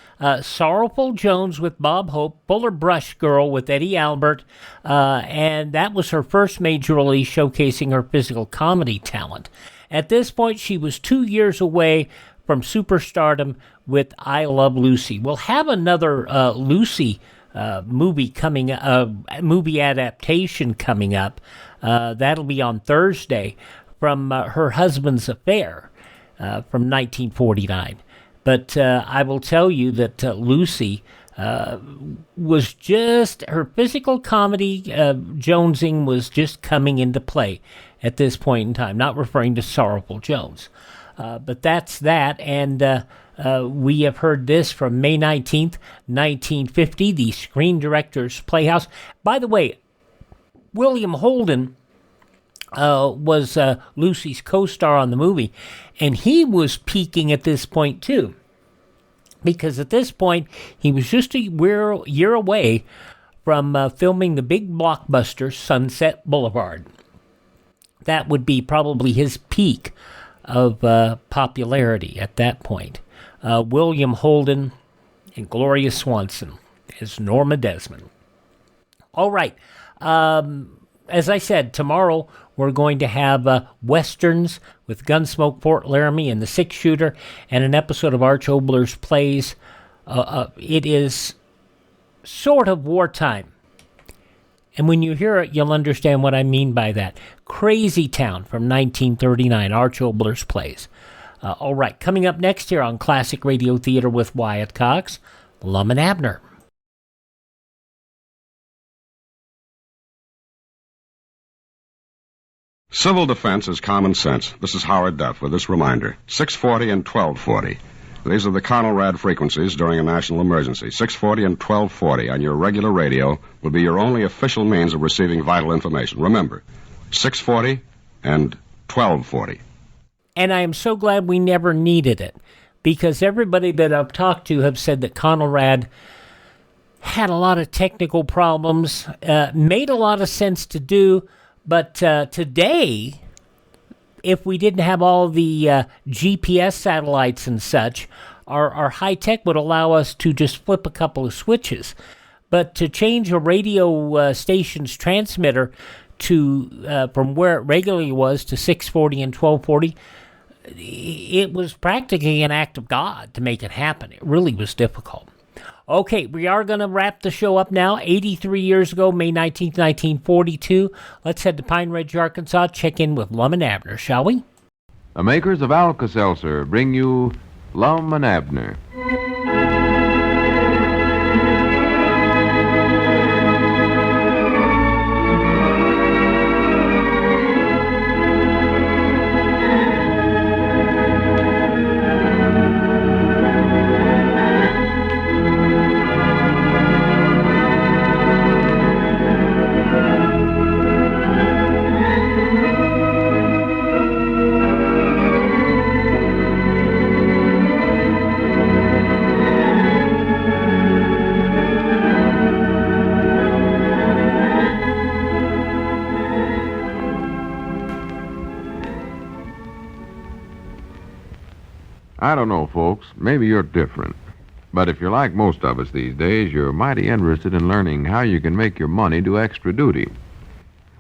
Sorrowful Jones with Bob Hope, Fuller Brush Girl with Eddie Albert, and that was her first major release showcasing her physical comedy talent. At this point, she was 2 years away from superstardom with I Love Lucy. We'll have another Lucy movie adaptation coming up. That'll be on Thursday from Her Husband's Affair from 1949. But I will tell you that Lucy was just, her physical comedy jonesing was just coming into play at this point in time, not referring to Sorrowful Jones. But that's that, and we have heard this from May 19th, 1950, the Screen Directors Playhouse. By the way, William Holden was Lucy's co-star on the movie, and he was peaking at this point too, because at this point he was just a year away from filming the big blockbuster Sunset Boulevard. That would be probably his peak of popularity at that point. William Holden and Gloria Swanson as Norma Desmond. All right. As I said, tomorrow we're going to have Westerns with Gunsmoke, Fort Laramie, and the Six Shooter, and an episode of Arch Obler's Plays. It is sort of wartime. And when you hear it, you'll understand what I mean by that. Crazy Town from 1939, Arch Obler's Plays. All right, coming up next here on Classic Radio Theater with Wyatt Cox, Lum and Abner. Civil defense is common sense. This is Howard Duff with this reminder. 640 and 1240. These are the Conelrad frequencies during a national emergency. 640 and 1240 on your regular radio will be your only official means of receiving vital information. Remember, 640 and 1240. And I am so glad we never needed it, because everybody that I've talked to have said that Conelrad had a lot of technical problems, made a lot of sense to do, but today, if we didn't have all the GPS satellites and such, our high tech would allow us to just flip a couple of switches. But to change a radio station's transmitter to from where it regularly was to 640 and 1240, it was practically an act of God to make it happen. It really was difficult. Okay, we are going to wrap the show up now. 83 years ago, May 19th, 1942. Let's head to Pine Ridge, Arkansas, check in with Lum and Abner, shall we? The makers of Alka-Seltzer bring you Lum and Abner. I don't know, folks. Maybe you're different. But if you're like most of us these days, you're mighty interested in learning how you can make your money do extra duty.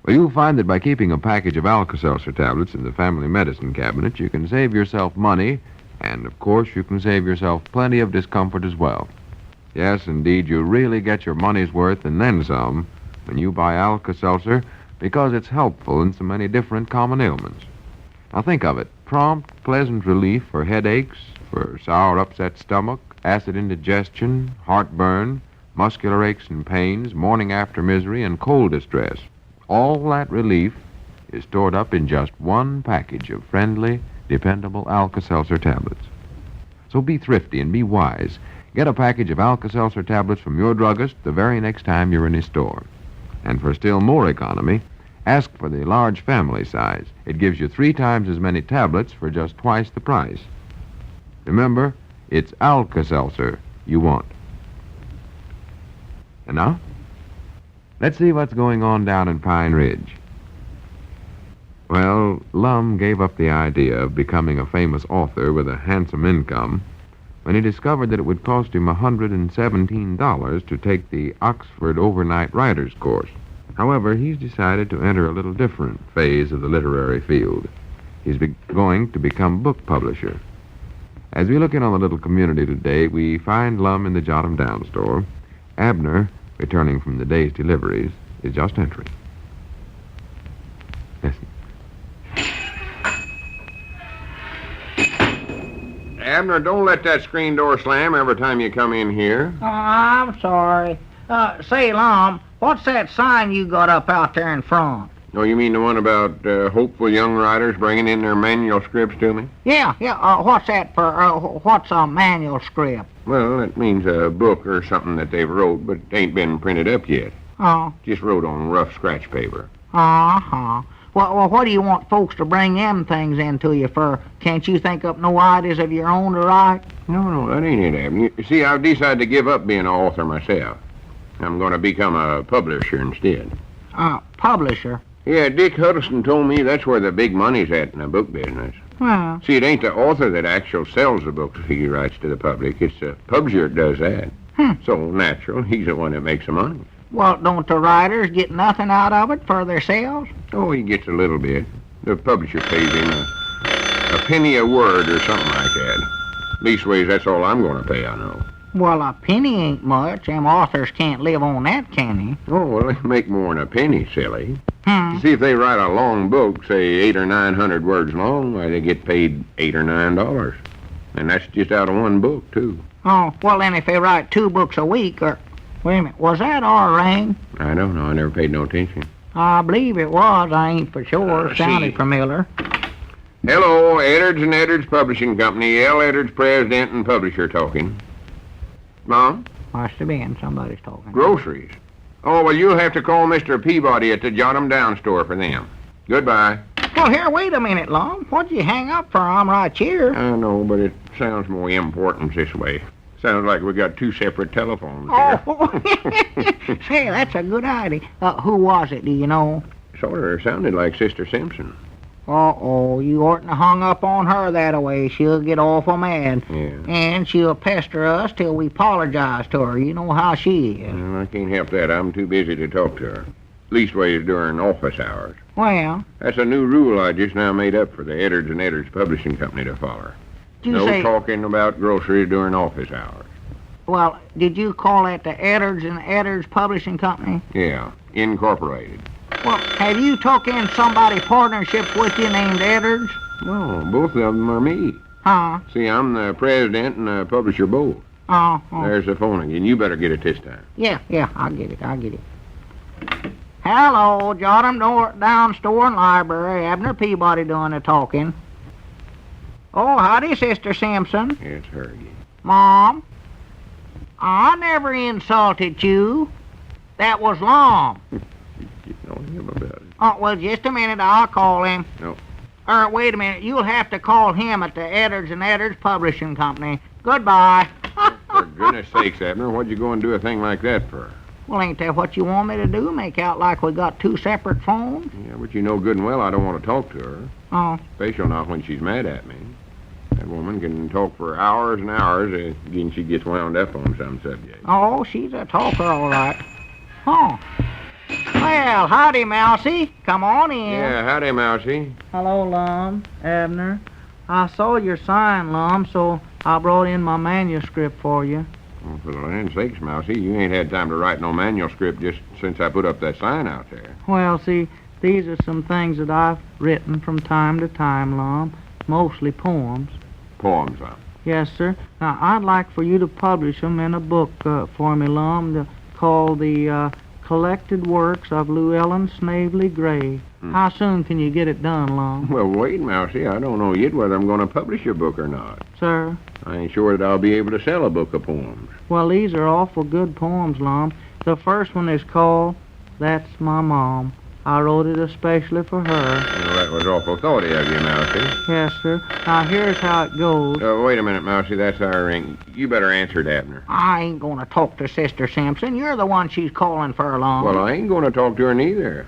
Well, you'll find that by keeping a package of Alka-Seltzer tablets in the family medicine cabinet, you can save yourself money, and, of course, you can save yourself plenty of discomfort as well. Yes, indeed, you really get your money's worth and then some when you buy Alka-Seltzer because it's helpful in so many different common ailments. Now think of it. Prompt, pleasant relief for headaches, for sour, upset stomach, acid indigestion, heartburn, muscular aches and pains, morning after misery, and cold distress. All that relief is stored up in just one package of friendly, dependable Alka-Seltzer tablets. So be thrifty and be wise. Get a package of Alka-Seltzer tablets from your druggist the very next time you're in his store. And for still more economy, ask for the large family size. It gives you 3 times as many tablets for just twice the price. Remember, it's Alka-Seltzer you want. And now, let's see what's going on down in Pine Ridge. Well, Lum gave up the idea of becoming a famous author with a handsome income when he discovered that it would cost him $117 to take the Oxford Overnight Writers course. However, he's decided to enter a little different phase of the literary field. He's going to become book publisher. As we look in on the little community today, we find Lum in the Jot 'em Down store. Abner, returning from the day's deliveries, is just entering. Listen. Abner, don't let that screen door slam every time you come in here. Oh, I'm sorry. Say, Lum, what's that sign you got up out there in front? Oh, you mean the one about hopeful young writers bringing in their manuscripts to me? Yeah. What's that for? What's a manuscript? Well, it means a book or something that they've wrote, but ain't been printed up yet. Oh. Just wrote on rough scratch paper. Uh-huh. Well, what do you want folks to bring them things into you for? Can't you think up no ideas of your own to write? No, that ain't it, Abner. You see, I've decided to give up being an author myself. I'm going to become a publisher instead. Publisher? Yeah, Dick Huddleston told me that's where the big money's at in the book business. Well... See, it ain't the author that actually sells the books he writes to the public. It's the publisher that does that. So, natural, he's the one that makes the money. Well, don't the writers get nothing out of it for themselves? Oh, he gets a little bit. The publisher pays him a penny a word or something like that. Leastways, that's all I'm going to pay, I know. Well, a penny ain't much. Them authors can't live on that, can they? Oh, well, they make more than a penny, silly. See, if they write a long book, say 800 or 900 words long, why, they get paid $8 or $9. And that's just out of one book, too. Oh, well, then if they write 2 books a week, or... Wait a minute, was that our ring? I don't know. I never paid no attention. I believe it was. I ain't for sure. Sounded familiar. Hello, Edwards and Edwards Publishing Company. L. Edwards, president and publisher talking. Mom? Must have been. Somebody's talking. Groceries. Oh, well, you'll have to call Mr. Peabody at the Jot 'em Down store for them. Goodbye. Well, here, wait a minute, Lum. What'd you hang up for? I'm right here. I know, but it sounds more important this way. Sounds like we got 2 separate telephones here. Oh, say, that's a good idea. Who was it, do you know? Sort of sounded like Sister Simpson. Uh-oh, you oughtn't have hung up on her that way. She'll get awful mad. Yeah. And she'll pester us till we apologize to her. You know how she is. Well, I can't help that. I'm too busy to talk to her. Leastways during office hours. Well? That's a new rule I just now made up for the Edwards and Edwards Publishing Company to follow. No talking about groceries during office hours. Well, did you call that the Edwards and Edwards Publishing Company? Yeah, Incorporated. Well, have you took in somebody partnership with you named Edwards? No, both of them are me. Huh? See, I'm the president and the publisher both. Oh. There's the phone again. You better get it this time. Yeah, I'll get it. Hello, Jotham Down Store and Library. Abner Peabody doing the talking. Oh, howdy, Sister Simpson. It's her again. Mom, I never insulted you. That was Lum. You know him about it. Oh, well, just a minute. I'll call him. No. Wait a minute. You'll have to call him at the Edwards and Edwards Publishing Company. Goodbye. For goodness sakes, Abner, what'd you go and do a thing like that for? Well, ain't that what you want me to do? Make out like we got two separate phones? Yeah, but you know good and well I don't want to talk to her. Oh. Especially not when she's mad at me. That woman can talk for hours and hours, again she gets wound up on some subject. Oh, she's a talker, all right. Oh. Well, howdy, Mousie. Come on in. Yeah, howdy, Mousie. Hello, Lum. Abner. I saw your sign, Lum, so I brought in my manuscript for you. Oh, for the land's sakes, Mousie, you ain't had time to write no manuscript just since I put up that sign out there. Well, see, these are some things that I've written from time to time, Lum. Mostly poems. Poems, huh? Yes, sir. Now, I'd like for you to publish them in a book for me, Lum, called the Collected Works of Llewellyn Snavely Gray. How soon can you get it done, Lum? Well, wait, Mousie. I don't know yet whether I'm going to publish your book or not. Sir? I ain't sure that I'll be able to sell a book of poems. Well, these are awful good poems, Lum. The first one is called That's My Mom. I wrote it especially for her. Well, that was awful thoughty of you, Mousie. Yes, sir. Now, here's how it goes. Wait a minute, Mousie. That's our ring. You better answer it, Abner. I ain't going to talk to Sister Simpson. You're the one she's calling for, Lum. Well, I ain't going to talk to her neither.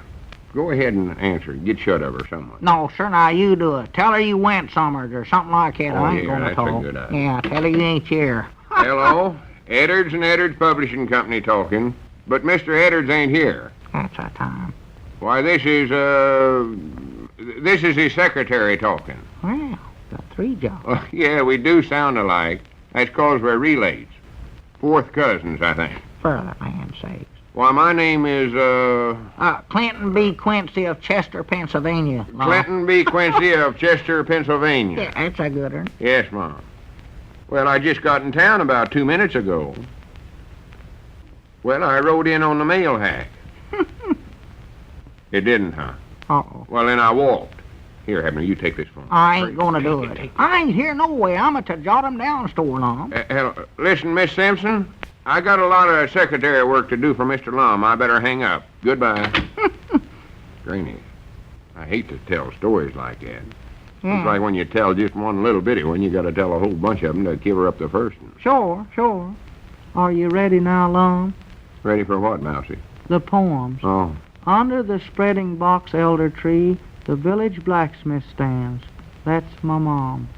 Go ahead and answer. Get shut of her somewhat. No, sir. Now, you do it. Tell her you went somewhere or something like that. I ain't going to talk. That's a good idea. Yeah, tell her you ain't here. Hello? Edwards and Edwards Publishing Company talking. But Mr. Edwards ain't here. That's our time. Why, this is his secretary talking. Well, got three jobs. Well, yeah, we do sound alike. That's 'cause we're relays. Fourth cousins, I think. For the land's sakes. Why, my name is, Clinton B. Quincy of Chester, Pennsylvania. Clinton B. Quincy of Chester, Pennsylvania. Yeah, that's a good one. Yes, Mom. Well, I just got in town about 2 minutes ago. Well, I rode in on the mail hack. It didn't, huh? Uh-oh. Well, then I walked. Here, Abner, you take this phone. I ain't gonna do it. I ain't here no way. I'm at the Jotham Down Store, Lum. Listen, Miss Simpson, I got a lot of secretary work to do for Mr. Lum. I better hang up. Goodbye. Granny, I hate to tell stories like that. Yeah. It's like when you tell just one little bitty one, you got to tell a whole bunch of them to cover up the first one. Sure. Are you ready now, Lum? Ready for what, Mousie? The poems. Oh. Under the spreading box elder tree, the village blacksmith stands. That's my mom.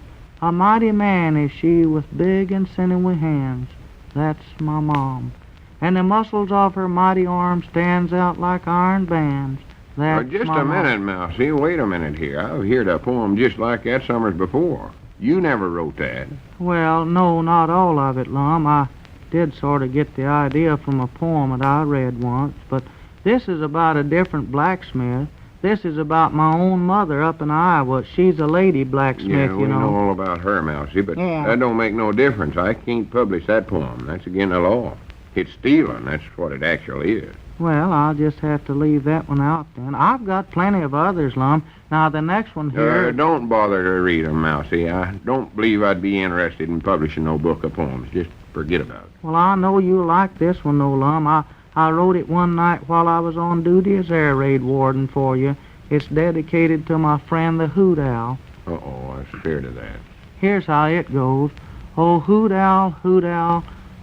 A mighty man is she with big and sinewy hands. That's my mom. And the muscles of her mighty arm stands out like iron bands. That's just my a minute, mom. Mousie. Wait a minute here. I've heard a poem just like that summers before. You never wrote that. Well, no, not all of it, Lum. I did sort of get the idea from a poem that I read once, but this is about a different blacksmith. This is about my own mother up in Iowa. She's a lady blacksmith, Yeah, we you know. all about her, Mousie, but Yeah. that don't make no difference. I can't publish that poem. That's against the law. It's stealing. That's what it actually is. Well, I'll just have to leave that one out then. I've got plenty of others, Lum. Now, the next one here... Don't bother to read them, Mousie. I don't believe I'd be interested in publishing no book of poems. Just forget about it. Well, I know you like this one, though, Lum. I wrote it one night while I was on duty as air raid warden for you. It's dedicated to my friend the Hoot Owl. Uh-oh, I was scared of that. Here's how it goes. Oh, Hoot Owl,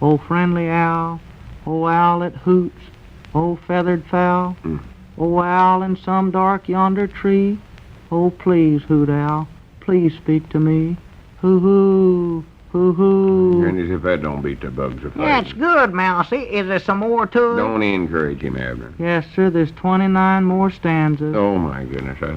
oh, friendly owl, oh, owl that hoots, oh, feathered fowl, oh, owl in some dark yonder tree, oh, please, Hoot Owl, please speak to me. Hoo-hoo. Hoo-hoo. And as if that don't beat the bugs of Yeah, it's good, Mousie. Is there some more to it? Don't encourage him, Abner. Yes, sir. There's 29 more stanzas. Oh, my goodness. I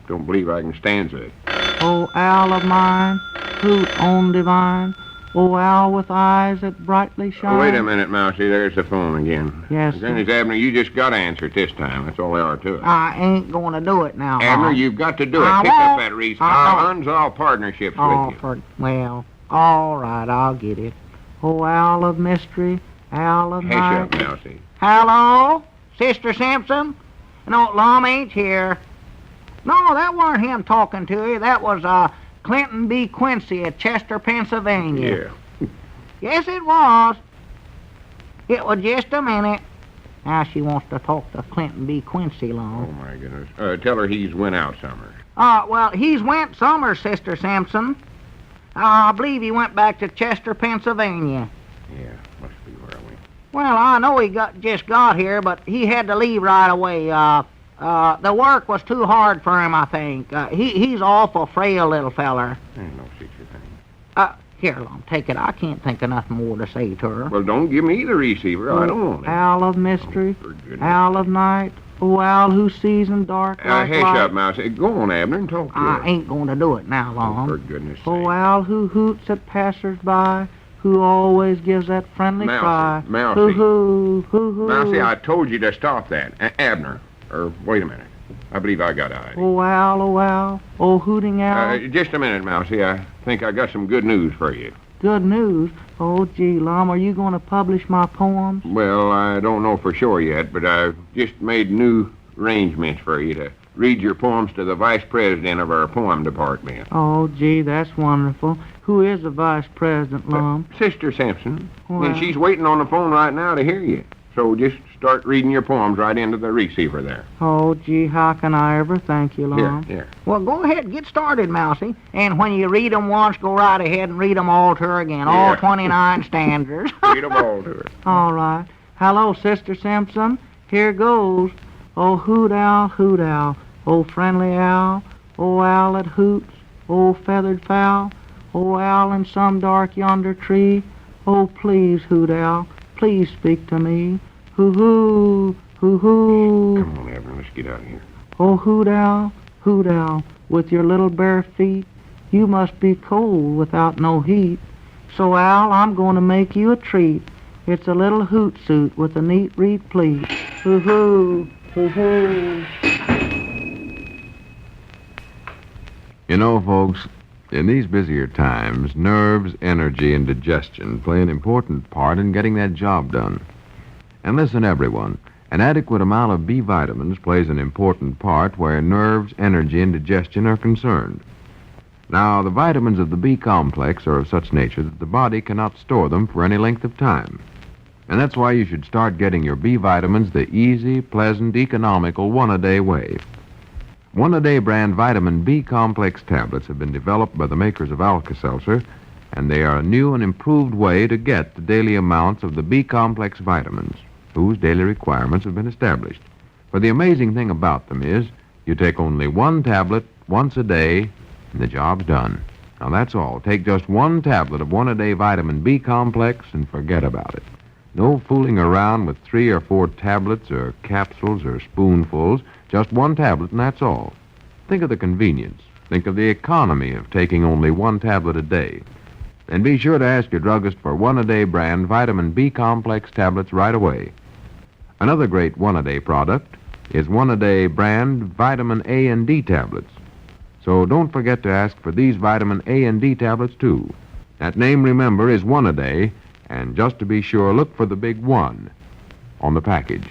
don't believe I can stanza it. Oh, owl of mine, hoot on divine, O owl with eyes that brightly shine. Oh, wait a minute, Mousy. There's the phone again. Yes, sir. Dennis Abner, you just got to answer it this time. That's all there are to it. I ain't going to do it now, Abner, Mom. you've got to do it. I Pick up won't. that reason. I I'll won't. unsolve partnerships Oh, with you. well, all right, I'll get it. O owl of mystery, owl of Hush night. up, Mousy. Hello? Sister Simpson? No, Lum ain't here. No, that weren't him talking to you. That was, Clinton B. Quincy at Chester, Pennsylvania. Yeah. Yes, it was. It was just a minute. Now she wants to talk to Clinton B. Quincy, Oh, Lum. my goodness. Tell her he's went out summer. Well, he's went summer, Sister Simpson. I believe he went back to Chester, Pennsylvania. Yeah, must be where I went. Well, I know he just got here, but he had to leave right away. The work was too hard for him, I think. He's awful frail little feller. Ain't no such a thing. Here, Lum, take it. I can't think of nothing more to say to her. Well, don't give me the receiver. I don't want it. Owl of mystery, For goodness. owl of night, O owl who sees in dark like Hush light. up, Mousy. Go on, Abner, and talk to her. I ain't going to do it now, Lum. For goodness sake. O owl who hoots at passers-by, who always gives that friendly Mousy, cry. Mousy. Hoo-hoo, hoo-hoo. Mousy, I told you to stop that. Abner. Wait a minute. I believe I got eyes. O owl, O hooting owl. Just a minute, Mousy. I think I got some good news for you. Good news. Oh, gee, Lum, are you going to publish my poems? Well, I don't know for sure yet, but I've just made new arrangements for you to read your poems to the vice president of our poem department. Oh, gee, that's wonderful. Who is the vice president, Lum? Sister Simpson. Well- And she's waiting on the phone right now to hear you. So just start reading your poems right into the receiver there. Oh, gee, how can I ever thank you, Lum? Here. Well, go ahead and get started, Mousy. And when you read 'em once, go right ahead and read 'em all to her again. All Yeah. 29 stanzas. Read 'em all to her. All right. Hello, Sister Simpson. Here goes. Oh, hoot owl, oh, friendly owl, oh, owl that hoots, oh, feathered fowl, oh, owl in some dark yonder tree, oh, please, hoot owl, please speak to me. Hoo-hoo, hoo-hoo. Come on, Abner, let's get out of here. Oh, hoot owl, with your little bare feet, you must be cold without no heat. So, owl, I'm going to make you a treat. It's a little hoot suit with a neat reed pleat. Hoo-hoo, hoo-hoo. You know, folks, in these busier times, nerves, energy, and digestion play an important part in getting that job done. And listen, everyone, an adequate amount of B vitamins plays an important part where nerves, energy, and digestion are concerned. Now, the vitamins of the B complex are of such nature that the body cannot store them for any length of time. And that's why you should start getting your B vitamins the easy, pleasant, economical one-a-day way. One-a-day brand vitamin B complex tablets have been developed by the makers of Alka-Seltzer, and they are a new and improved way to get the daily amounts of the B complex vitamins, whose daily requirements have been established. For the amazing thing about them is you take only one tablet once a day, and the job's done. Now, that's all. Take just one tablet of one-a-day vitamin B complex and forget about it. No fooling around with 3 or 4 tablets or capsules or spoonfuls. Just one tablet, and that's all. Think of the convenience. Think of the economy of taking only one tablet a day. And be sure to ask your druggist for one-a-day brand vitamin B complex tablets right away. Another great one-a-day product is one-a-day brand vitamin A and D tablets. So don't forget to ask for these vitamin A and D tablets, too. That name, remember, is one-a-day, and just to be sure, look for the big 1 on the package.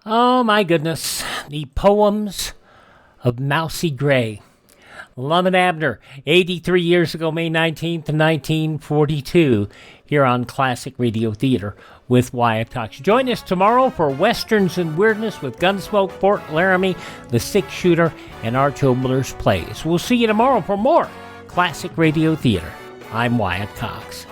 Oh, my goodness. The poems of Mousy Gray. Lum and Abner, 83 years ago, May 19th, 1942, here on Classic Radio Theater with Wyatt Cox. Join us tomorrow for Westerns and Weirdness with Gunsmoke, Fort Laramie, The Six Shooter, and Arch Obler's Plays. We'll see you tomorrow for more Classic Radio Theater. I'm Wyatt Cox.